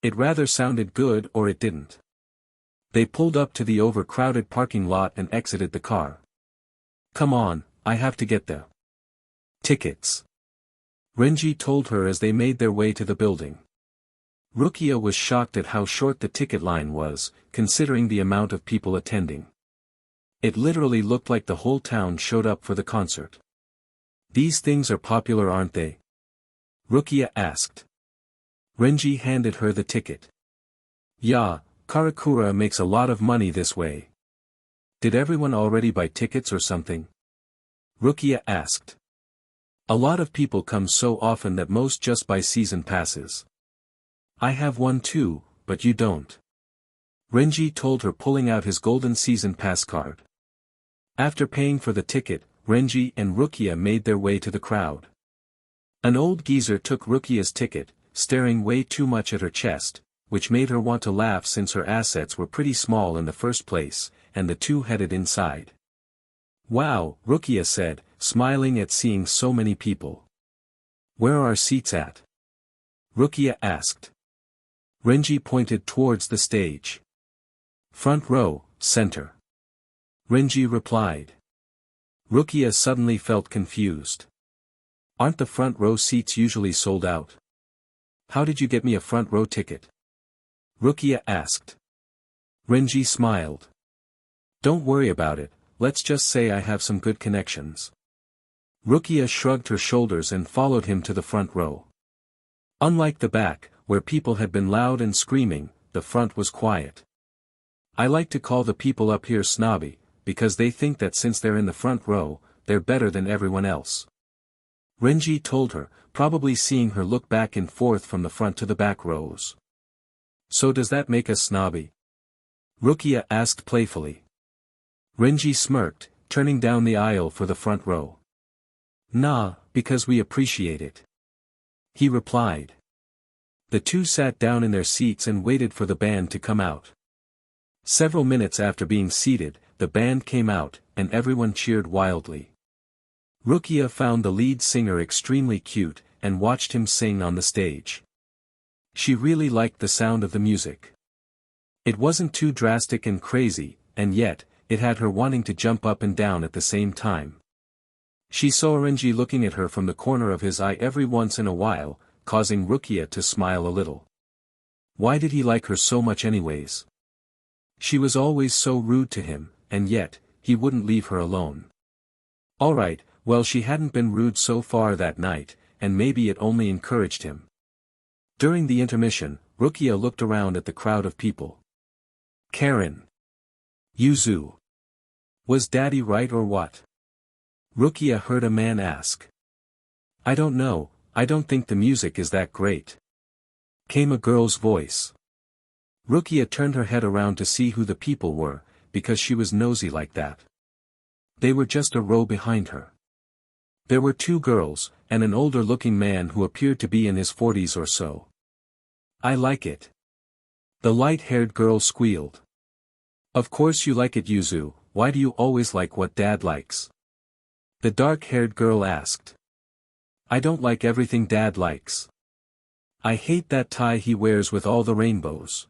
It rather sounded good or it didn't. They pulled up to the overcrowded parking lot and exited the car. Come on, I have to get the tickets. Renji told her as they made their way to the building. Rukia was shocked at how short the ticket line was, considering the amount of people attending. It literally looked like the whole town showed up for the concert. These things are popular, aren't they? Rukia asked. Renji handed her the ticket. Yeah, Karakura makes a lot of money this way. Did everyone already buy tickets or something? Rukia asked. A lot of people come so often that most just buy season passes. I have one too, but you don't. Renji told her, pulling out his golden season pass card. After paying for the ticket, Renji and Rukia made their way to the crowd. An old geezer took Rukia's ticket, staring way too much at her chest, which made her want to laugh since her assets were pretty small in the first place, and the two headed inside. Wow, Rukia said, smiling at seeing so many people. Where are our seats at? Rukia asked. Renji pointed towards the stage. Front row, center. Renji replied. Rukia suddenly felt confused. Aren't the front row seats usually sold out? How did you get me a front row ticket? Rukia asked. Renji smiled. Don't worry about it, let's just say I have some good connections. Rukia shrugged her shoulders and followed him to the front row. Unlike the back, where people had been loud and screaming, the front was quiet. I like to call the people up here snobby, because they think that since they're in the front row, they're better than everyone else. Renji told her, probably seeing her look back and forth from the front to the back rows. So does that make us snobby? Rukia asked playfully. Renji smirked, turning down the aisle for the front row. Nah, because we appreciate it. He replied. The two sat down in their seats and waited for the band to come out. Several minutes after being seated, the band came out, and everyone cheered wildly. Rukia found the lead singer extremely cute, and watched him sing on the stage. She really liked the sound of the music. It wasn't too drastic and crazy, and yet, it had her wanting to jump up and down at the same time. She saw Renji looking at her from the corner of his eye every once in a while, causing Rukia to smile a little. Why did he like her so much anyways? She was always so rude to him, and yet, he wouldn't leave her alone. Alright, well she hadn't been rude so far that night, and maybe it only encouraged him. During the intermission, Rukia looked around at the crowd of people. Karen. Yuzu. Was Daddy right or what? Rukia heard a man ask. I don't know, I don't think the music is that great. Came a girl's voice. Rukia turned her head around to see who the people were, because she was nosy like that. They were just a row behind her. There were two girls, and an older-looking man who appeared to be in his 40s or so. I like it. The light-haired girl squealed. Of course you like it, Yuzu, why do you always like what Dad likes? The dark-haired girl asked. I don't like everything Dad likes. I hate that tie he wears with all the rainbows.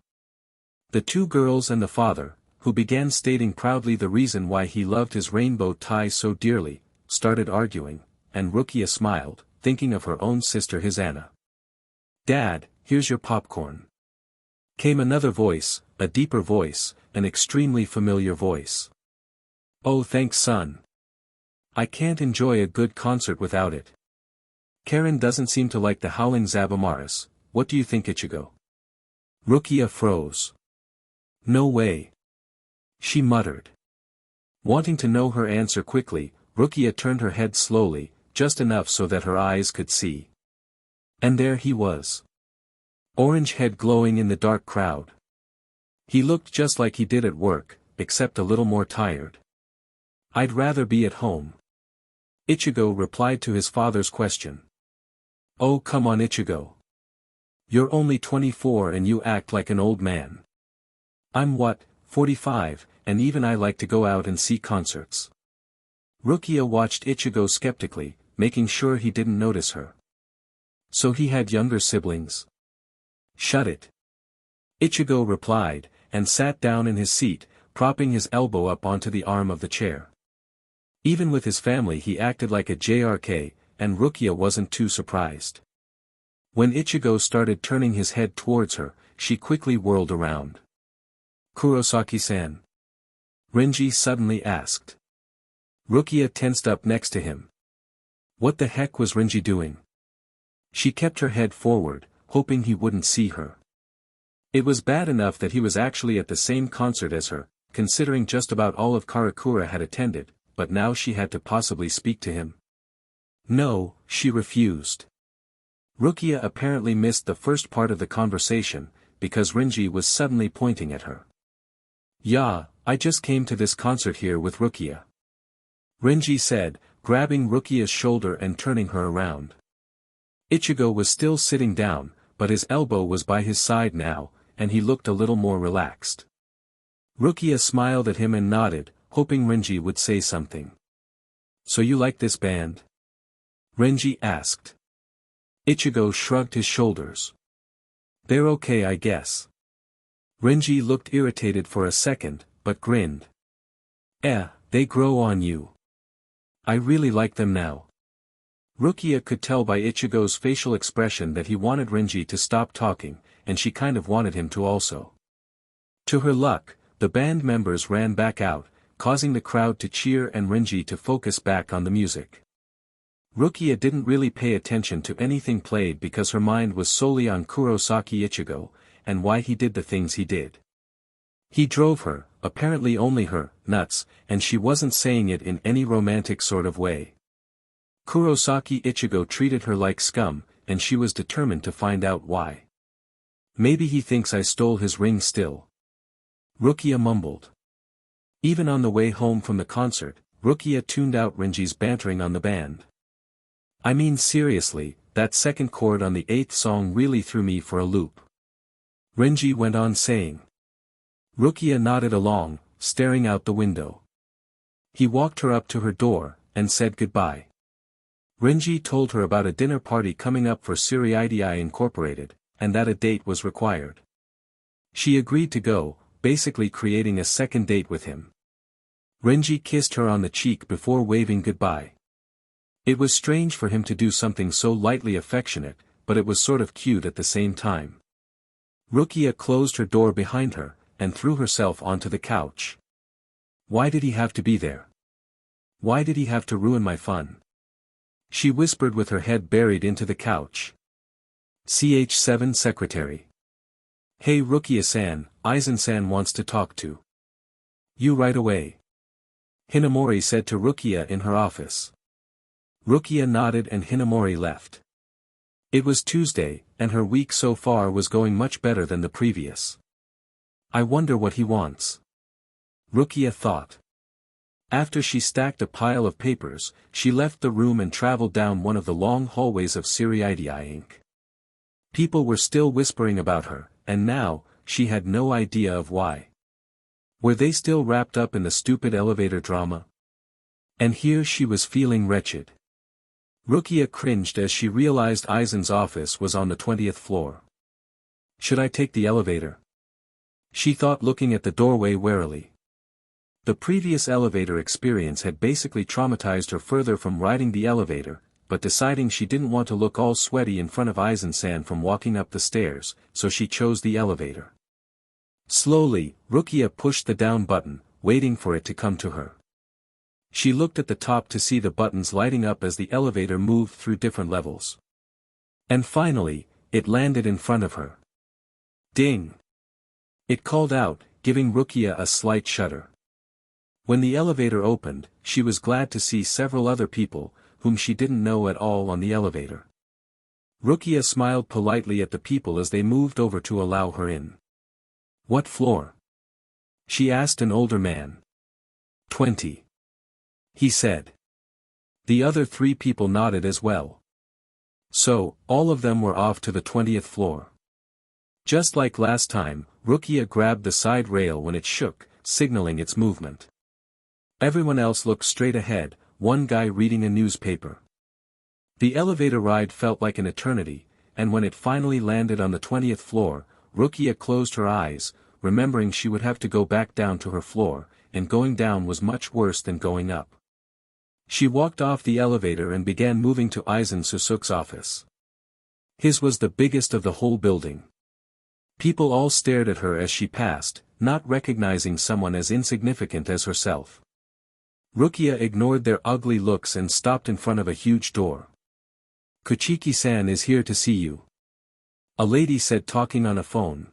The two girls and the father, who began stating proudly the reason why he loved his rainbow tie so dearly, started arguing, and Rukia smiled, thinking of her own sister his Anna. Dad, here's your popcorn. Came another voice, a deeper voice, an extremely familiar voice. Oh thanks son. I can't enjoy a good concert without it. Karen doesn't seem to like the Howling Zabumaris, what do you think Ichigo? Rukia froze. No way. She muttered. Wanting to know her answer quickly, Rukia turned her head slowly, just enough so that her eyes could see. And there he was. Orange head glowing in the dark crowd. He looked just like he did at work, except a little more tired. I'd rather be at home. Ichigo replied to his father's question. Oh come on Ichigo. You're only 24 and you act like an old man. I'm what, 45, and even I like to go out and see concerts. Rukia watched Ichigo skeptically, making sure he didn't notice her. So he had younger siblings? Shut it. Ichigo replied, and sat down in his seat, propping his elbow up onto the arm of the chair. Even with his family he acted like a JRK, and Rukia wasn't too surprised. When Ichigo started turning his head towards her, she quickly whirled around. Kurosaki-san? Renji suddenly asked. Rukia tensed up next to him. What the heck was Renji doing? She kept her head forward, hoping he wouldn't see her. It was bad enough that he was actually at the same concert as her, considering just about all of Karakura had attended, but now she had to possibly speak to him. No, she refused. Rukia apparently missed the first part of the conversation, because Renji was suddenly pointing at her. Yeah, I just came to this concert here with Rukia. Renji said, grabbing Rukia's shoulder and turning her around. Ichigo was still sitting down, but his elbow was by his side now, and he looked a little more relaxed. Rukia smiled at him and nodded, hoping Renji would say something. So you like this band? Renji asked. Ichigo shrugged his shoulders. They're okay I guess. Renji looked irritated for a second, but grinned. They grow on you. I really like them now. Rukia could tell by Ichigo's facial expression that he wanted Renji to stop talking, and she kind of wanted him to also. To her luck, the band members ran back out, causing the crowd to cheer and Renji to focus back on the music. Rukia didn't really pay attention to anything played because her mind was solely on Kurosaki Ichigo, and why he did the things he did. He drove her, apparently only her, nuts, and she wasn't saying it in any romantic sort of way. Kurosaki Ichigo treated her like scum, and she was determined to find out why. Maybe he thinks I stole his ring still. Rukia mumbled. Even on the way home from the concert, Rukia tuned out Renji's bantering on the band. I mean seriously, that second chord on the 8th song really threw me for a loop. Renji went on saying. Rukia nodded along, staring out the window. He walked her up to her door, and said goodbye. Renji told her about a dinner party coming up for IchiRuki Incorporated, and that a date was required. She agreed to go, basically creating a second date with him. Renji kissed her on the cheek before waving goodbye. It was strange for him to do something so lightly affectionate, but it was sort of cute at the same time. Rukia closed her door behind her, and threw herself onto the couch. Why did he have to be there? Why did he have to ruin my fun? She whispered with her head buried into the couch. Ch7 Secretary. Hey Rukia-san, Aizen-san wants to talk to you right away. Hinamori said to Rukia in her office. Rukia nodded and Hinamori left. It was Tuesday, and her week so far was going much better than the previous. I wonder what he wants. Rukia thought. After she stacked a pile of papers, she left the room and traveled down one of the long hallways of IchiRuki Inc. People were still whispering about her, and now, she had no idea of why. Were they still wrapped up in the stupid elevator drama? And here she was feeling wretched. Rukia cringed as she realized Aizen's office was on the 20th floor. Should I take the elevator? She thought, looking at the doorway warily. The previous elevator experience had basically traumatized her further from riding the elevator, but deciding she didn't want to look all sweaty in front of Aizen-san from walking up the stairs, so she chose the elevator. Slowly, Rukia pushed the down button, waiting for it to come to her. She looked at the top to see the buttons lighting up as the elevator moved through different levels. And finally, it landed in front of her. Ding! It called out, giving Rukia a slight shudder. When the elevator opened, she was glad to see several other people, whom she didn't know at all, on the elevator. Rukia smiled politely at the people as they moved over to allow her in. What floor? She asked an older man. 20. He said. The other 3 people nodded as well. So, all of them were off to the 20th floor. Just like last time, Rukia grabbed the side rail when it shook, signaling its movement. Everyone else looked straight ahead, one guy reading a newspaper. The elevator ride felt like an eternity, and when it finally landed on the 20th floor, Rukia closed her eyes, remembering she would have to go back down to her floor, and going down was much worse than going up. She walked off the elevator and began moving to Aizen Susuk's office. His was the biggest of the whole building. People all stared at her as she passed, not recognizing someone as insignificant as herself. Rukia ignored their ugly looks and stopped in front of a huge door. Kuchiki-san is here to see you. A lady said, talking on a phone.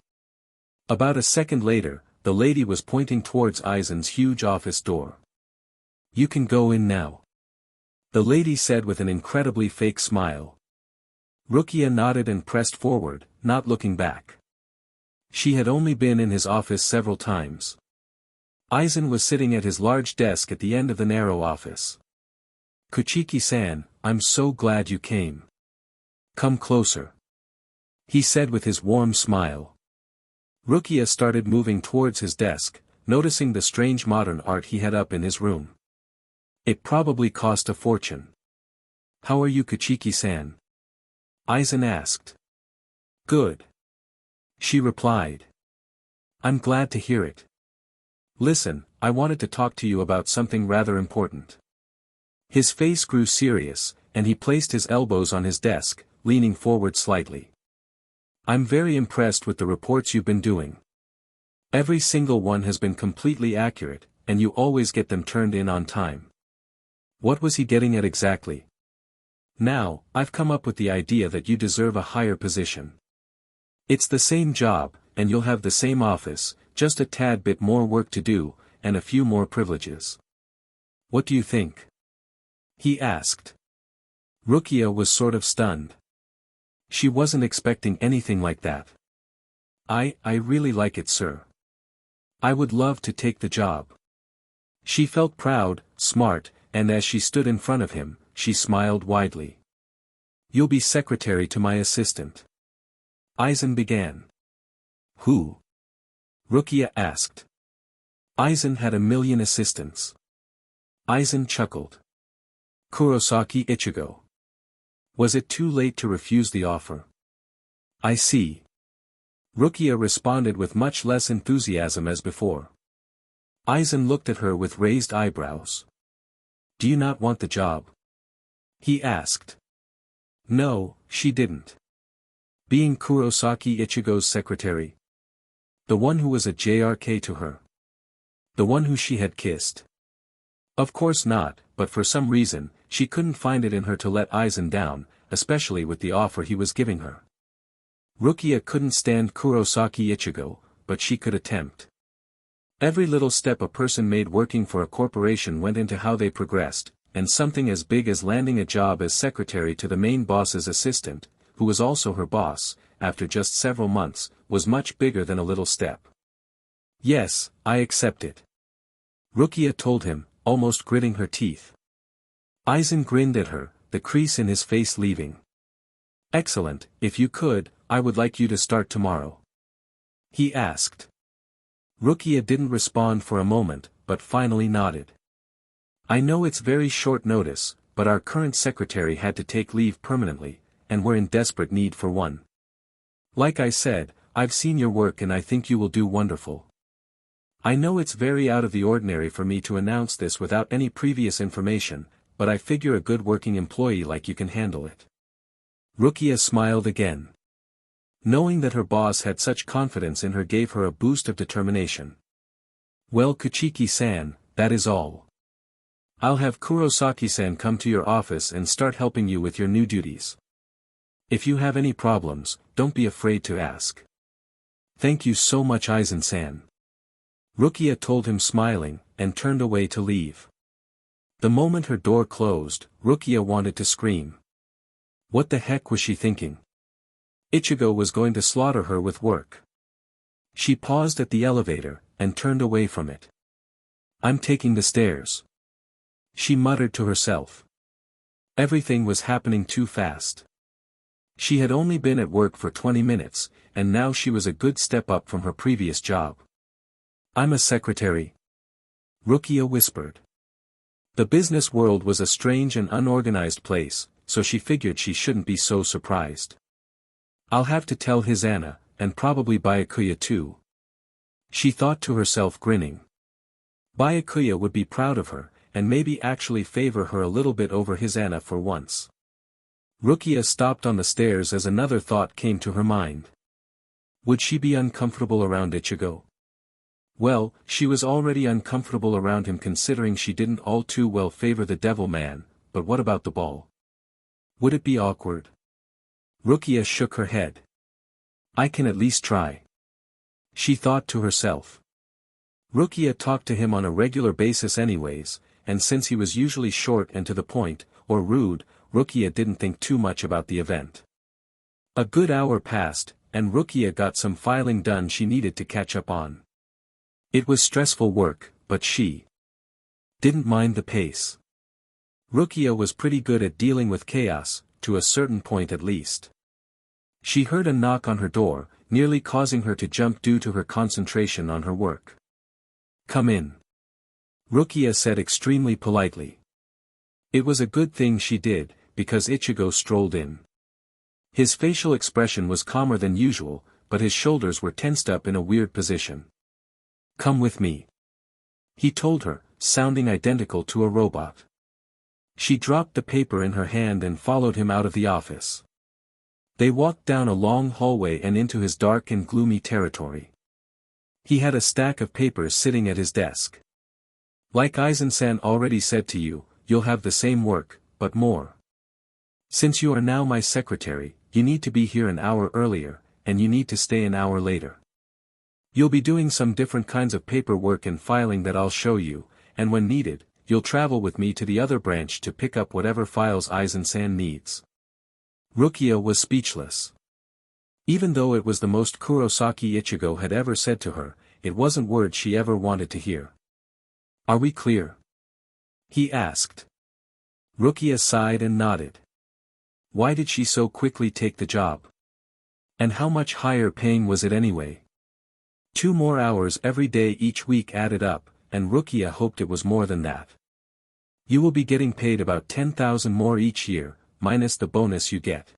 About a second later, the lady was pointing towards Aizen's huge office door. You can go in now. The lady said with an incredibly fake smile. Rukia nodded and pressed forward, not looking back. She had only been in his office several times. Aizen was sitting at his large desk at the end of the narrow office. Kuchiki-san, I'm so glad you came. Come closer. He said with his warm smile. Rukia started moving towards his desk, noticing the strange modern art he had up in his room. It probably cost a fortune. How are you, Kuchiki-san? Aizen asked. Good. She replied. I'm glad to hear it. Listen, I wanted to talk to you about something rather important. His face grew serious, and he placed his elbows on his desk, leaning forward slightly. I'm very impressed with the reports you've been doing. Every single one has been completely accurate, and you always get them turned in on time. What was he getting at exactly? Now, I've come up with the idea that you deserve a higher position. It's the same job, and you'll have the same office, just a tad bit more work to do, and a few more privileges. What do you think? He asked. Rukia was sort of stunned. She wasn't expecting anything like that. I really like it, sir. I would love to take the job. She felt proud, smart, and as she stood in front of him, she smiled widely. You'll be secretary to my assistant. Aizen began. Who? Rukia asked. Aizen had a million assistants. Aizen chuckled. Kurosaki Ichigo. Was it too late to refuse the offer? I see. Rukia responded with much less enthusiasm as before. Aizen looked at her with raised eyebrows. Do you not want the job? He asked. No, she didn't. Being Kurosaki Ichigo's secretary. The one who was a JRK to her. The one who she had kissed. Of course not, but for some reason, she couldn't find it in her to let Aizen down, especially with the offer he was giving her. Rukia couldn't stand Kurosaki Ichigo, but she could attempt. Every little step a person made working for a corporation went into how they progressed, and something as big as landing a job as secretary to the main boss's assistant, who was also her boss, after just several months, was much bigger than a little step. Yes, I accept it. Rukia told him, almost gritting her teeth. Aizen grinned at her, the crease in his face leaving. Excellent, if you could, I would like you to start tomorrow. He asked. Rukia didn't respond for a moment, but finally nodded. I know it's very short notice, but our current secretary had to take leave permanently, and we're in desperate need for one. Like I said, I've seen your work and I think you will do wonderful. I know it's very out of the ordinary for me to announce this without any previous information, but I figure a good working employee like you can handle it. Rukia smiled again. Knowing that her boss had such confidence in her gave her a boost of determination. Well, Kuchiki-san, that is all. I'll have Kurosaki-san come to your office and start helping you with your new duties. If you have any problems, don't be afraid to ask. Thank you so much, Aizen-san. Rukia told him smiling, and turned away to leave. The moment her door closed, Rukia wanted to scream. What the heck was she thinking? Ichigo was going to slaughter her with work. She paused at the elevator, and turned away from it. I'm taking the stairs. She muttered to herself. Everything was happening too fast. She had only been at work for 20 minutes, and now she was a good step up from her previous job. I'm a secretary. Rukia whispered. The business world was a strange and unorganized place, so she figured she shouldn't be so surprised. I'll have to tell Hisana, and probably Byakuya too. She thought to herself, grinning. Byakuya would be proud of her, and maybe actually favor her a little bit over Hisana for once. Rukia stopped on the stairs as another thought came to her mind. Would she be uncomfortable around Ichigo? Well, she was already uncomfortable around him considering she didn't all too well favor the devil man, but what about the ball? Would it be awkward? Rukia shook her head. I can at least try. She thought to herself. Rukia talked to him on a regular basis anyways, and since he was usually short and to the point, or rude, Rukia didn't think too much about the event. A good hour passed, and Rukia got some filing done she needed to catch up on. It was stressful work, but she didn't mind the pace. Rukia was pretty good at dealing with chaos, to a certain point at least. She heard a knock on her door, nearly causing her to jump due to her concentration on her work. Come in. Rukia said extremely politely. It was a good thing she did, because Ichigo strolled in. His facial expression was calmer than usual, but his shoulders were tensed up in a weird position. Come with me. He told her, sounding identical to a robot. She dropped the paper in her hand and followed him out of the office. They walked down a long hallway and into his dark and gloomy territory. He had a stack of papers sitting at his desk. Like Aizen-san already said to you, you'll have the same work, but more. Since you are now my secretary, you need to be here an hour earlier, and you need to stay an hour later. You'll be doing some different kinds of paperwork and filing that I'll show you, and when needed, you'll travel with me to the other branch to pick up whatever files Aizen-san needs. Rukia was speechless. Even though it was the most Kurosaki Ichigo had ever said to her, it wasn't words she ever wanted to hear. Are we clear? He asked. Rukia sighed and nodded. Why did she so quickly take the job? And how much higher paying was it anyway? 2 more hours every day each week added up, and Rukia hoped it was more than that. You will be getting paid about 10,000 more each year, minus the bonus you get.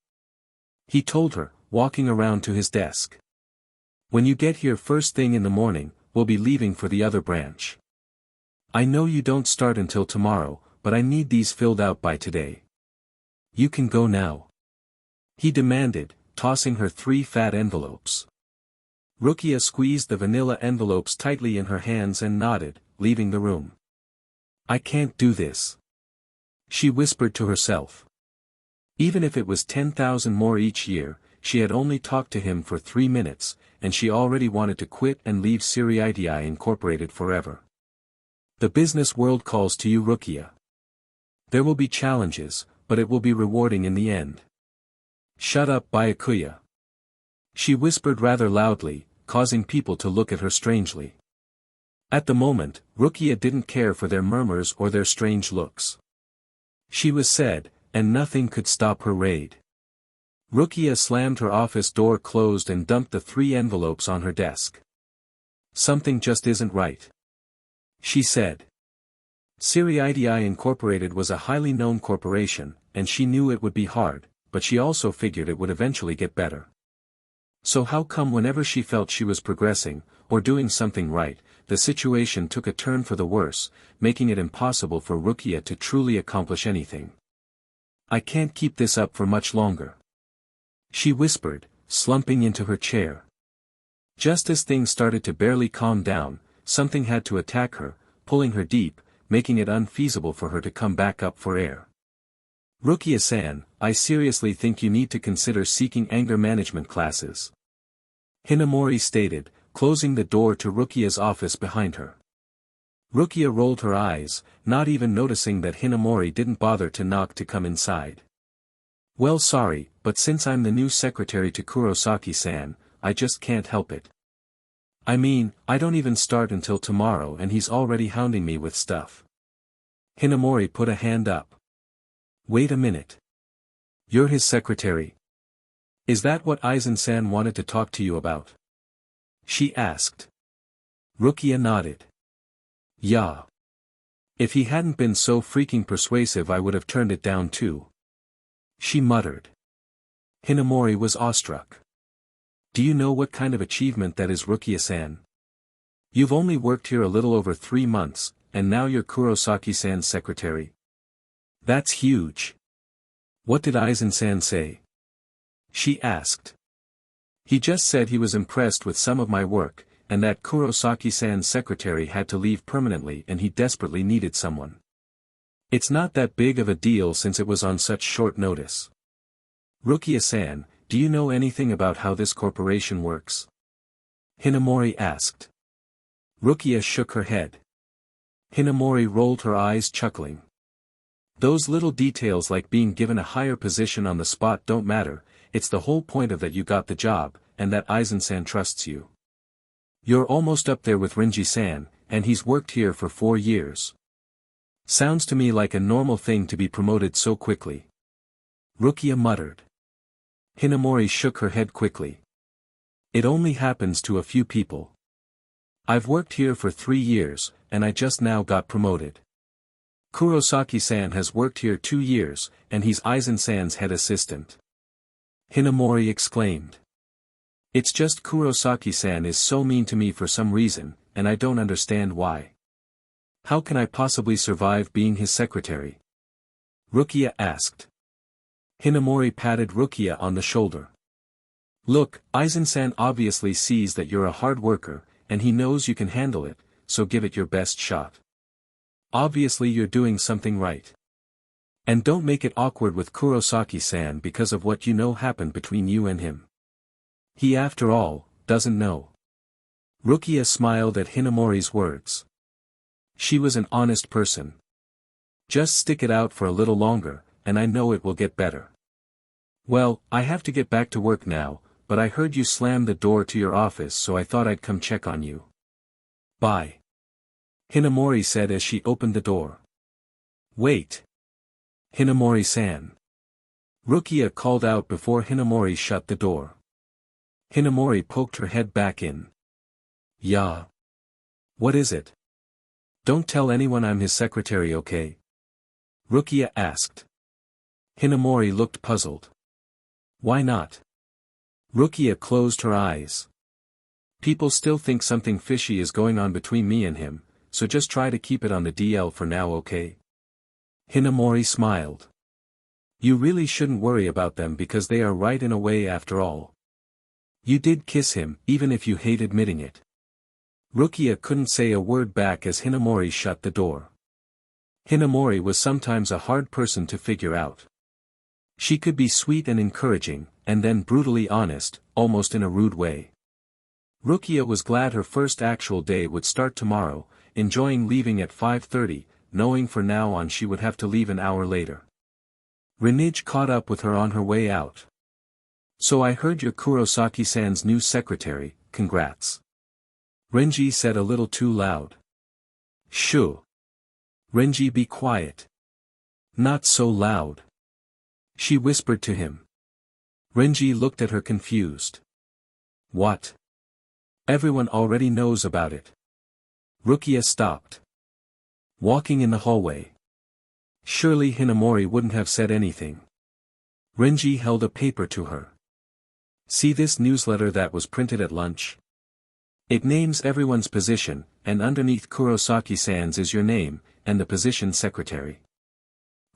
He told her, walking around to his desk. When you get here first thing in the morning, we'll be leaving for the other branch. I know you don't start until tomorrow, but I need these filled out by today. You can go now. He demanded, tossing her 3 fat envelopes. Rukia squeezed the vanilla envelopes tightly in her hands and nodded, leaving the room. I can't do this. She whispered to herself. Even if it was 10,000 more each year, she had only talked to him for 3 minutes, and she already wanted to quit and leave IchiRuki Incorporated forever. The business world calls to you, Rukia. There will be challenges, but it will be rewarding in the end. Shut up, Byakuya. She whispered rather loudly, causing people to look at her strangely. At the moment, Rukia didn't care for their murmurs or their strange looks. She was said, and nothing could stop her raid. Rukia slammed her office door closed and dumped the 3 envelopes on her desk. Something just isn't right, she said. IchiRuki Incorporated was a highly known corporation, and she knew it would be hard, but she also figured it would eventually get better. So how come whenever she felt she was progressing, or doing something right, the situation took a turn for the worse, making it impossible for Rukia to truly accomplish anything? I can't keep this up for much longer, she whispered, slumping into her chair. Just as things started to barely calm down, something had to attack her, pulling her deep, making it unfeasible for her to come back up for air. Rukia-san, I seriously think you need to consider seeking anger management classes, Hinamori stated, closing the door to Rukia's office behind her. Rukia rolled her eyes, not even noticing that Hinamori didn't bother to knock to come inside. Well, sorry, but since I'm the new secretary to Kurosaki-san, I just can't help it. I mean, I don't even start until tomorrow and he's already hounding me with stuff. Hinamori put a hand up. Wait a minute. You're his secretary? Is that what Aizen-san wanted to talk to you about? She asked. Rukia nodded. Yeah. If he hadn't been so freaking persuasive I would have turned it down too, she muttered. Hinamori was awestruck. Do you know what kind of achievement that is, Rukia-san? You've only worked here a little over 3 months, and now you're Kurosaki-san's secretary. That's huge. What did Aizen-san say? She asked. He just said he was impressed with some of my work, and that Kurosaki-san's secretary had to leave permanently and he desperately needed someone. It's not that big of a deal since it was on such short notice. Rukia-san, do you know anything about how this corporation works? Hinamori asked. Rukia shook her head. Hinamori rolled her eyes, chuckling. Those little details like being given a higher position on the spot don't matter, it's the whole point of that you got the job, and that Aizen-san trusts you. You're almost up there with Renji-san, and he's worked here for 4 years. Sounds to me like a normal thing to be promoted so quickly. Rukia muttered. Hinamori shook her head quickly. It only happens to a few people. I've worked here for 3 years, and I just now got promoted. Kurosaki-san has worked here 2 years, and he's Aizen-san's head assistant. Hinamori exclaimed. It's just Kurosaki-san is so mean to me for some reason, and I don't understand why. How can I possibly survive being his secretary? Rukia asked. Hinamori patted Rukia on the shoulder. Look, Aizen-san obviously sees that you're a hard worker, and he knows you can handle it, so give it your best shot. Obviously you're doing something right. And don't make it awkward with Kurosaki-san because of what you know happened between you and him. He after all, doesn't know. Rukia smiled at Hinamori's words. She was an honest person. Just stick it out for a little longer, and I know it will get better. Well, I have to get back to work now, but I heard you slam the door to your office so I thought I'd come check on you. Bye. Hinamori said as she opened the door. Wait. Hinamori-san. Rukia called out before Hinamori shut the door. Hinamori poked her head back in. Yeah. What is it? Don't tell anyone I'm his secretary, okay? Rukia asked. Hinamori looked puzzled. Why not? Rukia closed her eyes. People still think something fishy is going on between me and him, so just try to keep it on the DL for now, okay? Hinamori smiled. You really shouldn't worry about them because they are right in a way after all. You did kiss him, even if you hate admitting it. Rukia couldn't say a word back as Hinamori shut the door. Hinamori was sometimes a hard person to figure out. She could be sweet and encouraging, and then brutally honest, almost in a rude way. Rukia was glad her first actual day would start tomorrow, enjoying leaving at 5:30, knowing from now on she would have to leave an hour later. Renij caught up with her on her way out. So I heard you're Kurosaki-san's new secretary, congrats. Renji said a little too loud. Shoo. Renji, be quiet. Not so loud. She whispered to him. Renji looked at her confused. What? Everyone already knows about it. Rukia stopped. Walking in the hallway. Surely Hinamori wouldn't have said anything. Renji held a paper to her. See this newsletter that was printed at lunch? It names everyone's position, and underneath Kurosaki-san's is your name, and the position secretary.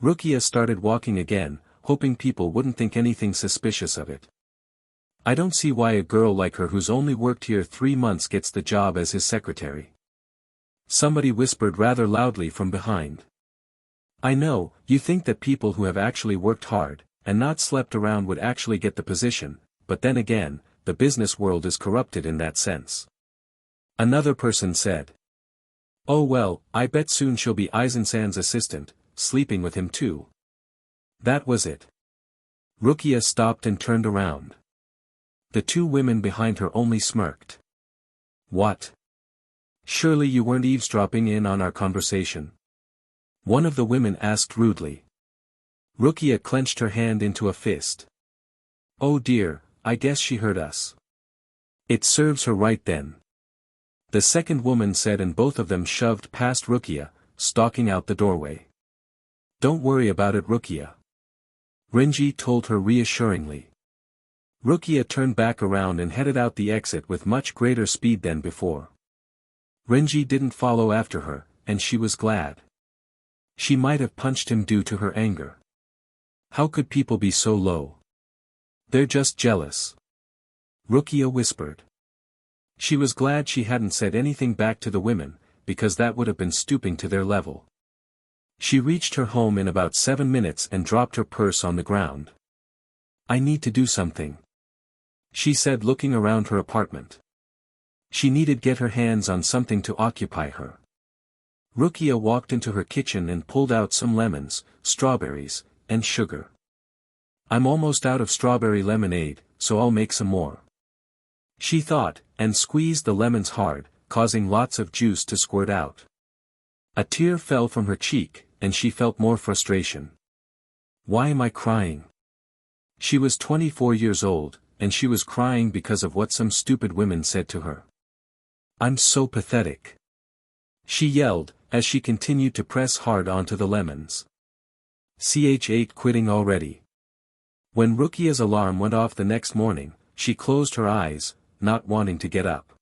Rukia started walking again, hoping people wouldn't think anything suspicious of it. I don't see why a girl like her who's only worked here 3 months gets the job as his secretary. Somebody whispered rather loudly from behind. I know, you think that people who have actually worked hard, and not slept around would actually get the position, but then again, the business world is corrupted in that sense. Another person said. Oh well, I bet soon she'll be Aizen-san's assistant, sleeping with him too. That was it. Rukia stopped and turned around. The 2 women behind her only smirked. What? Surely you weren't eavesdropping in on our conversation? One of the women asked rudely. Rukia clenched her hand into a fist. Oh dear, I guess she heard us. It serves her right then. The second woman said, and both of them shoved past Rukia, stalking out the doorway. Don't worry about it, Rukia. Renji told her reassuringly. Rukia turned back around and headed out the exit with much greater speed than before. Renji didn't follow after her, and she was glad. She might have punched him due to her anger. How could people be so low? They're just jealous. Rukia whispered. She was glad she hadn't said anything back to the women, because that would have been stooping to their level. She reached her home in about 7 minutes and dropped her purse on the ground. I need to do something, she said, looking around her apartment. She needed to get her hands on something to occupy her. Rukia walked into her kitchen and pulled out some lemons, strawberries, and sugar. I'm almost out of strawberry lemonade, so I'll make some more. She thought, and squeezed the lemons hard, causing lots of juice to squirt out. A tear fell from her cheek, and she felt more frustration. Why am I crying? She was 24 years old, and she was crying because of what some stupid women said to her. I'm so pathetic, she yelled, as she continued to press hard onto the lemons. Ch8 quitting already. When Rukia's alarm went off the next morning, she closed her eyes, not wanting to get up.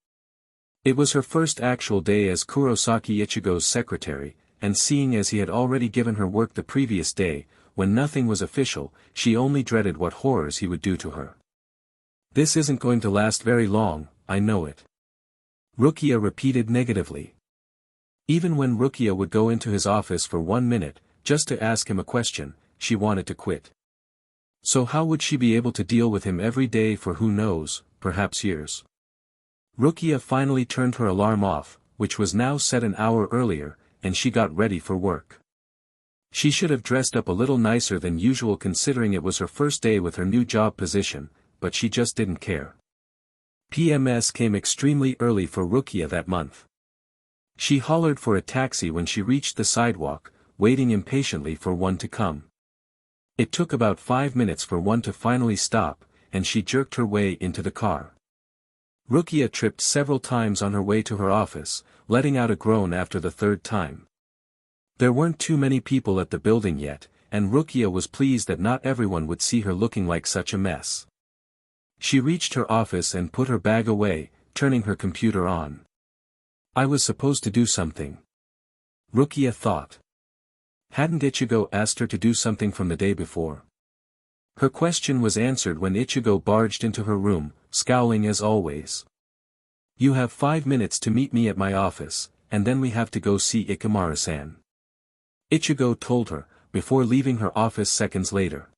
It was her first actual day as Kurosaki Ichigo's secretary, and seeing as he had already given her work the previous day, when nothing was official, she only dreaded what horrors he would do to her. This isn't going to last very long, I know it. Rukia repeated negatively. Even when Rukia would go into his office for 1 minute, just to ask him a question, she wanted to quit. So how would she be able to deal with him every day for who knows, perhaps years? Rukia finally turned her alarm off, which was now set an hour earlier, and she got ready for work. She should have dressed up a little nicer than usual considering it was her first day with her new job position, but she just didn't care. PMS came extremely early for Rukia that month. She hollered for a taxi when she reached the sidewalk, waiting impatiently for one to come. It took about 5 minutes for one to finally stop, and she jerked her way into the car. Rukia tripped several times on her way to her office, letting out a groan after the third time. There weren't too many people at the building yet, and Rukia was pleased that not everyone would see her looking like such a mess. She reached her office and put her bag away, turning her computer on. I was supposed to do something. Rukia thought. Hadn't Ichigo asked her to do something from the day before? Her question was answered when Ichigo barged into her room, scowling as always. You have 5 minutes to meet me at my office, and then we have to go see Ikamaru-san. Ichigo told her, before leaving her office seconds later.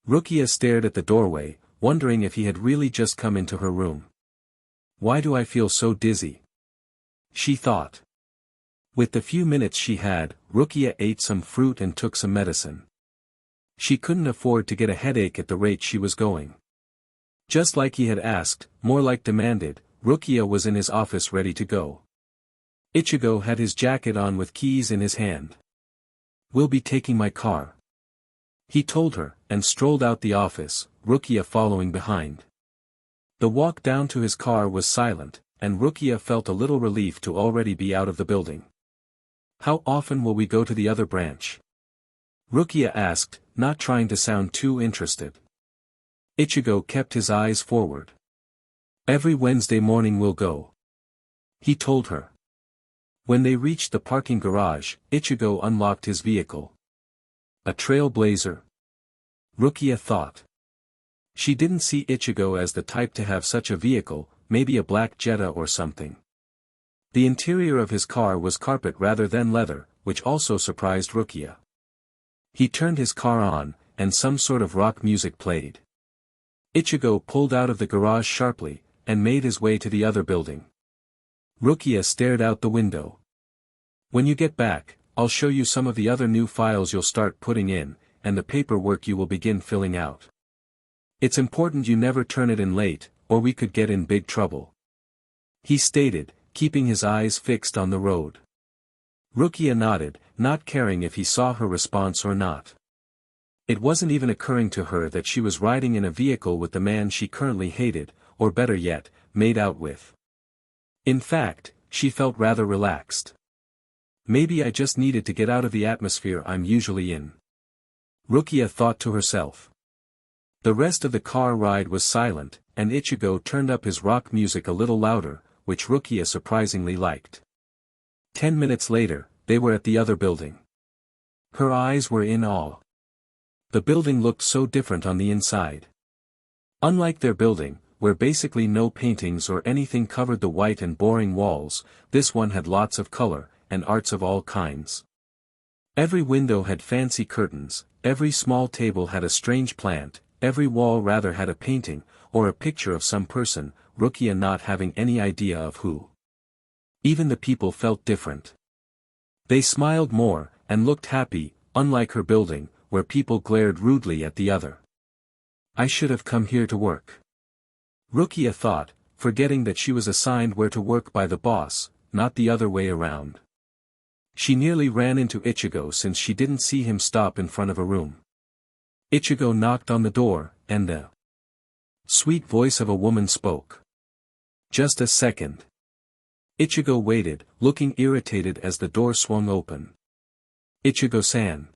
Rukia stared at the doorway, wondering if he had really just come into her room. Why do I feel so dizzy? She thought. With the few minutes she had, Rukia ate some fruit and took some medicine. She couldn't afford to get a headache at the rate she was going. Just like he had asked, more like demanded, Rukia was in his office ready to go. Ichigo had his jacket on with keys in his hand. We'll be taking my car. He told her, and strolled out the office, Rukia following behind. The walk down to his car was silent, and Rukia felt a little relief to already be out of the building. How often will we go to the other branch? Rukia asked, not trying to sound too interested. Ichigo kept his eyes forward. Every Wednesday morning we'll go. He told her. When they reached the parking garage, Ichigo unlocked his vehicle. A trailblazer? Rukia thought. She didn't see Ichigo as the type to have such a vehicle, maybe a black Jetta or something. The interior of his car was carpet rather than leather, which also surprised Rukia. He turned his car on, and some sort of rock music played. Ichigo pulled out of the garage sharply, and made his way to the other building. Rukia stared out the window. When you get back, I'll show you some of the other new files you'll start putting in, and the paperwork you will begin filling out. It's important you never turn it in late, or we could get in big trouble. He stated, keeping his eyes fixed on the road. Rukia nodded, not caring if he saw her response or not. It wasn't even occurring to her that she was riding in a vehicle with the man she currently hated, or better yet, made out with. In fact, she felt rather relaxed. Maybe I just needed to get out of the atmosphere I'm usually in. Rukia thought to herself. The rest of the car ride was silent, and Ichigo turned up his rock music a little louder, which Rukia surprisingly liked. 10 minutes later, they were at the other building. Her eyes were in awe. The building looked so different on the inside. Unlike their building, where basically no paintings or anything covered the white and boring walls, this one had lots of color, and arts of all kinds. Every window had fancy curtains, every small table had a strange plant, every wall rather had a painting, or a picture of some person, Rukia not having any idea of who. Even the people felt different. They smiled more, and looked happy, unlike her building, where people glared rudely at the other. I should have come here to work. Rukia thought, forgetting that she was assigned where to work by the boss, not the other way around. She nearly ran into Ichigo since she didn't see him stop in front of a room. Ichigo knocked on the door, and the sweet voice of a woman spoke. Just a second. Ichigo waited, looking irritated as the door swung open. Ichigo-san.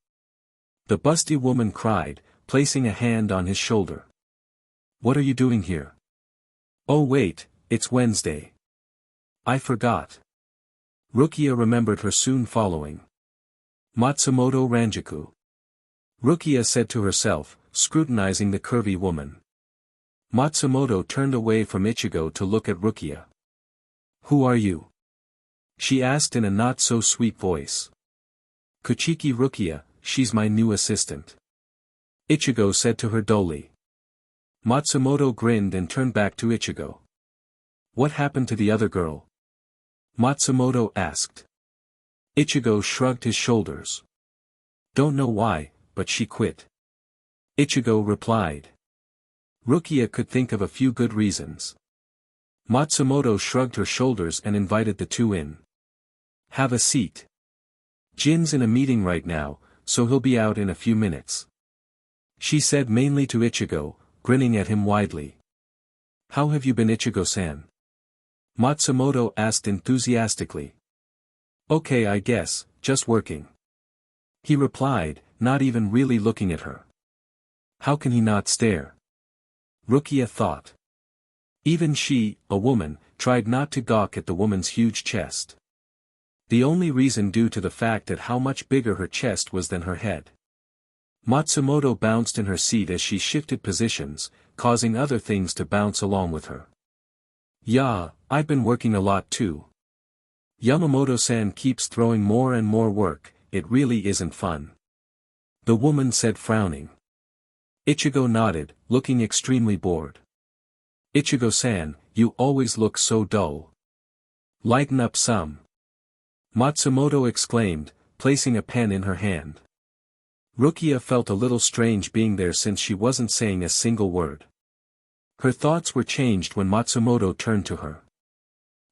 The busty woman cried, placing a hand on his shoulder. What are you doing here? Oh wait, it's Wednesday. I forgot. Rukia remembered her soon following. Matsumoto Ranjaku. Rukia said to herself, scrutinizing the curvy woman. Matsumoto turned away from Ichigo to look at Rukia. Who are you? She asked in a not-so-sweet voice. Kuchiki Rukia, she's my new assistant. Ichigo said to her dully. Matsumoto grinned and turned back to Ichigo. What happened to the other girl? Matsumoto asked. Ichigo shrugged his shoulders. Don't know why, but she quit. Ichigo replied. Rukia could think of a few good reasons. Matsumoto shrugged her shoulders and invited the two in. Have a seat. Jin's in a meeting right now, so he'll be out in a few minutes. She said mainly to Ichigo, grinning at him widely. How have you been, Ichigo-san? Matsumoto asked enthusiastically. Okay, I guess, just working. He replied, not even really looking at her. How can he not stare? Rukia thought. Even she, a woman, tried not to gawk at the woman's huge chest. The only reason due to the fact that how much bigger her chest was than her head. Matsumoto bounced in her seat as she shifted positions, causing other things to bounce along with her. Yeah, I've been working a lot too. Yamamoto-san keeps throwing more and more work, it really isn't fun. The woman said, frowning. Ichigo nodded, looking extremely bored. Ichigo-san, you always look so dull. Lighten up some. Matsumoto exclaimed, placing a pen in her hand. Rukia felt a little strange being there since she wasn't saying a single word. Her thoughts were changed when Matsumoto turned to her.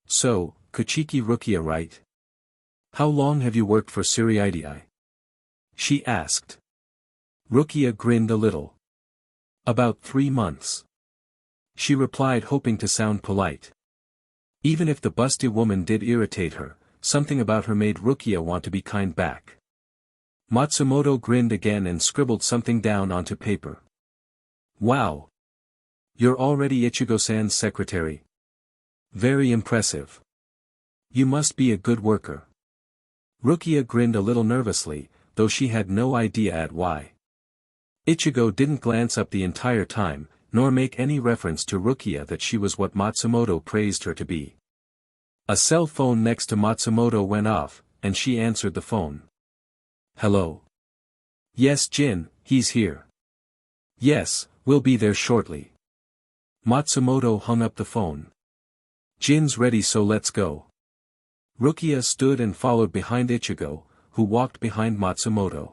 So, Kuchiki Rukia, right? How long have you worked for Summmary? She asked. Rukia grinned a little. About 3 months. She replied, hoping to sound polite. Even if the busty woman did irritate her, something about her made Rukia want to be kind back. Matsumoto grinned again and scribbled something down onto paper. Wow! You're already Ichigo-san's secretary. Very impressive. You must be a good worker. Rukia grinned a little nervously, though she had no idea at why. Ichigo didn't glance up the entire time, nor make any reference to Rukia that she was what Matsumoto praised her to be. A cell phone next to Matsumoto went off, and she answered the phone. Hello. Yes, Jin, he's here. Yes, we'll be there shortly. Matsumoto hung up the phone. Jin's ready, so let's go. Rukia stood and followed behind Ichigo, who walked behind Matsumoto.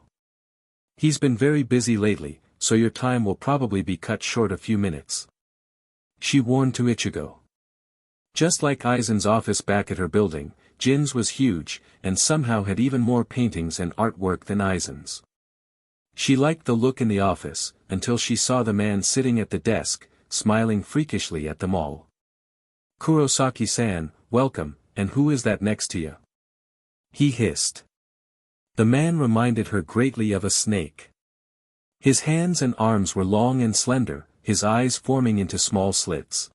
He's been very busy lately, so your time will probably be cut short a few minutes. She warned to Ichigo. Just like Aizen's office back at her building, Jin's was huge, and somehow had even more paintings and artwork than Aizen's. She liked the look in the office, until she saw the man sitting at the desk, smiling freakishly at them all. Kurosaki-san, welcome, and who is that next to you? He hissed. The man reminded her greatly of a snake. His hands and arms were long and slender, his eyes forming into small slits.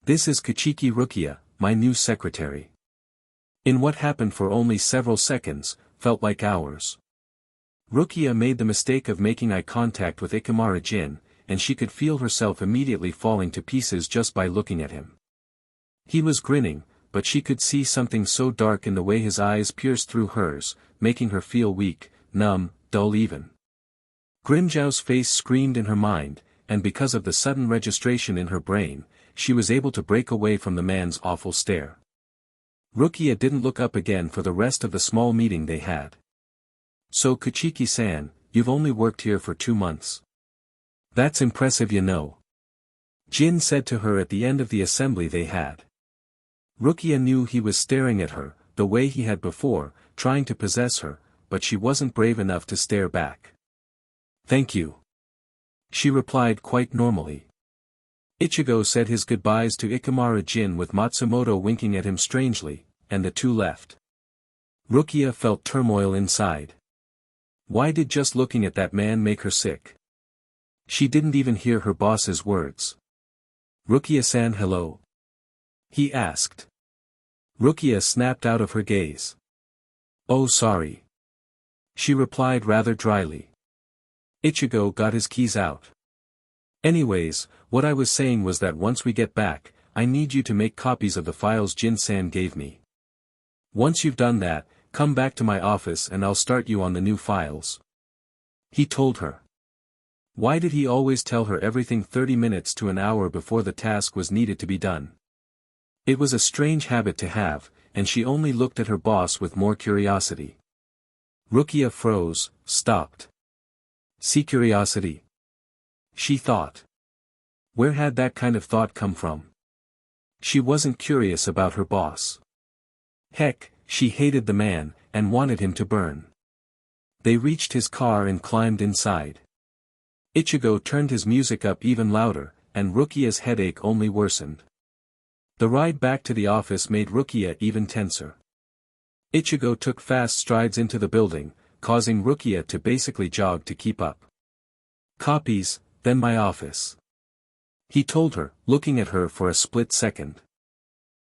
This is Kuchiki Rukia, my new secretary. In what happened for only several seconds, felt like hours. Rukia made the mistake of making eye contact with Ikemura Jin, and she could feel herself immediately falling to pieces just by looking at him. He was grinning, but she could see something so dark in the way his eyes pierced through hers, making her feel weak, numb, dull even. Grimmjow's face screamed in her mind, and because of the sudden registration in her brain, she was able to break away from the man's awful stare. Rukia didn't look up again for the rest of the small meeting they had. So Kuchiki-san, you've only worked here for 2 months. That's impressive, you know. Jin said to her at the end of the assembly they had. Rukia knew he was staring at her, the way he had before, trying to possess her, but she wasn't brave enough to stare back. Thank you. She replied quite normally. Ichigo said his goodbyes to Ikemura Jin with Matsumoto winking at him strangely, and the two left. Rukia felt turmoil inside. Why did just looking at that man make her sick? She didn't even hear her boss's words. Rukia-san, hello? He asked. Rukia snapped out of her gaze. Oh, sorry. She replied rather dryly. Ichigo got his keys out. Anyways, what I was saying was that once we get back, I need you to make copies of the files Jin-san gave me. Once you've done that, come back to my office and I'll start you on the new files. He told her. Why did he always tell her everything 30 minutes to an hour before the task was needed to be done? It was a strange habit to have, and she only looked at her boss with more curiosity. Rukia froze, stopped. See, curiosity? She thought. Where had that kind of thought come from? She wasn't curious about her boss. Heck, she hated the man, and wanted him to burn. They reached his car and climbed inside. Ichigo turned his music up even louder, and Rukia's headache only worsened. The ride back to the office made Rukia even tenser. Ichigo took fast strides into the building, causing Rukia to basically jog to keep up. "Copies, then my office," he told her, looking at her for a split second.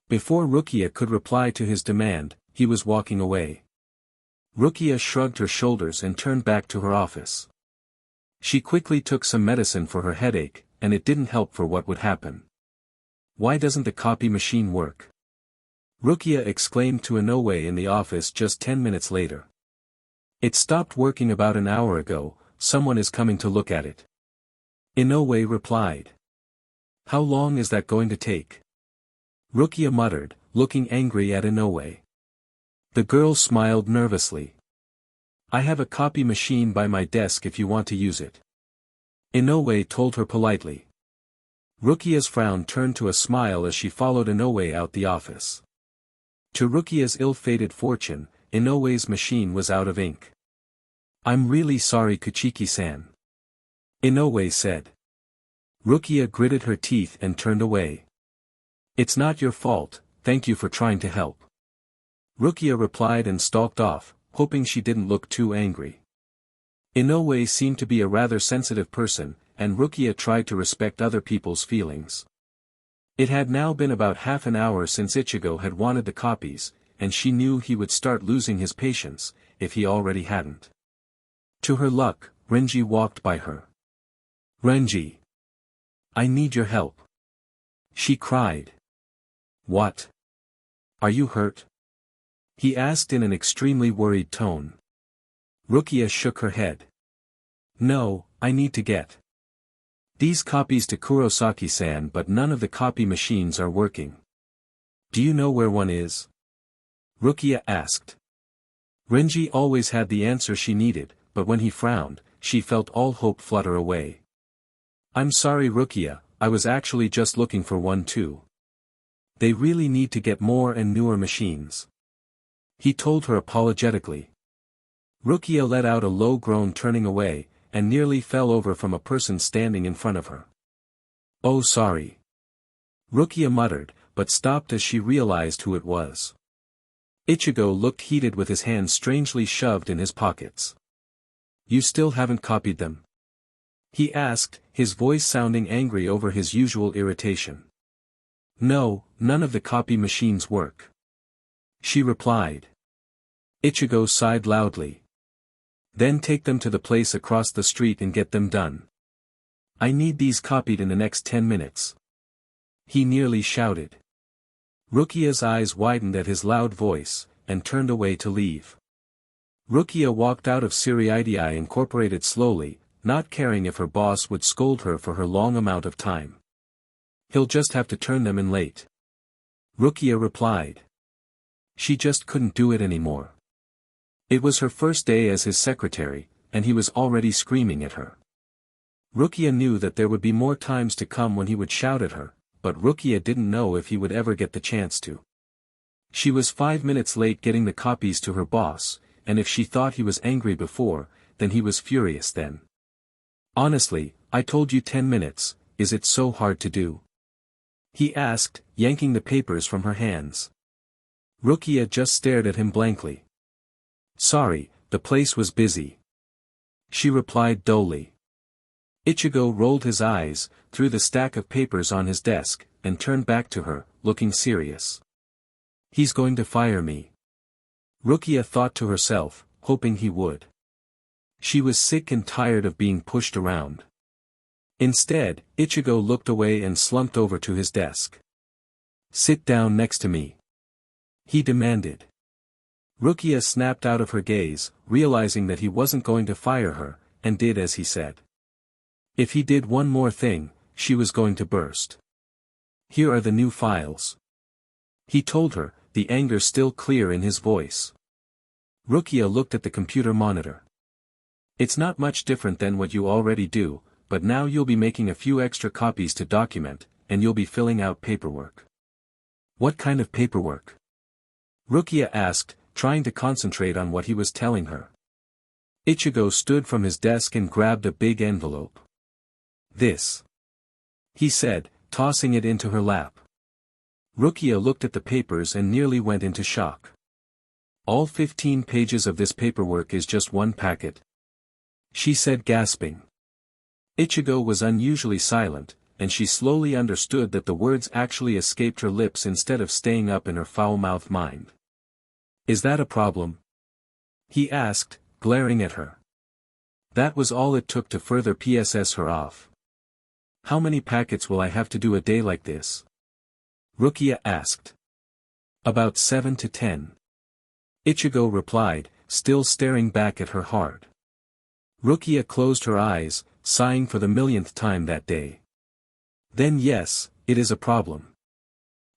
Before Rukia could reply to his demand, he was walking away. Rukia shrugged her shoulders and turned back to her office. She quickly took some medicine for her headache, and it didn't help for what would happen. "Why doesn't the copy machine work?" Rukia exclaimed to Inoue in the office just 10 minutes later. "It stopped working about an hour ago, someone is coming to look at it," Inoue replied. "How long is that going to take?" Rukia muttered, looking angry at Inoue. The girl smiled nervously. "I have a copy machine by my desk if you want to use it," Inoue told her politely. Rukia's frown turned to a smile as she followed Inoue out the office. To Rukia's ill-fated fortune, Inoue's machine was out of ink. "I'm really sorry, Kuchiki-san," Inoue said. Rukia gritted her teeth and turned away. "It's not your fault, thank you for trying to help," Rukia replied and stalked off, hoping she didn't look too angry. Inoue seemed to be a rather sensitive person, and Rukia tried to respect other people's feelings. It had now been about half an hour since Ichigo had wanted the copies, and she knew he would start losing his patience, if he already hadn't. To her luck, Renji walked by her. "Renji! I need your help," she cried. "What? Are you hurt?" he asked in an extremely worried tone. Rukia shook her head. "No, I need to get these copies to Kurosaki-san, but none of the copy machines are working." "Do you know where one is?" Rukia asked. Renji always had the answer she needed, but when he frowned, she felt all hope flutter away. "I'm sorry, Rukia, I was actually just looking for one too. They really need to get more and newer machines," he told her apologetically. Rukia let out a low groan, turning away, and nearly fell over from a person standing in front of her. "Oh, sorry," Rukia muttered, but stopped as she realized who it was. Ichigo looked heated with his hands strangely shoved in his pockets. "You still haven't copied them?" he asked, his voice sounding angry over his usual irritation. "No, none of the copy machines work," she replied. Ichigo sighed loudly. "Then take them to the place across the street and get them done. I need these copied in the next 10 minutes. He nearly shouted. Rukia's eyes widened at his loud voice, and turned away to leave. Rukia walked out of Summmary Incorporated slowly, not caring if her boss would scold her for her long amount of time. "He'll just have to turn them in late," Rukia replied. She just couldn't do it anymore. It was her first day as his secretary, and he was already screaming at her. Rukia knew that there would be more times to come when he would shout at her, but Rukia didn't know if he would ever get the chance to. She was 5 minutes late getting the copies to her boss, and if she thought he was angry before, then he was furious then. "Honestly, I told you 10 minutes, is it so hard to do?" he asked, yanking the papers from her hands. Rukia just stared at him blankly. "Sorry, the place was busy," she replied dully. Ichigo rolled his eyes, threw the stack of papers on his desk, and turned back to her, looking serious. "He's going to fire me," Rukia thought to herself, hoping he would. She was sick and tired of being pushed around. Instead, Ichigo looked away and slumped over to his desk. "Sit down next to me," he demanded. Rukia snapped out of her gaze, realizing that he wasn't going to fire her, and did as he said. If he did one more thing, she was going to burst. "Here are the new files," he told her, the anger still clear in his voice. Rukia looked at the computer monitor. "It's not much different than what you already do, but now you'll be making a few extra copies to document, and you'll be filling out paperwork." "What kind of paperwork?" Rukia asked, trying to concentrate on what he was telling her. Ichigo stood from his desk and grabbed a big envelope. "This he said, tossing it into her lap. Rukia looked at the papers and nearly went into shock. All 15 pages of this paperwork is just one packet, she said, gasping. Ichigo was unusually silent, and she slowly understood that the words actually escaped her lips instead of staying up in her foul-mouthed mind. Is that a problem? He asked, glaring at her. That was all it took to further PSS her off. How many packets will I have to do a day like this? Rukia asked. About 7 to 10. Ichigo replied, still staring back at her hard. Rukia closed her eyes, sighing for the millionth time that day. Then yes, it is a problem.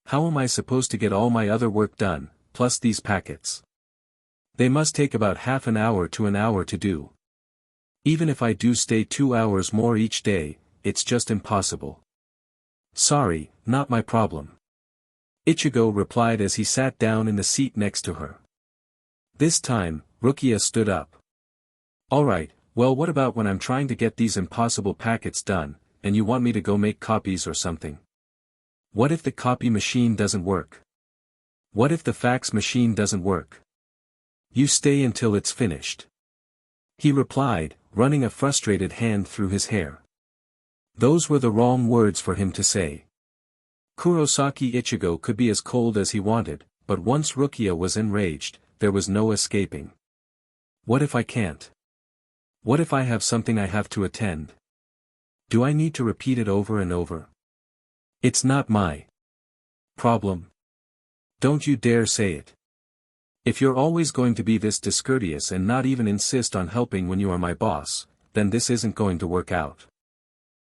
How am I supposed to get all my other work done, plus these packets? They must take about half an hour to an hour to do. Even if I do stay 2 hours more each day, it's just impossible. Sorry, not my problem. Ichigo replied as he sat down in the seat next to her. This time, Rukia stood up. Alright, well, what about when I'm trying to get these impossible packets done, and you want me to go make copies or something? What if the copy machine doesn't work? What if the fax machine doesn't work? You stay until it's finished. He replied, running a frustrated hand through his hair. Those were the wrong words for him to say. Kurosaki Ichigo could be as cold as he wanted, but once Rukia was enraged, there was no escaping. What if I can't? What if I have something I have to attend? Do I need to repeat it over and over? It's not my problem. Don't you dare say it. If you're always going to be this discourteous and not even insist on helping when you are my boss, then this isn't going to work out.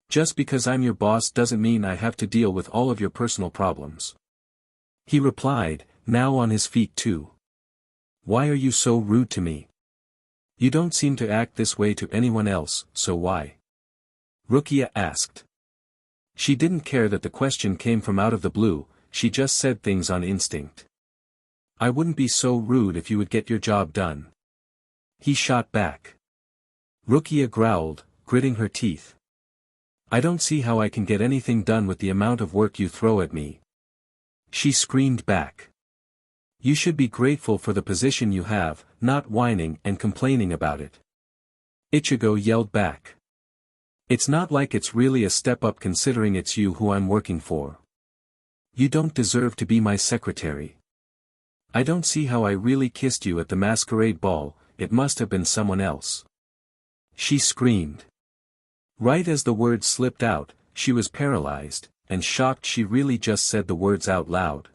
Just because I'm your boss doesn't mean I have to deal with all of your personal problems. He replied, now on his feet too. Why are you so rude to me? You don't seem to act this way to anyone else, so why? Rukia asked. She didn't care that the question came from out of the blue, she just said things on instinct. I wouldn't be so rude if you would get your job done. He shot back. Rukia growled, gritting her teeth. I don't see how I can get anything done with the amount of work you throw at me. She screamed back. You should be grateful for the position you have, not whining and complaining about it. Ichigo yelled back. It's not like it's really a step up considering it's you who I'm working for. You don't deserve to be my secretary. I don't see how I really kissed you at the masquerade ball, it must have been someone else. She screamed. Right as the words slipped out, she was paralyzed, and shocked she really just said the words out loud.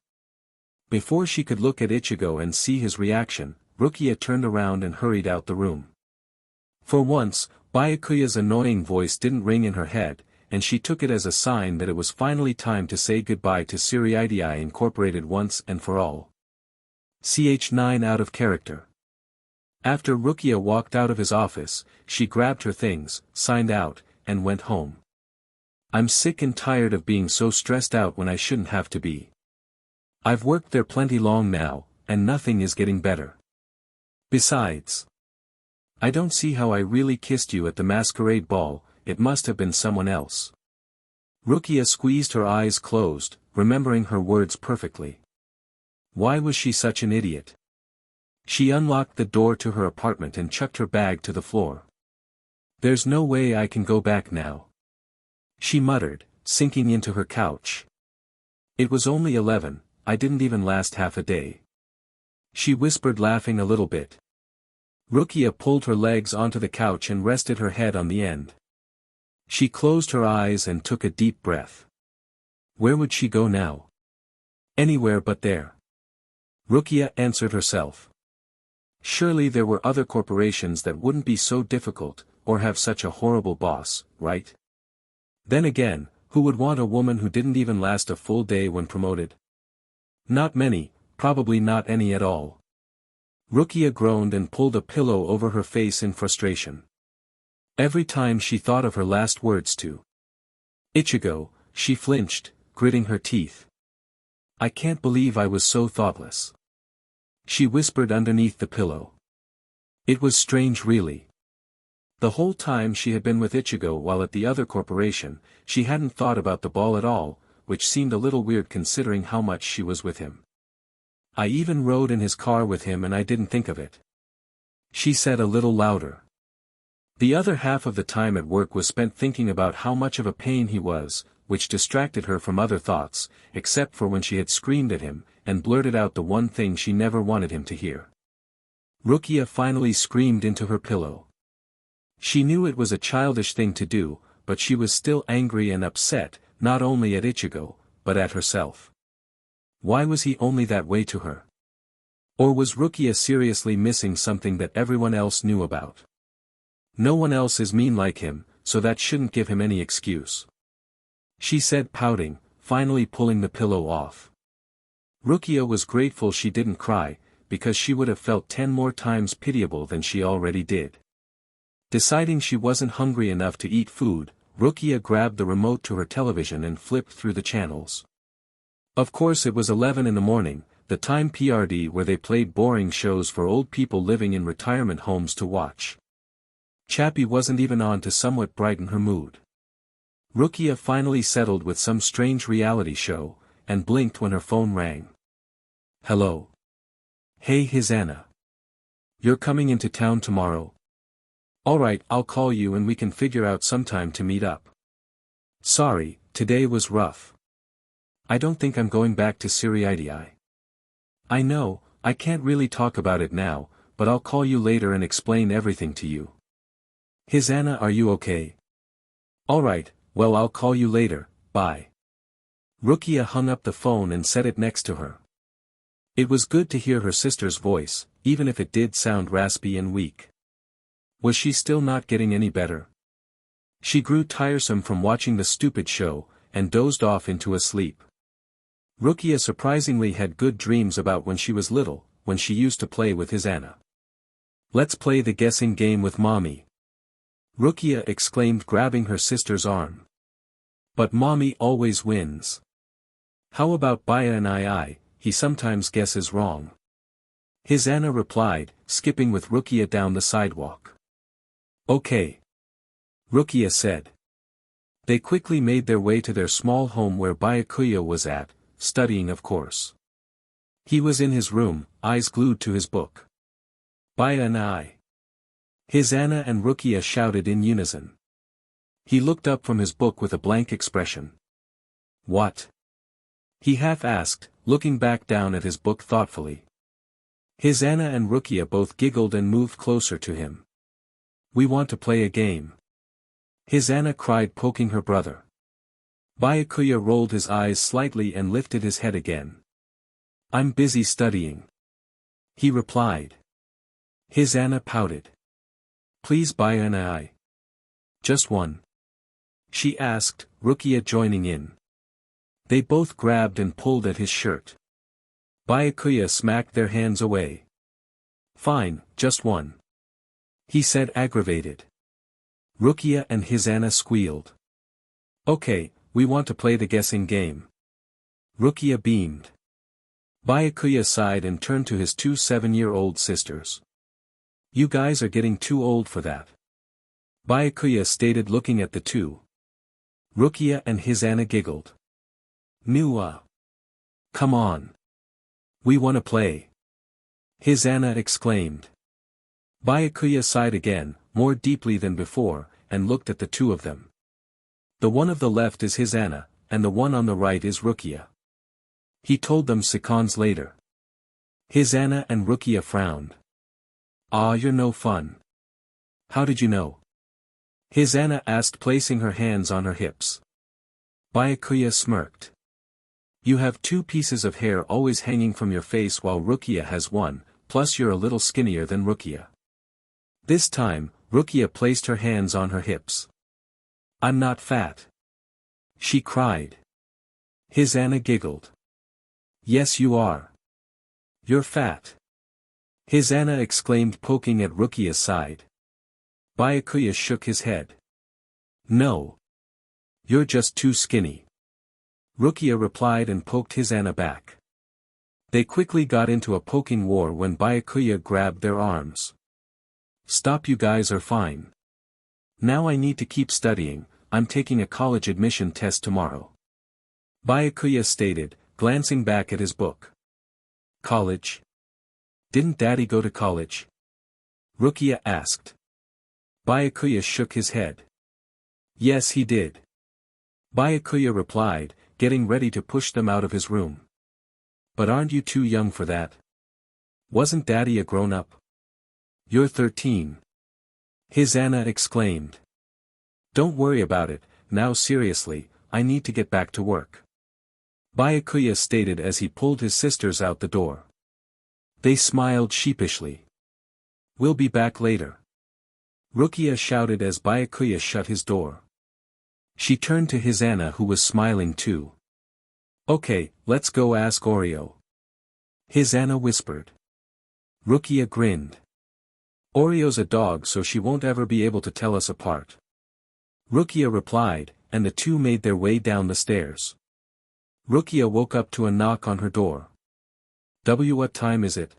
Before she could look at Ichigo and see his reaction, Rukia turned around and hurried out the room. For once, Byakuya's annoying voice didn't ring in her head, and she took it as a sign that it was finally time to say goodbye to Summmary Incorporated once and for all. Ch9 out of character. After Rukia walked out of his office, she grabbed her things, signed out, and went home. I'm sick and tired of being so stressed out when I shouldn't have to be. I've worked there plenty long now, and nothing is getting better. Besides, I don't see how I really kissed you at the masquerade ball, it must have been someone else. Rukia squeezed her eyes closed, remembering her words perfectly. Why was she such an idiot? She unlocked the door to her apartment and chucked her bag to the floor. There's no way I can go back now, she muttered, sinking into her couch. It was only 11, I didn't even last half a day. She whispered, laughing a little bit. Rukia pulled her legs onto the couch and rested her head on the end. She closed her eyes and took a deep breath. Where would she go now? Anywhere but there. Rukia answered herself. Surely there were other corporations that wouldn't be so difficult, or have such a horrible boss, right? Then again, who would want a woman who didn't even last a full day when promoted? Not many, probably not any at all. Rukia groaned and pulled a pillow over her face in frustration. Every time she thought of her last words to Ichigo, she flinched, gritting her teeth. I can't believe I was so thoughtless, she whispered underneath the pillow. It was strange really. The whole time she had been with Ichigo while at the other corporation, she hadn't thought about the ball at all, which seemed a little weird considering how much she was with him. I even rode in his car with him and I didn't think of it. She said a little louder. The other half of the time at work was spent thinking about how much of a pain he was, which distracted her from other thoughts, except for when she had screamed at him, and blurted out the one thing she never wanted him to hear. Rukia finally screamed into her pillow. She knew it was a childish thing to do, but she was still angry and upset, not only at Ichigo, but at herself. Why was he only that way to her? Or was Rukia seriously missing something that everyone else knew about? No one else is mean like him, so that shouldn't give him any excuse. She said pouting, finally pulling the pillow off. Rukia was grateful she didn't cry, because she would have felt 10 more times pitiable than she already did. Deciding she wasn't hungry enough to eat food, Rukia grabbed the remote to her television and flipped through the channels. Of course it was 11 in the morning, the time PRD where they played boring shows for old people living in retirement homes to watch. Chappie wasn't even on to somewhat brighten her mood. Rukia finally settled with some strange reality show, and blinked when her phone rang. Hello. Hey Hizana. You're coming into town tomorrow? Alright, I'll call you and we can figure out some time to meet up. Sorry, today was rough. I don't think I'm going back to Siriidii. I know, I can't really talk about it now, but I'll call you later and explain everything to you. Hizana, are you okay? Alright, well I'll call you later, bye. Rukia hung up the phone and set it next to her. It was good to hear her sister's voice, even if it did sound raspy and weak. Was she still not getting any better? She grew tiresome from watching the stupid show, and dozed off into a sleep. Rukia surprisingly had good dreams about when she was little, when she used to play with Hizana. Let's play the guessing game with mommy. Rukia exclaimed, grabbing her sister's arm. But mommy always wins. How about Baya and I, he sometimes guesses wrong. Hizana replied, skipping with Rukia down the sidewalk. Okay. Rukia said. They quickly made their way to their small home where Byakuya was at, studying of course. He was in his room, eyes glued to his book. Baya and I. Hizana and Rukia shouted in unison. He looked up from his book with a blank expression. What? He half asked, looking back down at his book thoughtfully. Hizana and Rukia both giggled and moved closer to him. We want to play a game. Hizana cried, poking her brother. Byakuya rolled his eyes slightly and lifted his head again. I'm busy studying. He replied. Hizana pouted. Please Baya and I. Just one. She asked, Rukia joining in. They both grabbed and pulled at his shirt. Byakuya smacked their hands away. Fine, just one. He said, aggravated. Rukia and Hizana squealed. Okay, we want to play the guessing game. Rukia beamed. Byakuya sighed and turned to his 2 7-year-old sisters. You guys are getting too old for that. Byakuya stated, looking at the two. Rukia and Hizana giggled. Come on. We wanna play. Hizana exclaimed. Byakuya sighed again, more deeply than before, and looked at the two of them. The one of the left is Hizana, and the one on the right is Rukia. He told them seconds later. Hizana and Rukia frowned. Ah, you're no fun. How did you know? Hizana asked, placing her hands on her hips. Byakuya smirked. You have 2 pieces of hair always hanging from your face while Rukia has 1, plus you're a little skinnier than Rukia. This time, Rukia placed her hands on her hips. I'm not fat. She cried. Hizana giggled. Yes you are. You're fat. Hizana exclaimed, poking at Rukia's side. Byakuya shook his head. No. You're just too skinny. Rukia replied and poked Hizana back. They quickly got into a poking war when Byakuya grabbed their arms. Stop, you guys are fine. Now I need to keep studying, I'm taking a college admission test tomorrow. Byakuya stated, glancing back at his book. College? Didn't Daddy go to college? Rukia asked. Byakuya shook his head. Yes, he did. Byakuya replied, getting ready to push them out of his room. But aren't you too young for that? Wasn't Daddy a grown-up? You're 13. His Anna exclaimed. Don't worry about it, now seriously, I need to get back to work. Byakuya stated as he pulled his sisters out the door. They smiled sheepishly. We'll be back later. Rukia shouted as Byakuya shut his door. She turned to his Anna who was smiling too. Okay, let's go ask Oreo. His Anna whispered. Rukia grinned. Oreo's a dog so she won't ever be able to tell us apart. Rukia replied, and the two made their way down the stairs. Rukia woke up to a knock on her door. What time is it?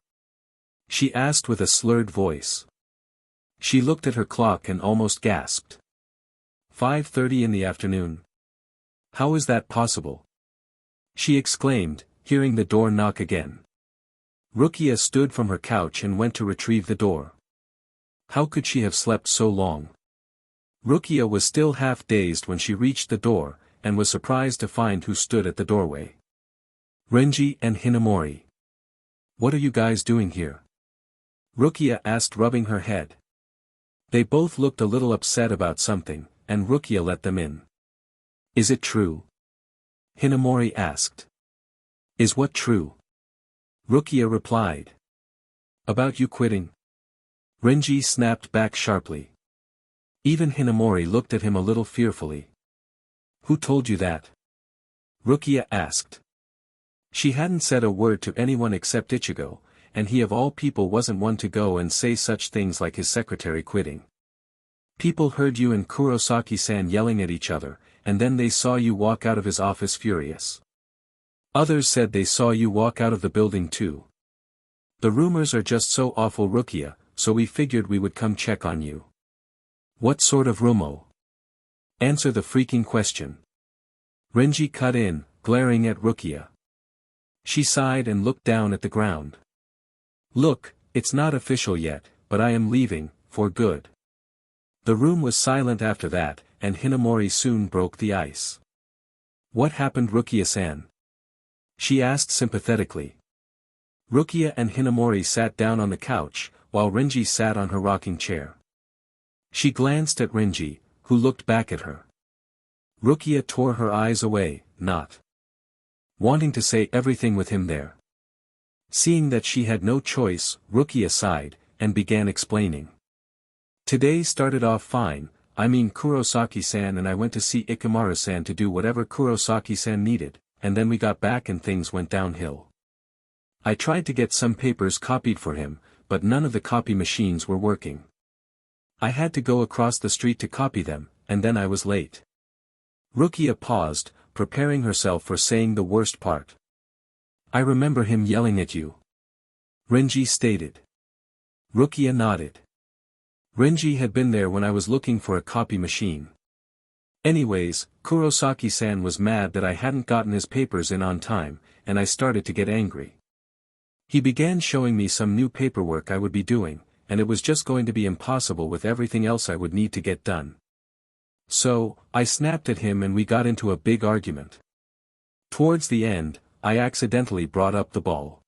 She asked with a slurred voice. She looked at her clock and almost gasped. 5:30 in the afternoon. How is that possible? She exclaimed, hearing the door knock again. Rukia stood from her couch and went to retrieve the door. How could she have slept so long? Rukia was still half dazed when she reached the door, and was surprised to find who stood at the doorway. Renji and Hinamori. What are you guys doing here? Rukia asked, rubbing her head. They both looked a little upset about something, and Rukia let them in. Is it true? Hinamori asked. Is what true? Rukia replied. About you quitting. Renji snapped back sharply. Even Hinamori looked at him a little fearfully. Who told you that? Rukia asked. She hadn't said a word to anyone except Ichigo, and he of all people wasn't one to go and say such things like his secretary quitting. People heard you and Kurosaki-san yelling at each other, and then they saw you walk out of his office furious. Others said they saw you walk out of the building too. The rumors are just so awful, Rukia, so we figured we would come check on you. What sort of rumo? Answer the freaking question. Renji cut in, glaring at Rukia. She sighed and looked down at the ground. Look, it's not official yet, but I am leaving, for good. The room was silent after that, and Hinamori soon broke the ice. What happened, Rukia-san? She asked sympathetically. Rukia and Hinamori sat down on the couch, while Renji sat on her rocking chair. She glanced at Renji, who looked back at her. Rukia tore her eyes away, not wanting to say everything with him there. Seeing that she had no choice, Rukia sighed, and began explaining. Today started off fine, I mean Kurosaki-san and I went to see Ikamaru-san to do whatever Kurosaki-san needed, and then we got back and things went downhill. I tried to get some papers copied for him, but none of the copy machines were working. I had to go across the street to copy them, and then I was late. Rukia paused, preparing herself for saying the worst part. I remember him yelling at you. Renji stated. Rukia nodded. Renji had been there when I was looking for a copy machine. Anyways, Kurosaki-san was mad that I hadn't gotten his papers in on time, and I started to get angry. He began showing me some new paperwork I would be doing, and it was just going to be impossible with everything else I would need to get done. So, I snapped at him and we got into a big argument. Towards the end, I accidentally brought up the ball.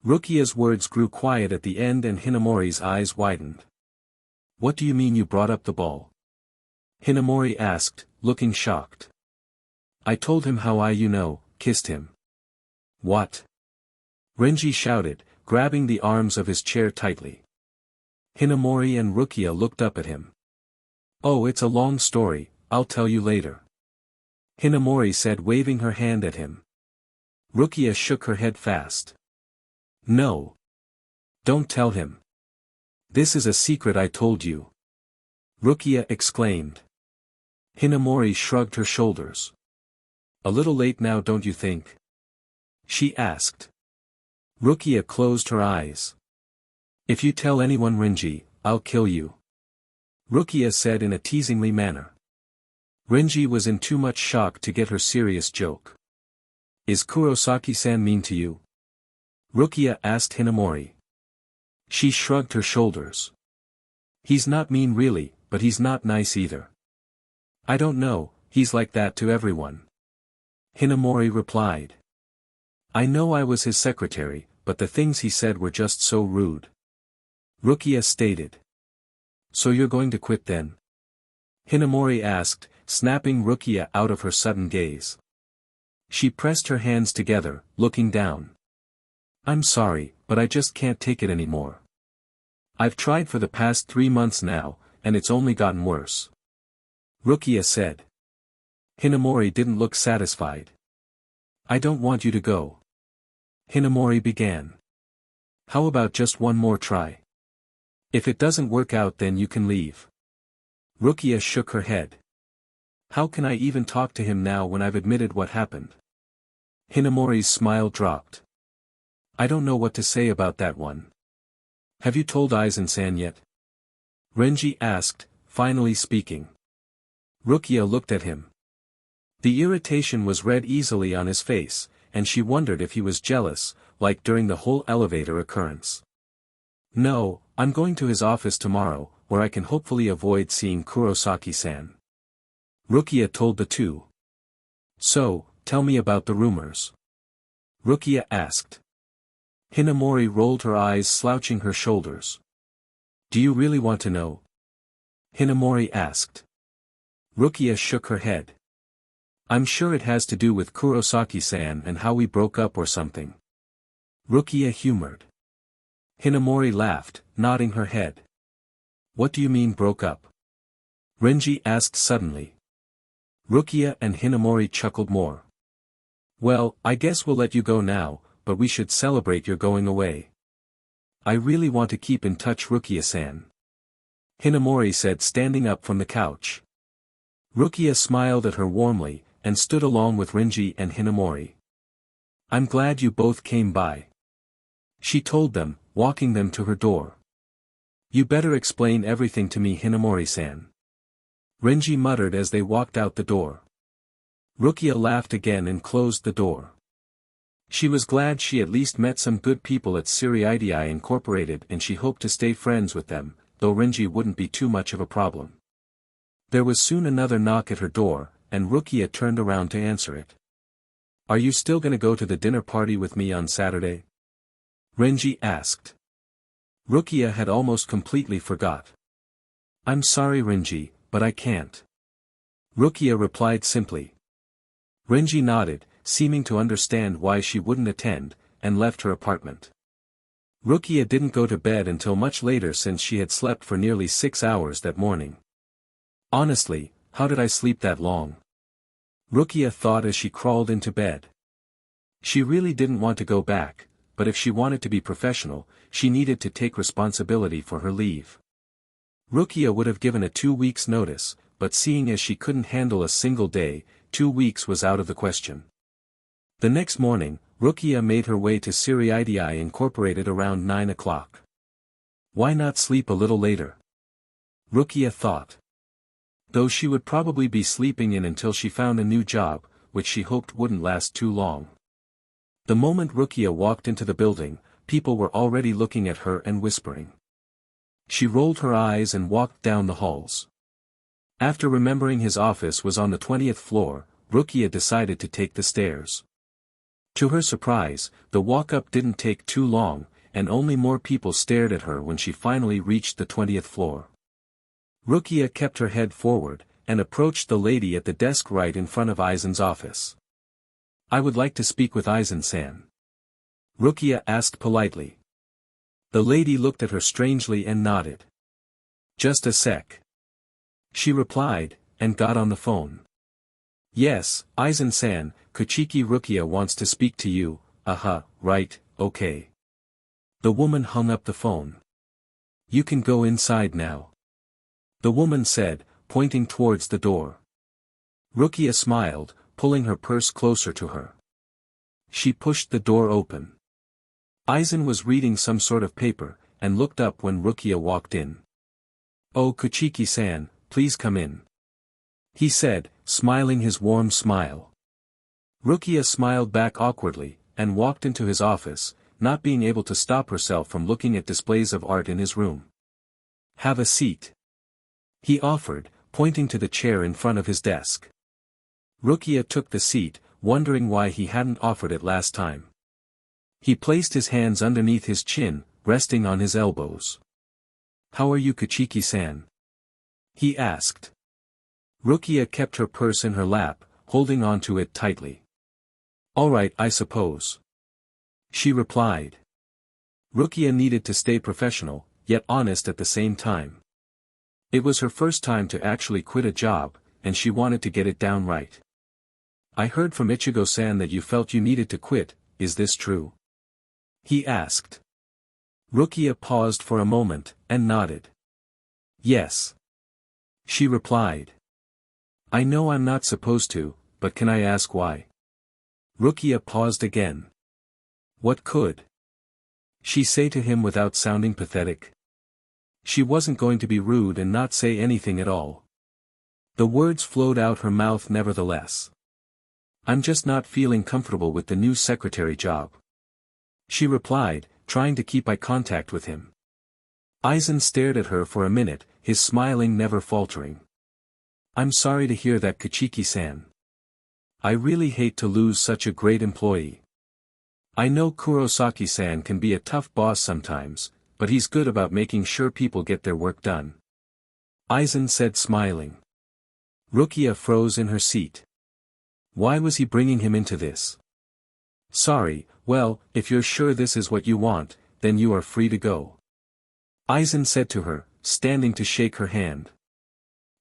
Rukia's words grew quiet at the end and Hinamori's eyes widened. What do you mean you brought up the ball? Hinamori asked, looking shocked. I told him how I kissed him. What? Renji shouted, grabbing the arms of his chair tightly. Hinamori and Rukia looked up at him. Oh, it's a long story, I'll tell you later. Hinamori said, waving her hand at him. Rukia shook her head fast. No. Don't tell him. This is a secret I told you. Rukia exclaimed. Hinamori shrugged her shoulders. A little late now, don't you think? She asked. Rukia closed her eyes. If you tell anyone, Renji, I'll kill you. Rukia said in a teasingly manner. Renji was in too much shock to get her serious joke. Is Kurosaki-san mean to you? Rukia asked Hinamori. She shrugged her shoulders. He's not mean really, but he's not nice either. I don't know, he's like that to everyone. Hinamori replied. I know I was his secretary, but the things he said were just so rude. Rukia stated. So you're going to quit then? Hinamori asked, snapping Rukia out of her sudden gaze. She pressed her hands together, looking down. I'm sorry, but I just can't take it anymore. I've tried for the past 3 months now, and it's only gotten worse. Rukia said. Hinamori didn't look satisfied. I don't want you to go. Hinamori began. How about just one more try? If it doesn't work out then you can leave. Rukia shook her head. How can I even talk to him now when I've admitted what happened? Hinamori's smile dropped. I don't know what to say about that one. Have you told Aizen-san yet? Renji asked, finally speaking. Rukia looked at him. The irritation was read easily on his face, and she wondered if he was jealous, like during the whole elevator occurrence. No, I'm going to his office tomorrow, where I can hopefully avoid seeing Kurosaki-san. Rukia told the two. So, tell me about the rumors. Rukia asked. Hinamori rolled her eyes, slouching her shoulders. Do you really want to know? Hinamori asked. Rukia shook her head. I'm sure it has to do with Kurosaki-san and how we broke up or something. Rukia humored. Hinamori laughed, nodding her head. What do you mean broke up? Renji asked suddenly. Rukia and Hinamori chuckled more. Well, I guess we'll let you go now, but we should celebrate your going away. I really want to keep in touch, Rukia-san. Hinamori said, standing up from the couch. Rukia smiled at her warmly, and stood along with Renji and Hinamori. I'm glad you both came by. She told them, walking them to her door. You better explain everything to me, Hinamori-san. Renji muttered as they walked out the door. Rukia laughed again and closed the door. She was glad she at least met some good people at IchiRuki Incorporated, and she hoped to stay friends with them, though Renji wouldn't be too much of a problem. There was soon another knock at her door, and Rukia turned around to answer it. Are you still gonna go to the dinner party with me on Saturday? Renji asked. Rukia had almost completely forgot. I'm sorry, Renji, but I can't. Rukia replied simply. Renji nodded, seeming to understand why she wouldn't attend, and left her apartment. Rukia didn't go to bed until much later, since she had slept for nearly 6 hours that morning. Honestly, how did I sleep that long? Rukia thought as she crawled into bed. She really didn't want to go back, but if she wanted to be professional, she needed to take responsibility for her leave. Rukia would have given a 2 weeks notice, but seeing as she couldn't handle a single day, 2 weeks was out of the question. The next morning, Rukia made her way to IchiRuki Incorporated around 9 o'clock. Why not sleep a little later? Rukia thought. Though she would probably be sleeping in until she found a new job, which she hoped wouldn't last too long. The moment Rukia walked into the building, people were already looking at her and whispering. She rolled her eyes and walked down the halls. After remembering his office was on the 20th floor, Rukia decided to take the stairs. To her surprise, the walk-up didn't take too long, and only more people stared at her when she finally reached the 20th floor. Rukia kept her head forward, and approached the lady at the desk right in front of Aizen's office. I would like to speak with Aizen-san. Rukia asked politely. The lady looked at her strangely and nodded. Just a sec. She replied, and got on the phone. Yes, Aizen-san, Kuchiki Rukia wants to speak to you. Right, okay. The woman hung up the phone. You can go inside now. The woman said, pointing towards the door. Rukia smiled, pulling her purse closer to her. She pushed the door open. Aizen was reading some sort of paper, and looked up when Rukia walked in. "Oh Kuchiki-san, please come in," he said, smiling his warm smile. Rukia smiled back awkwardly, and walked into his office, not being able to stop herself from looking at displays of art in his room. "Have a seat," he offered, pointing to the chair in front of his desk. Rukia took the seat, wondering why he hadn't offered it last time. He placed his hands underneath his chin, resting on his elbows. "How are you Kuchiki-san?" he asked. Rukia kept her purse in her lap, holding onto it tightly. "All right, I suppose," she replied. Rukia needed to stay professional, yet honest at the same time. It was her first time to actually quit a job, and she wanted to get it down right. "I heard from Ichigo-san that you felt you needed to quit, is this true?" he asked. Rukia paused for a moment, and nodded. "Yes," she replied. "I know I'm not supposed to, but can I ask why?" Rukia paused again. What could she say to him without sounding pathetic? She wasn't going to be rude and not say anything at all. The words flowed out her mouth nevertheless. "I'm just not feeling comfortable with the new secretary job," she replied, trying to keep eye contact with him. Aizen stared at her for a minute, his smiling never faltering. "I'm sorry to hear that Kuchiki-san. I really hate to lose such a great employee. I know Kurosaki-san can be a tough boss sometimes, but he's good about making sure people get their work done," Aizen said smiling. Rukia froze in her seat. Why was he bringing him into this? "Sorry, well, if you're sure this is what you want, then you are free to go," Aizen said to her, standing to shake her hand.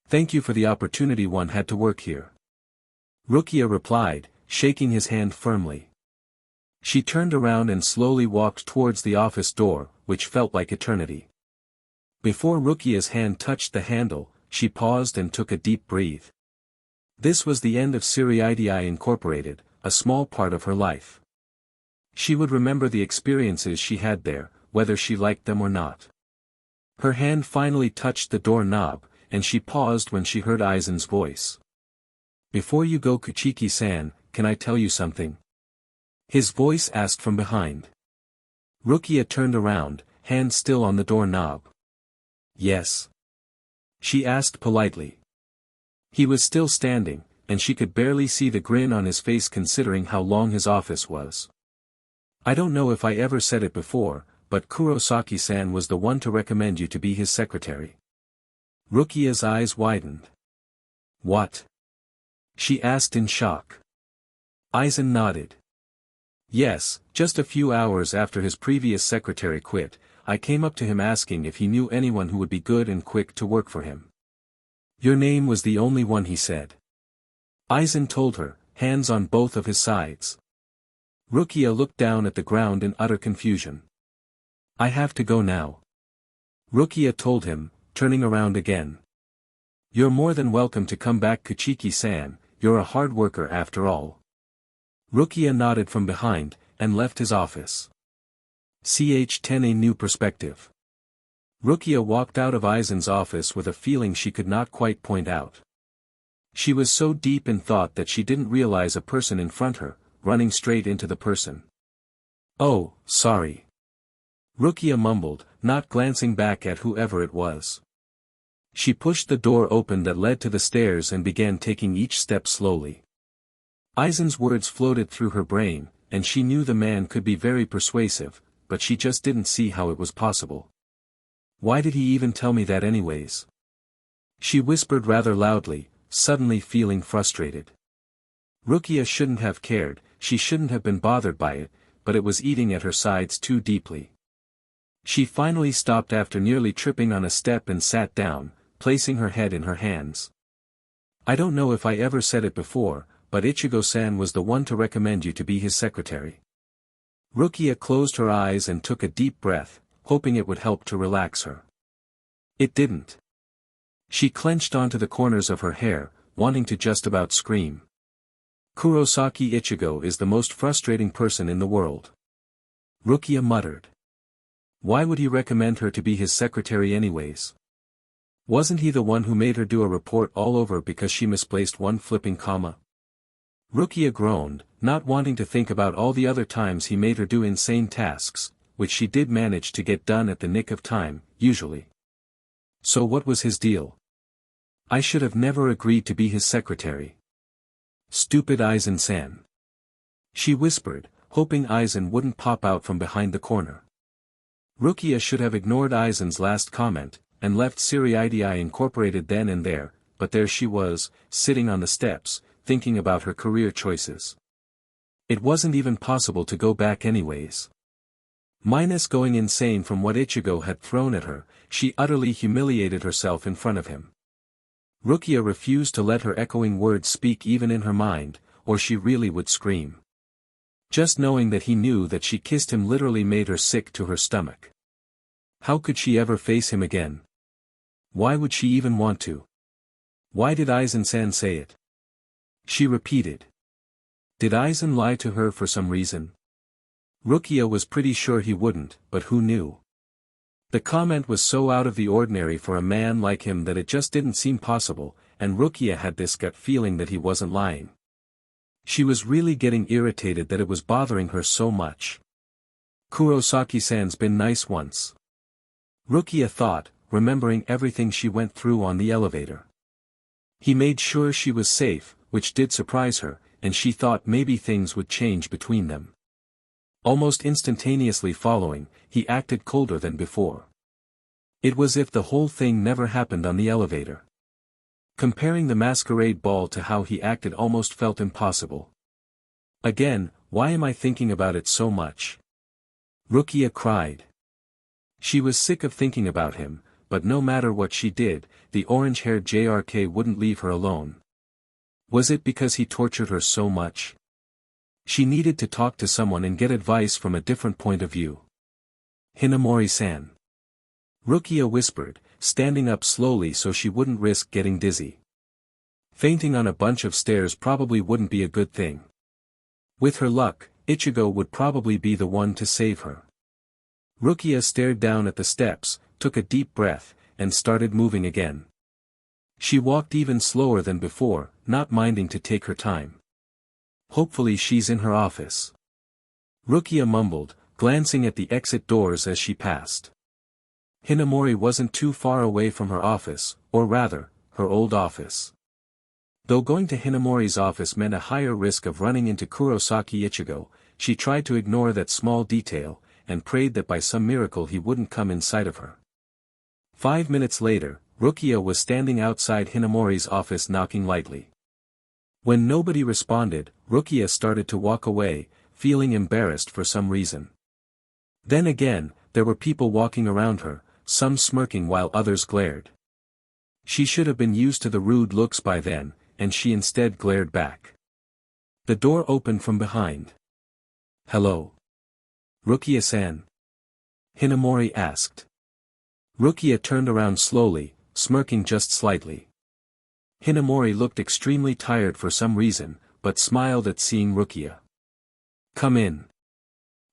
"Thank you for the opportunity one had to work here," Rukia replied, shaking his hand firmly. She turned around and slowly walked towards the office door, which felt like eternity. Before Rukia's hand touched the handle, she paused and took a deep breath. This was the end of Summmary Incorporated, a small part of her life. She would remember the experiences she had there, whether she liked them or not. Her hand finally touched the door knob, and she paused when she heard Aizen's voice. "Before you go Kuchiki-san, can I tell you something?" his voice asked from behind. Rukia turned around, hand still on the door knob. "Yes?" she asked politely. He was still standing, and she could barely see the grin on his face considering how long his office was. "I don't know if I ever said it before, but Kurosaki-san was the one to recommend you to be his secretary." Rukia's eyes widened. "What?" she asked in shock. Aizen nodded. "Yes, just a few hours after his previous secretary quit, I came up to him asking if he knew anyone who would be good and quick to work for him. Your name was the only one he said." Aizen told her, hands on both of his sides. Rukia looked down at the ground in utter confusion. "I have to go now," Rukia told him, turning around again. "You're more than welcome to come back Kuchiki-san, you're a hard worker after all." Rukia nodded from behind, and left his office. Ch10 A new perspective. Rukia walked out of Aizen's office with a feeling she could not quite point out. She was so deep in thought that she didn't realize a person in front her, running straight into the person. "Oh, sorry," Rukia mumbled, not glancing back at whoever it was. She pushed the door open that led to the stairs and began taking each step slowly. Aizen's words floated through her brain, and she knew the man could be very persuasive, but she just didn't see how it was possible. Why did he even tell me that anyways? She whispered rather loudly, suddenly feeling frustrated. Rukia shouldn't have cared, she shouldn't have been bothered by it, but it was eating at her sides too deeply. She finally stopped after nearly tripping on a step and sat down, placing her head in her hands. "I don't know if I ever said it before, but Ichigo-san was the one to recommend you to be his secretary." Rukia closed her eyes and took a deep breath, hoping it would help to relax her. It didn't. She clenched onto the corners of her hair, wanting to just about scream. "Kurosaki Ichigo is the most frustrating person in the world," Rukia muttered. "Why would he recommend her to be his secretary anyways?" Wasn't he the one who made her do a report all over because she misplaced one flipping comma? Rukia groaned, not wanting to think about all the other times he made her do insane tasks, which she did manage to get done at the nick of time, usually. So what was his deal? I should have never agreed to be his secretary. Stupid Aizen-san. She whispered, hoping Aizen wouldn't pop out from behind the corner. Rukia should have ignored Aizen's last comment, and left Siri Incorporated then and there, but there she was, sitting on the steps, thinking about her career choices. It wasn't even possible to go back anyways. Minus going insane from what Ichigo had thrown at her, she utterly humiliated herself in front of him. Rukia refused to let her echoing words speak even in her mind, or she really would scream. Just knowing that he knew that she kissed him literally made her sick to her stomach. How could she ever face him again? Why would she even want to? Why did Aizen-san say it? She repeated. Did Aizen lie to her for some reason? Rukia was pretty sure he wouldn't, but who knew? The comment was so out of the ordinary for a man like him that it just didn't seem possible, and Rukia had this gut feeling that he wasn't lying. She was really getting irritated that it was bothering her so much. Kurosaki-san's been nice once. Rukia thought, remembering everything she went through on the elevator. He made sure she was safe, which did surprise her, and she thought maybe things would change between them. Almost instantaneously following, he acted colder than before. It was as if the whole thing never happened on the elevator. Comparing the masquerade ball to how he acted almost felt impossible. Again, why am I thinking about it so much? Rukia cried. She was sick of thinking about him, but no matter what she did, the orange-haired JRK wouldn't leave her alone. Was it because he tortured her so much? She needed to talk to someone and get advice from a different point of view. Hinamori-san. Rukia whispered, standing up slowly so she wouldn't risk getting dizzy. Fainting on a bunch of stairs probably wouldn't be a good thing. With her luck, Ichigo would probably be the one to save her. Rukia stared down at the steps, took a deep breath, and started moving again. She walked even slower than before, not minding to take her time. Hopefully she's in her office. Rukia mumbled, glancing at the exit doors as she passed. Hinamori wasn't too far away from her office, or rather, her old office. Though going to Hinamori's office meant a higher risk of running into Kurosaki Ichigo, she tried to ignore that small detail, and prayed that by some miracle he wouldn't come in sight of her. 5 minutes later, Rukia was standing outside Hinamori's office knocking lightly. When nobody responded, Rukia started to walk away, feeling embarrassed for some reason. Then again, there were people walking around her, some smirking while others glared. She should have been used to the rude looks by then, and she instead glared back. The door opened from behind. Hello? Rukia-san? Hinamori asked. Rukia turned around slowly, smirking just slightly. Hinamori looked extremely tired for some reason, but smiled at seeing Rukia. Come in.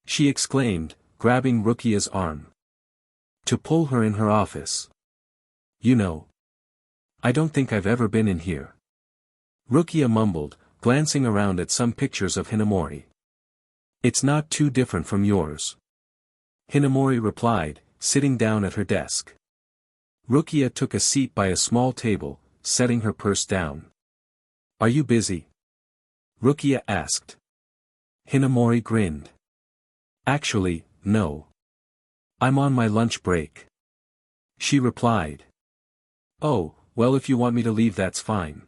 She exclaimed, grabbing Rukia's arm. To pull her in her office. You know. I don't think I've ever been in here. Rukia mumbled, glancing around at some pictures of Hinamori. It's not too different from yours. Hinamori replied, sitting down at her desk. Rukia took a seat by a small table, setting her purse down. Are you busy? Rukia asked. Hinamori grinned. Actually, no. I'm on my lunch break. She replied. Oh, well if you want me to leave that's fine.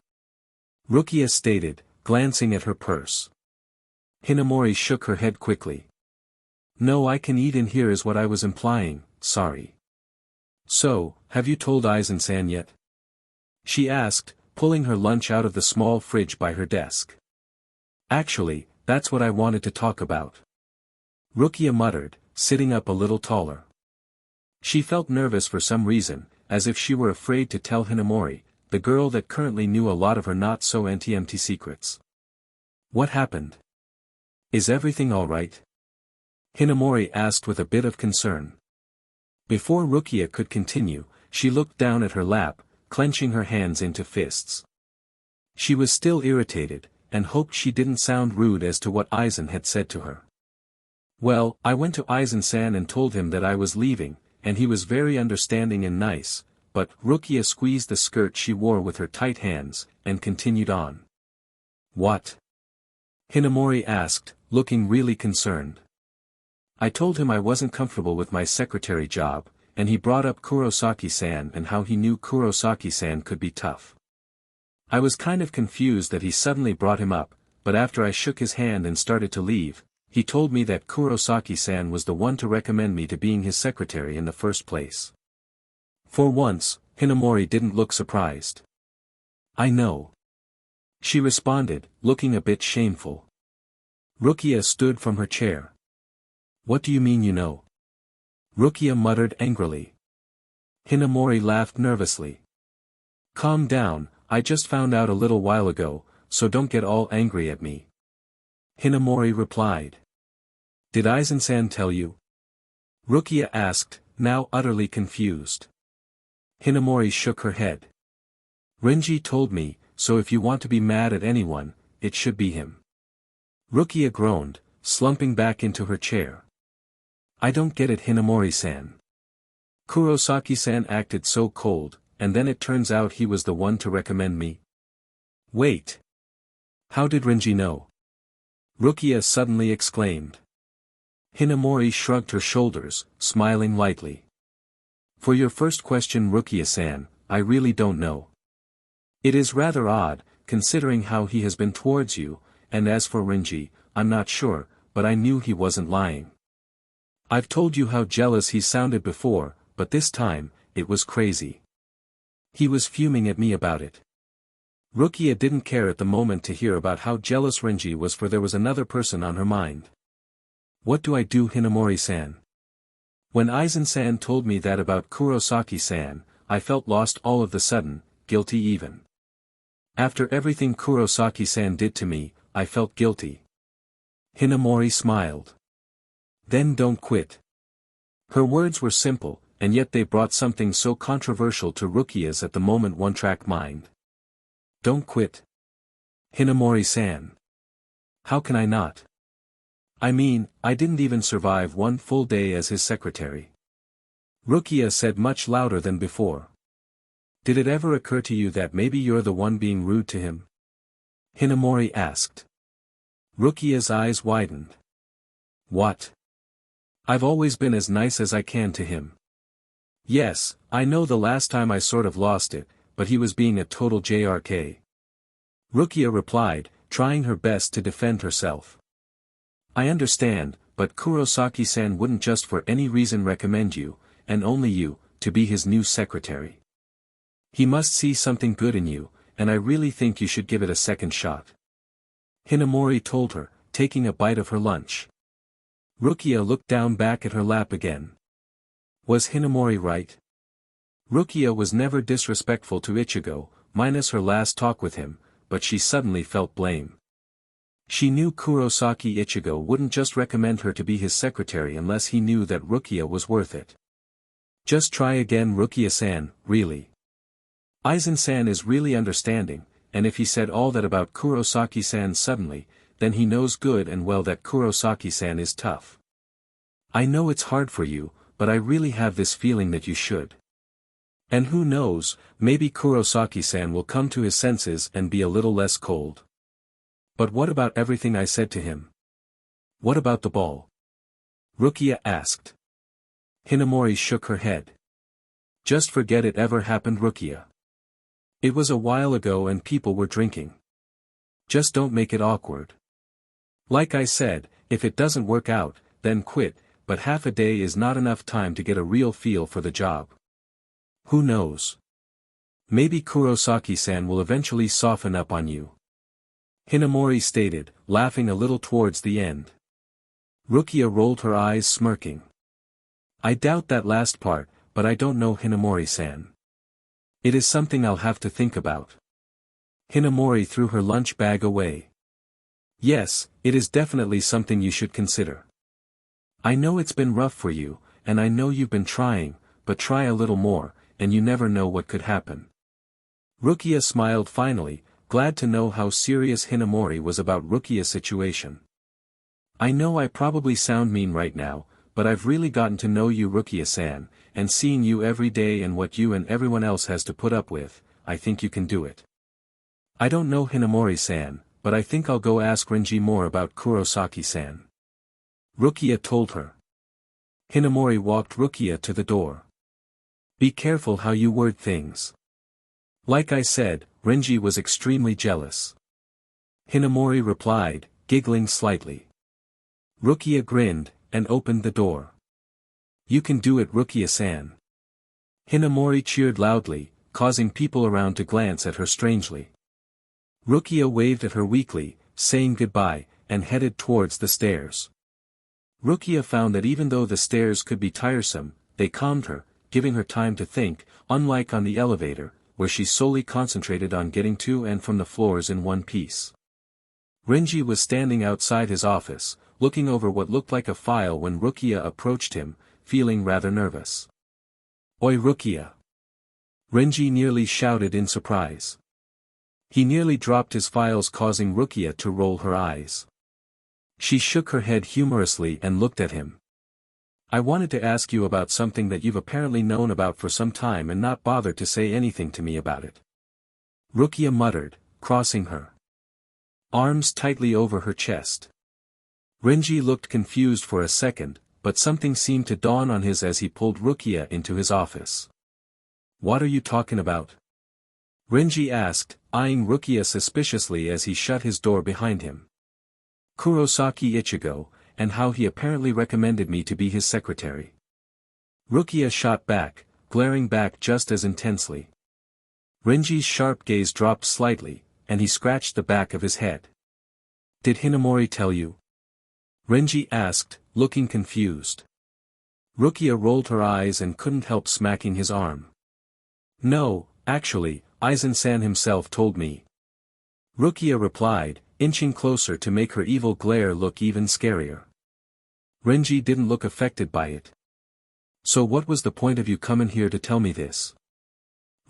Rukia stated, glancing at her purse. Hinamori shook her head quickly. No, I can eat in here is what I was implying, sorry. So, have you told Aizen-san yet? She asked, pulling her lunch out of the small fridge by her desk. Actually, that's what I wanted to talk about. Rukia muttered, sitting up a little taller. She felt nervous for some reason, as if she were afraid to tell Hinamori, the girl that currently knew a lot of her not-so-empty secrets. What happened? Is everything all right? Hinamori asked with a bit of concern. Before Rukia could continue, she looked down at her lap, clenching her hands into fists. She was still irritated, and hoped she didn't sound rude as to what Aizen had said to her. Well, I went to Aizen-san and told him that I was leaving, and he was very understanding and nice, but Rukia squeezed the skirt she wore with her tight hands, and continued on. What? Hinamori asked, looking really concerned. I told him I wasn't comfortable with my secretary job, and he brought up Kurosaki-san and how he knew Kurosaki-san could be tough. I was kind of confused that he suddenly brought him up, but after I shook his hand and started to leave, he told me that Kurosaki-san was the one to recommend me to being his secretary in the first place. For once, Hinamori didn't look surprised. I know. She responded, looking a bit shameful. Rukia stood from her chair. What do you mean you know? Rukia muttered angrily. Hinamori laughed nervously. Calm down, I just found out a little while ago, so don't get all angry at me. Hinamori replied. Did Aizen-san tell you? Rukia asked, now utterly confused. Hinamori shook her head. Renji told me, so if you want to be mad at anyone, it should be him. Rukia groaned, slumping back into her chair. I don't get it, Hinamori-san. Kurosaki-san acted so cold, and then it turns out he was the one to recommend me. Wait. How did Renji know? Rukia suddenly exclaimed. Hinamori shrugged her shoulders, smiling lightly. For your first question, Rukia-san, I really don't know. It is rather odd, considering how he has been towards you, and as for Renji, I'm not sure, but I knew he wasn't lying. I've told you how jealous he sounded before, but this time, it was crazy. He was fuming at me about it. Rukia didn't care at the moment to hear about how jealous Renji was, for there was another person on her mind. What do I do, Hinamori-san? When Aizen-san told me that about Kurosaki-san, I felt lost all of the sudden, guilty even. After everything Kurosaki-san did to me, I felt guilty. Hinamori smiled. Then don't quit. Her words were simple, and yet they brought something so controversial to Rukia's at the moment one-track mind. Don't quit. Hinamori-san. How can I not? I mean, I didn't even survive one full day as his secretary. Rukia said much louder than before. Did it ever occur to you that maybe you're the one being rude to him? Hinamori asked. Rukia's eyes widened. What? I've always been as nice as I can to him. Yes, I know the last time I sort of lost it, but he was being a total JRK. Rukia replied, trying her best to defend herself. I understand, but Kurosaki-san wouldn't just for any reason recommend you, and only you, to be his new secretary. He must see something good in you, and I really think you should give it a second shot. Hinamori told her, taking a bite of her lunch. Rukia looked down back at her lap again. Was Hinamori right? Rukia was never disrespectful to Ichigo, minus her last talk with him, but she suddenly felt blame. She knew Kurosaki Ichigo wouldn't just recommend her to be his secretary unless he knew that Rukia was worth it. Just try again, Rukia-san, really. Aizen-san is really understanding, and if he said all that about Kurosaki-san suddenly, then he knows good and well that Kurosaki-san is tough. I know it's hard for you, but I really have this feeling that you should. And who knows, maybe Kurosaki-san will come to his senses and be a little less cold. But what about everything I said to him? What about the ball? Rukia asked. Hinamori shook her head. Just forget it ever happened, Rukia. It was a while ago and people were drinking. Just don't make it awkward. Like I said, if it doesn't work out, then quit, but half a day is not enough time to get a real feel for the job. Who knows? Maybe Kurosaki-san will eventually soften up on you. Hinamori stated, laughing a little towards the end. Rukia rolled her eyes, smirking. I doubt that last part, but I don't know, Hinamori-san. It is something I'll have to think about. Hinamori threw her lunch bag away. Yes, it is definitely something you should consider. I know it's been rough for you, and I know you've been trying, but try a little more, and you never know what could happen. Rukia smiled finally, glad to know how serious Hinamori was about Rukia's situation. I know I probably sound mean right now, but I've really gotten to know you, Rukia-san, and seeing you every day and what you and everyone else has to put up with, I think you can do it. I don't know Hinamori-san, but I think I'll go ask Renji more about Kurosaki-san. Rukia told her. Hinamori walked Rukia to the door. Be careful how you word things. Like I said, Renji was extremely jealous. Hinamori replied, giggling slightly. Rukia grinned, and opened the door. You can do it, Rukia-san. Hinamori cheered loudly, causing people around to glance at her strangely. Rukia waved at her weakly, saying goodbye, and headed towards the stairs. Rukia found that even though the stairs could be tiresome, they calmed her, giving her time to think, unlike on the elevator, where she solely concentrated on getting to and from the floors in one piece. Renji was standing outside his office, looking over what looked like a file when Rukia approached him, feeling rather nervous. Oi, Rukia! Renji nearly shouted in surprise. He nearly dropped his files, causing Rukia to roll her eyes. She shook her head humorously and looked at him. I wanted to ask you about something that you've apparently known about for some time and not bothered to say anything to me about it. Rukia muttered, crossing her arms tightly over her chest. Renji looked confused for a second, but something seemed to dawn on his as he pulled Rukia into his office. What are you talking about? Renji asked, eyeing Rukia suspiciously as he shut his door behind him. Kurosaki Ichigo, and how he apparently recommended me to be his secretary. Rukia shot back, glaring back just as intensely. Renji's sharp gaze dropped slightly, and he scratched the back of his head. Did Hinamori tell you? Renji asked, looking confused. Rukia rolled her eyes and couldn't help smacking his arm. No, actually, Aizen-san himself told me. Rukia replied, inching closer to make her evil glare look even scarier. Renji didn't look affected by it. So what was the point of you coming here to tell me this?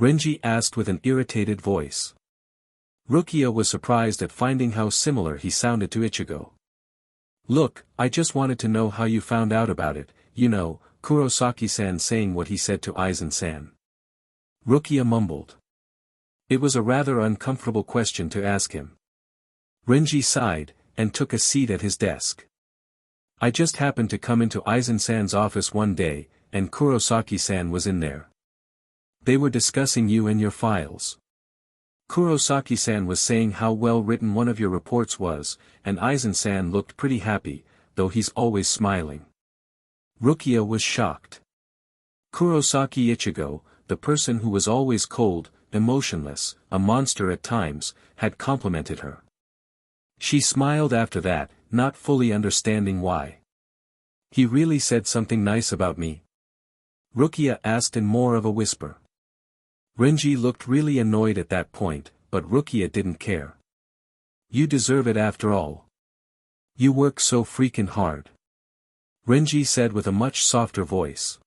Renji asked with an irritated voice. Rukia was surprised at finding how similar he sounded to Ichigo. Look, I just wanted to know how you found out about it, you know, Kurosaki-san saying what he said to Aizen-san. Rukia mumbled. It was a rather uncomfortable question to ask him. Renji sighed, and took a seat at his desk. I just happened to come into Aizen-san's office one day, and Kurosaki-san was in there. They were discussing you and your files. Kurosaki-san was saying how well written one of your reports was, and Aizen-san looked pretty happy, though he's always smiling. Rukia was shocked. Kurosaki Ichigo, the person who was always cold, emotionless, a monster at times, had complimented her. She smiled after that, not fully understanding why. He really said something nice about me? Rukia asked in more of a whisper. Renji looked really annoyed at that point, but Rukia didn't care. You deserve it after all. You work so freaking hard. Renji said with a much softer voice.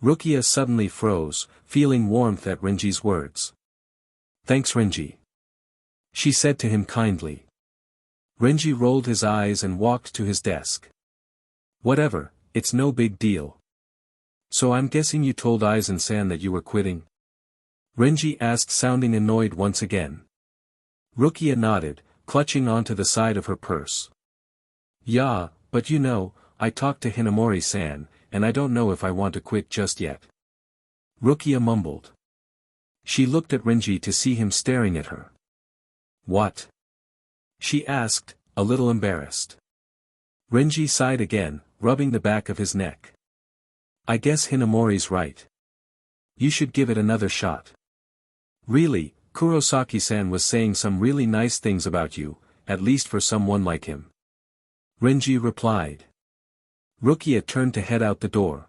Rukia suddenly froze, feeling warmth at Renji's words. Thanks, Renji. She said to him kindly. Renji rolled his eyes and walked to his desk. Whatever, it's no big deal. So I'm guessing you told Aizen-san that you were quitting? Renji asked, sounding annoyed once again. Rukia nodded, clutching onto the side of her purse. Yeah, but you know, I talked to Hinamori-san, and I don't know if I want to quit just yet. Rukia mumbled. She looked at Renji to see him staring at her. What? She asked, a little embarrassed. Renji sighed again, rubbing the back of his neck. I guess Hinamori's right. You should give it another shot. Really, Kurosaki-san was saying some really nice things about you, at least for someone like him. Renji replied. Rukia turned to head out the door.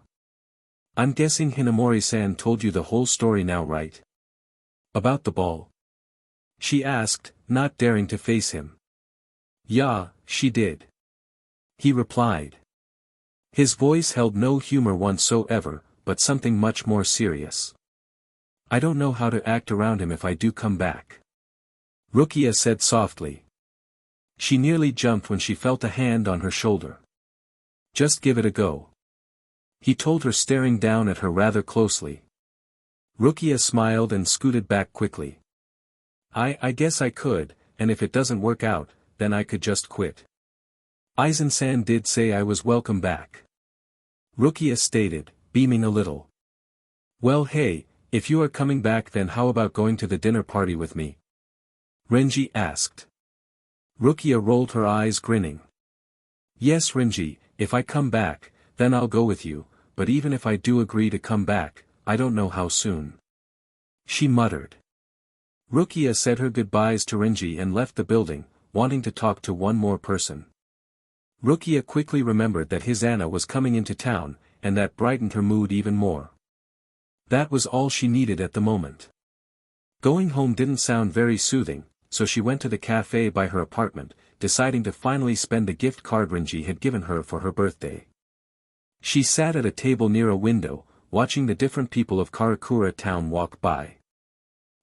I'm guessing Hinamori-san told you the whole story now, right? About the ball? She asked, not daring to face him. Yeah, she did. He replied. His voice held no humor whatsoever, but something much more serious. I don't know how to act around him if I do come back. Rukia said softly. She nearly jumped when she felt a hand on her shoulder. Just give it a go. He told her, staring down at her rather closely. Rukia smiled and scooted back quickly. I guess I could, and if it doesn't work out, then I could just quit. Aizen-san did say I was welcome back. Rukia stated, beaming a little. Well, hey, if you are coming back, then how about going to the dinner party with me? Renji asked. Rukia rolled her eyes, grinning. Yes, Renji, if I come back, then I'll go with you, but even if I do agree to come back, I don't know how soon. She muttered. Rukia said her goodbyes to Renji and left the building, wanting to talk to one more person. Rukia quickly remembered that his Anna was coming into town, and that brightened her mood even more. That was all she needed at the moment. Going home didn't sound very soothing, so she went to the cafe by her apartment, deciding to finally spend the gift card Renji had given her for her birthday. She sat at a table near a window, watching the different people of Karakura town walk by.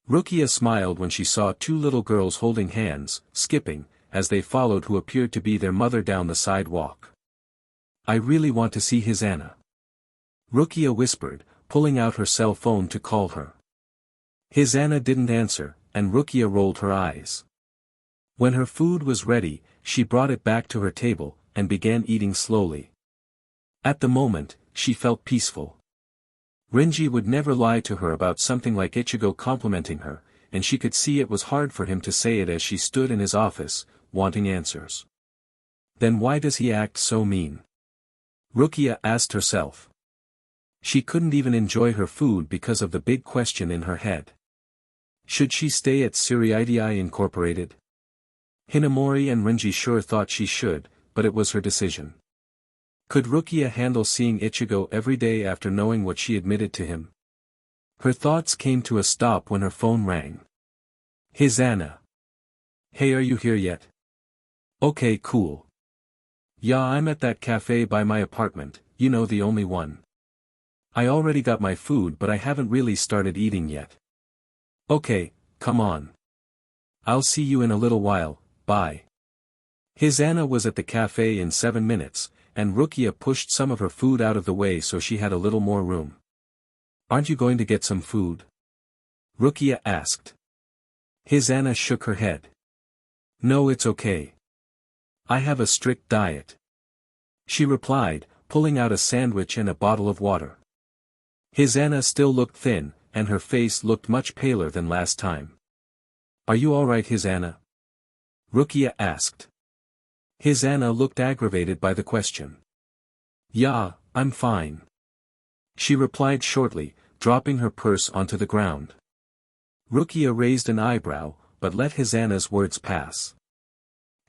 Rukia smiled when she saw two little girls holding hands, skipping, as they followed who appeared to be their mother down the sidewalk. I really want to see his Anna. Rukia whispered, pulling out her cell phone to call her. His Anna didn't answer, and Rukia rolled her eyes. When her food was ready, she brought it back to her table, and began eating slowly. At the moment, she felt peaceful. Renji would never lie to her about something like Ichigo complimenting her, and she could see it was hard for him to say it as she stood in his office, wanting answers. Then why does he act so mean? Rukia asked herself. She couldn't even enjoy her food because of the big question in her head. Should she stay at Summmary Incorporated? Hinamori and Renji sure thought she should, but it was her decision. Could Rukia handle seeing Ichigo every day after knowing what she admitted to him? Her thoughts came to a stop when her phone rang. His Anna. Hey, are you here yet? Okay, cool. Yeah, I'm at that cafe by my apartment, you know, the only one. I already got my food, but I haven't really started eating yet. Okay, come on. I'll see you in a little while, bye. His Anna was at the cafe in 7 minutes, and Rukia pushed some of her food out of the way so she had a little more room. Aren't you going to get some food? Rukia asked. His Anna shook her head. No, it's okay. I have a strict diet. She replied, pulling out a sandwich and a bottle of water. His Anna still looked thin, and her face looked much paler than last time. Are you alright, His Anna? Rukia asked. His Anna looked aggravated by the question. Yeah, I'm fine. She replied shortly, dropping her purse onto the ground. Rukia raised an eyebrow, but let His Anna's words pass.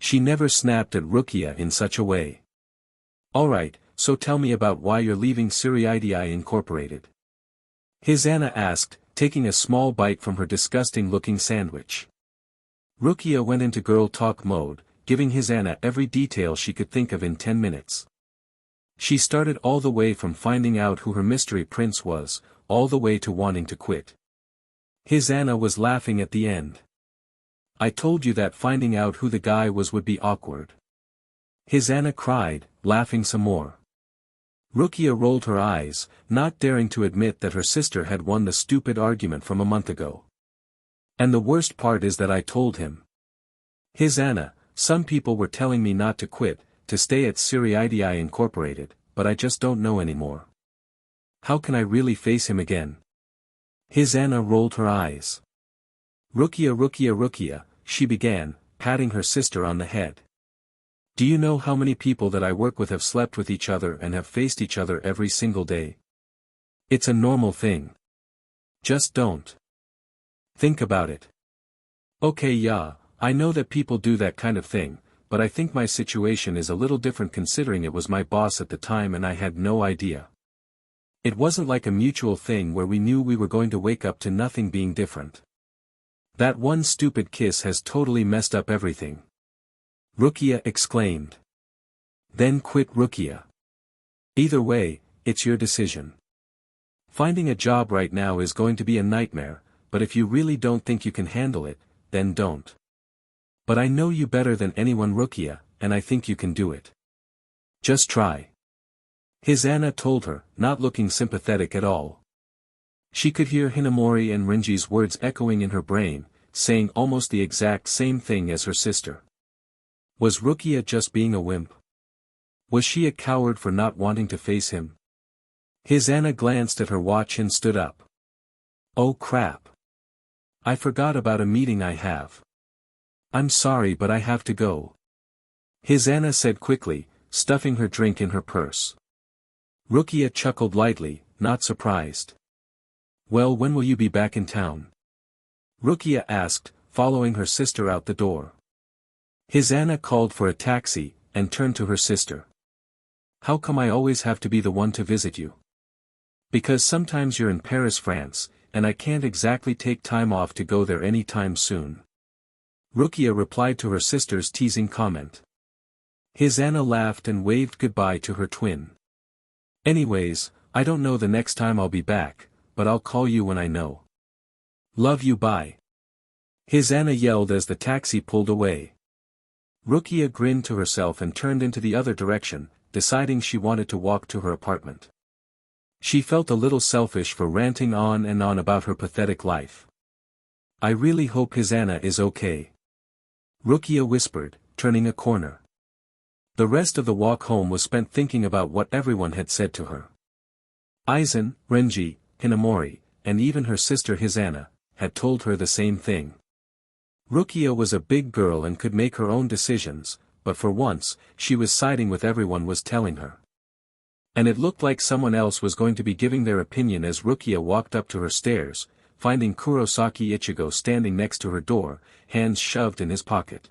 She never snapped at Rukia in such a way. Alright, so tell me about why you're leaving Summmary Incorporated. His Anna asked, taking a small bite from her disgusting-looking sandwich. Rukia went into girl talk mode, giving His Anna every detail she could think of in 10 minutes. She started all the way from finding out who her mystery prince was, all the way to wanting to quit. His Anna was laughing at the end. I told you that finding out who the guy was would be awkward. His Anna cried, laughing some more. Rukia rolled her eyes, not daring to admit that her sister had won the stupid argument from a month ago. And the worst part is that I told him. His Anna, some people were telling me not to quit, to stay at Summmary Incorporated, but I just don't know anymore. How can I really face him again? His Anna rolled her eyes. Rukia, she began, patting her sister on the head. Do you know how many people that I work with have slept with each other and have faced each other every single day? It's a normal thing. Just don't think about it. Okay, yeah, I know that people do that kind of thing, but I think my situation is a little different considering it was my boss at the time and I had no idea. It wasn't like a mutual thing where we knew we were going to wake up to nothing being different. That one stupid kiss has totally messed up everything. Rukia exclaimed. Then quit, Rukia. Either way, it's your decision. Finding a job right now is going to be a nightmare, but if you really don't think you can handle it, then don't. But I know you better than anyone, Rukia, and I think you can do it. Just try. His Anna told her, not looking sympathetic at all. She could hear Hinamori and Rinji's words echoing in her brain, saying almost the exact same thing as her sister. Was Rukia just being a wimp? Was she a coward for not wanting to face him? His Anna glanced at her watch and stood up. Oh crap. I forgot about a meeting I have. I'm sorry, but I have to go. His Anna said quickly, stuffing her drink in her purse. Rukia chuckled lightly, not surprised. Well, when will you be back in town? Rukia asked, following her sister out the door. His Anna called for a taxi, and turned to her sister. How come I always have to be the one to visit you? Because sometimes you're in Paris, France, and I can't exactly take time off to go there any time soon. Rukia replied to her sister's teasing comment. His Anna laughed and waved goodbye to her twin. Anyways, I don't know the next time I'll be back, but I'll call you when I know. Love you, bye. His Anna yelled as the taxi pulled away. Rukia grinned to herself and turned into the other direction, deciding she wanted to walk to her apartment. She felt a little selfish for ranting on and on about her pathetic life. I really hope his Anna is okay. Rukia whispered, turning a corner. The rest of the walk home was spent thinking about what everyone had said to her. Aizen, Renji, Hinamori, and even her sister his Anna, had told her the same thing. Rukia was a big girl and could make her own decisions, but for once, she was siding with everyone was telling her. And it looked like someone else was going to be giving their opinion as Rukia walked up to her stairs, finding Kurosaki Ichigo standing next to her door, hands shoved in his pocket.